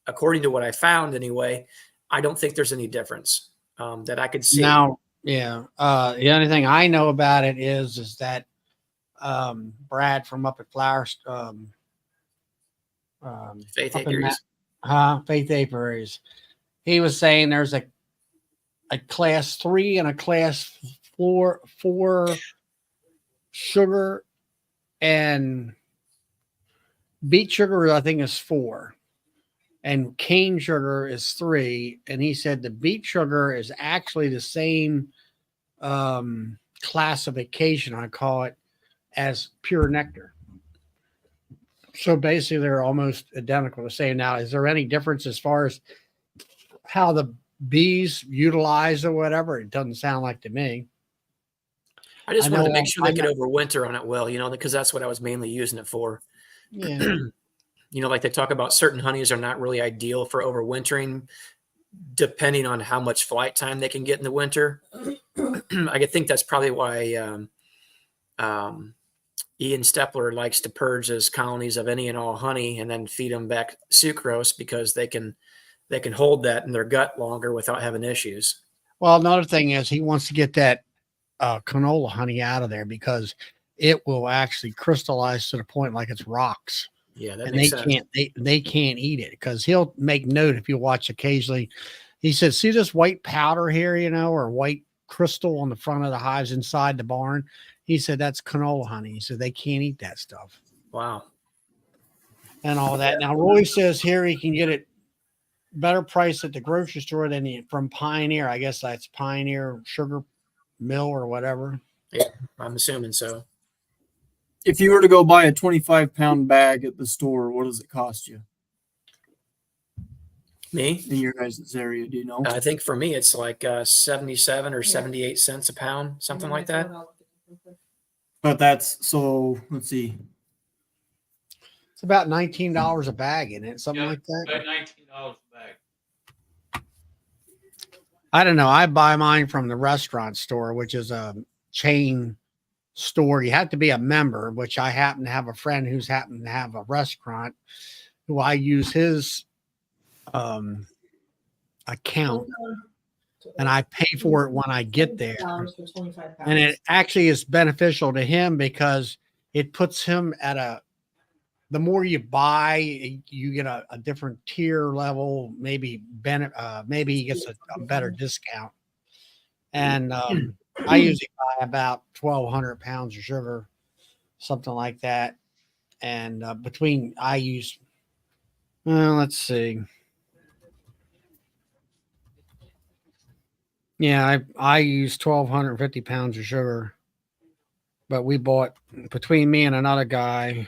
according to what I found anyway, I don't think there's any difference that I could see. Now, yeah. The only thing I know about it is that Brad from up at Flowers, Faith Apiaries. Faith Apiaries. He was saying there's a class 3 and a class 4 sugar, and beet sugar, I think, is 4, and cane sugar is 3. And he said the beet sugar is actually the same classification, I call it, as pure nectar. So basically they're almost identical the same. Now, is there any difference as far as how the bees utilize or whatever? It doesn't sound like to me. I just wanted to make sure they could overwinter on it well, because that's what I was mainly using it for. Yeah. Like they talk about certain honeys are not really ideal for overwintering, depending on how much flight time they can get in the winter. I could think that's probably why Ian Stepler likes to purge his colonies of any and all honey and then feed them back sucrose, because they can hold that in their gut longer without having issues. Well, another thing is he wants to get that canola honey out of there, because it will actually crystallize to the point like it's rocks. Yeah, that and makes they sense. they can't eat it, because he'll make note, if you watch occasionally, he says, see this white powder here, or white crystal on the front of the hives inside the barn. He said that's canola honey. He said they can't eat that stuff. Wow. And all that. Now Roy says here he can get it better price at the grocery store than from Pioneer. I guess that's Pioneer Sugar Mill or whatever. Yeah, I'm assuming so. If you were to go buy a 25-pound bag at the store, what does it cost you Me? in your guys' area? Do you know? I think for me, it's like 77 or 78 cents a pound, something like that. But that's, so let's see. It's about $19 a bag, isn't it? Something like that. About $19 a bag. I don't know. I buy mine from the restaurant store, which is a chain store. You have to be a member, which I happen to have a friend who's happened to have a restaurant who I use his account, and I pay for it when I get there. For 25 pounds. And it actually is beneficial to him because it puts him at the more you buy, you get a different tier level, maybe maybe he gets a better discount. And I usually buy about 1,200 pounds of sugar, something like that. And I use, let's see. Yeah, I use 1,250 pounds of sugar, but we bought, between me and another guy,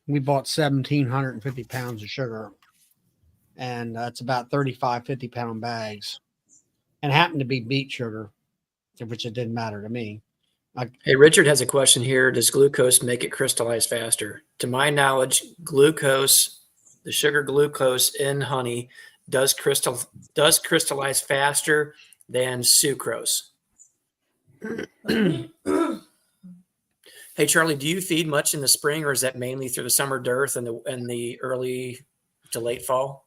we bought 1,750 pounds of sugar, and that's about 50 pound bags, and happened to be beet sugar, which it didn't matter to me. Hey, Richard has a question here. Does glucose make it crystallize faster? To my knowledge, glucose, the sugar glucose in honey, does crystallize faster than sucrose. Hey, Charlie, do you feed much in the spring, or is that mainly through the summer dearth and the early to late fall?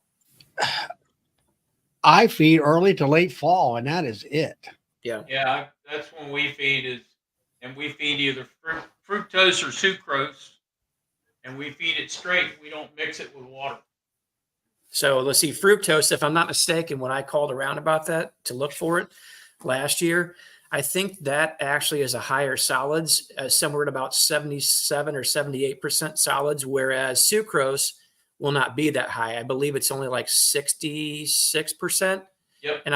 I feed early to late fall, and that is it. Yeah. Yeah, that's when we feed and we feed either fructose or sucrose, and we feed it straight. We don't mix it with water. So let's see, fructose, if I'm not mistaken, when I called around about that to look for it last year, I think that actually is a higher solids, somewhere at about 77 or 78% solids, whereas sucrose will not be that high. I believe it's only like 66%. Yep. And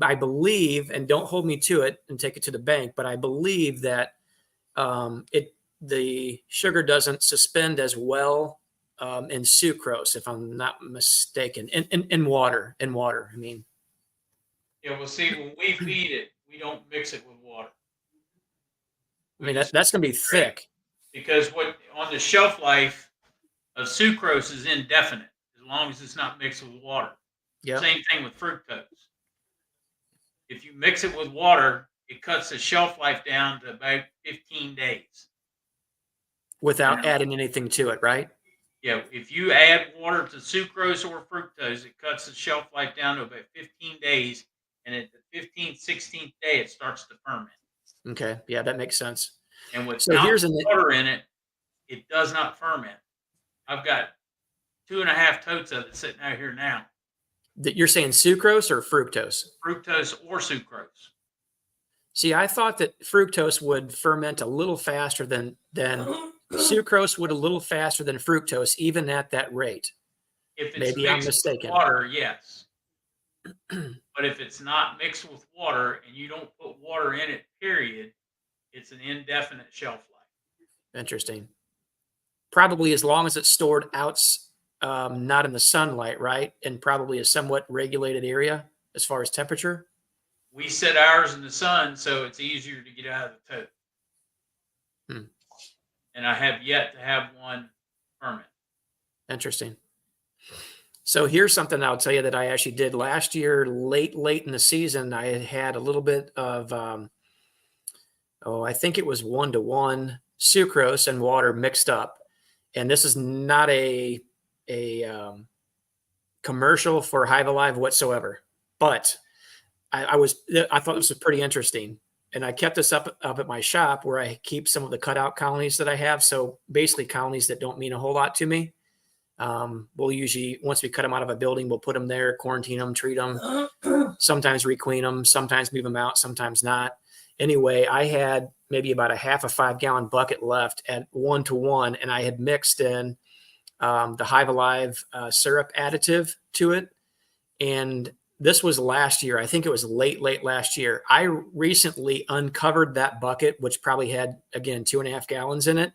I believe, and don't hold me to it and take it to the bank, but I believe that the sugar doesn't suspend as well in sucrose, if I'm not mistaken, in water. I mean, Yeah, well, see, when we feed it, we don't mix it with water. that's going to be thick. Because what on the shelf life of sucrose is indefinite, as long as it's not mixed with water. Yeah. Same thing with fructose. If you mix it with water, it cuts the shelf life down to about 15 days. Without adding anything to it, right? Yeah, if you add water to sucrose or fructose, it cuts the shelf life down to about 15 days. And at the 15th, 16th day, it starts to ferment. Okay. Yeah, that makes sense. And without here's water in it, it does not ferment. I've got 2.5 totes of it sitting out here now. That you're saying sucrose or fructose? Fructose or sucrose. See, I thought that fructose would ferment a little faster than sucrose would, a little faster than fructose, even at that rate. If it's Maybe I'm mixed mistaken. with water, yes. But if it's not mixed with water and you don't put water in it, period, it's an indefinite shelf life. Interesting. Probably as long as it's stored out, not in the sunlight, right? And probably a somewhat regulated area as far as temperature. We set ours in the sun, so it's easier to get out of the tote. And I have yet to have one ferment. Interesting. So here's something I'll tell you that I actually did last year, late in the season. I had a little bit of, I think it was 1-to-1 sucrose and water mixed up. And this is not a commercial for Hive Alive whatsoever, but I thought this was pretty interesting. And I kept this up at my shop where I keep some of the cutout colonies that I have. So basically colonies that don't mean a whole lot to me. We'll usually, once we cut them out of a building, we'll put them there, quarantine them, treat them, sometimes requeen them, sometimes move them out, sometimes not. Anyway, I had maybe about a half a 5-gallon bucket left at 1-to-1, and I had mixed in the Hive Alive syrup additive to it. And this was last year. I think it was late last year. I recently uncovered that bucket, which probably had, again, 2.5 gallons in it,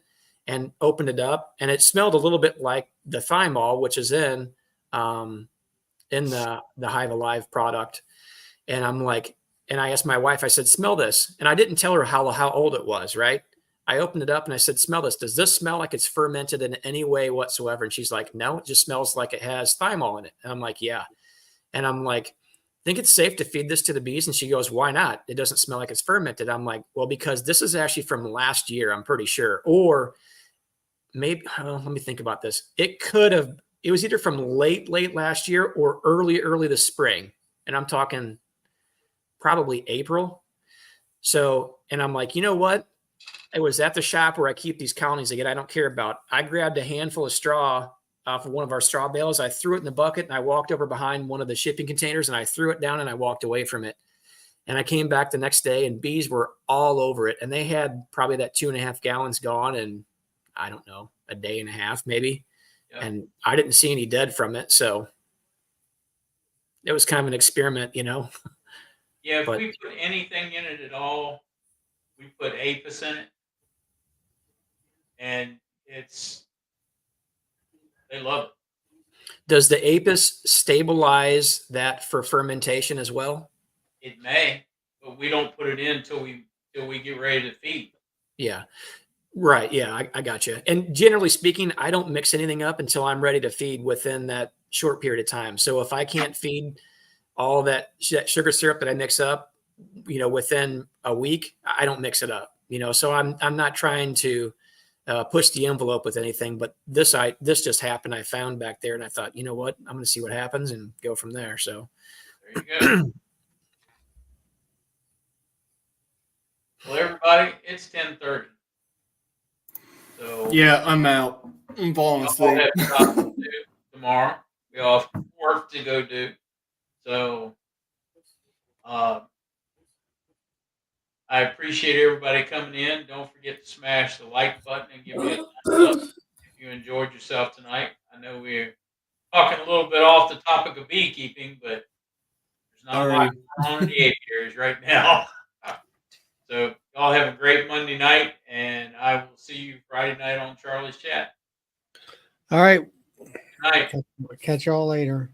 and opened it up, and it smelled a little bit like the thymol, which is in the Hive Alive product. And I'm like, and I asked my wife, I said, smell this. And I didn't tell her how old it was, right? I opened it up and I said, smell this. Does this smell like it's fermented in any way whatsoever? And she's like, no, it just smells like it has thymol in it. And I'm like, yeah. And I'm like, think it's safe to feed this to the bees? And she goes, why not? It doesn't smell like it's fermented. I'm like, well, because this is actually from last year, I'm pretty sure. Or maybe, let me think about this. It could have it was either from late last year or early this spring. And I'm talking probably April. So, and I'm like, you know what? It was at the shop where I keep these colonies again. I don't care about. I grabbed a handful of straw off of one of our straw bales. I threw it in the bucket and I walked over behind one of the shipping containers and I threw it down and I walked away from it. And I came back the next day and bees were all over it. And they had probably that 2.5 gallons gone in, I don't know, a day and a half maybe. Yep. And I didn't see any dead from it. So it was kind of an experiment, you know. Yeah, if But- we put anything in it at all, we put Apis in it. And they love it. Does the Apis stabilize that for fermentation as well? It may, but we don't put it in till we get ready to feed. Yeah. Right. Yeah, I got you. And generally speaking, I don't mix anything up until I'm ready to feed within that short period of time. So if I can't feed all that sugar syrup that I mix up, you know, within a week, I don't mix it up, you know, so I'm not trying to push the envelope with anything, but this just happened. I found back there and I thought, you know what, I'm going to see what happens and go from there. So There you go. Well, everybody, it's 10:30. So Yeah, I'm out. I'm falling we all asleep. have stuff to do tomorrow. We all have work to go do. So I appreciate everybody coming in. Don't forget to smash the like button and give me a thumbs up if you enjoyed yourself tonight. I know we're talking a little bit off the topic of beekeeping, but there's not a lot going on in the apiaries right now. So y'all have a great Monday night, and I will see you Friday night on Charlie's Chat. All right. Good night. Catch y'all later.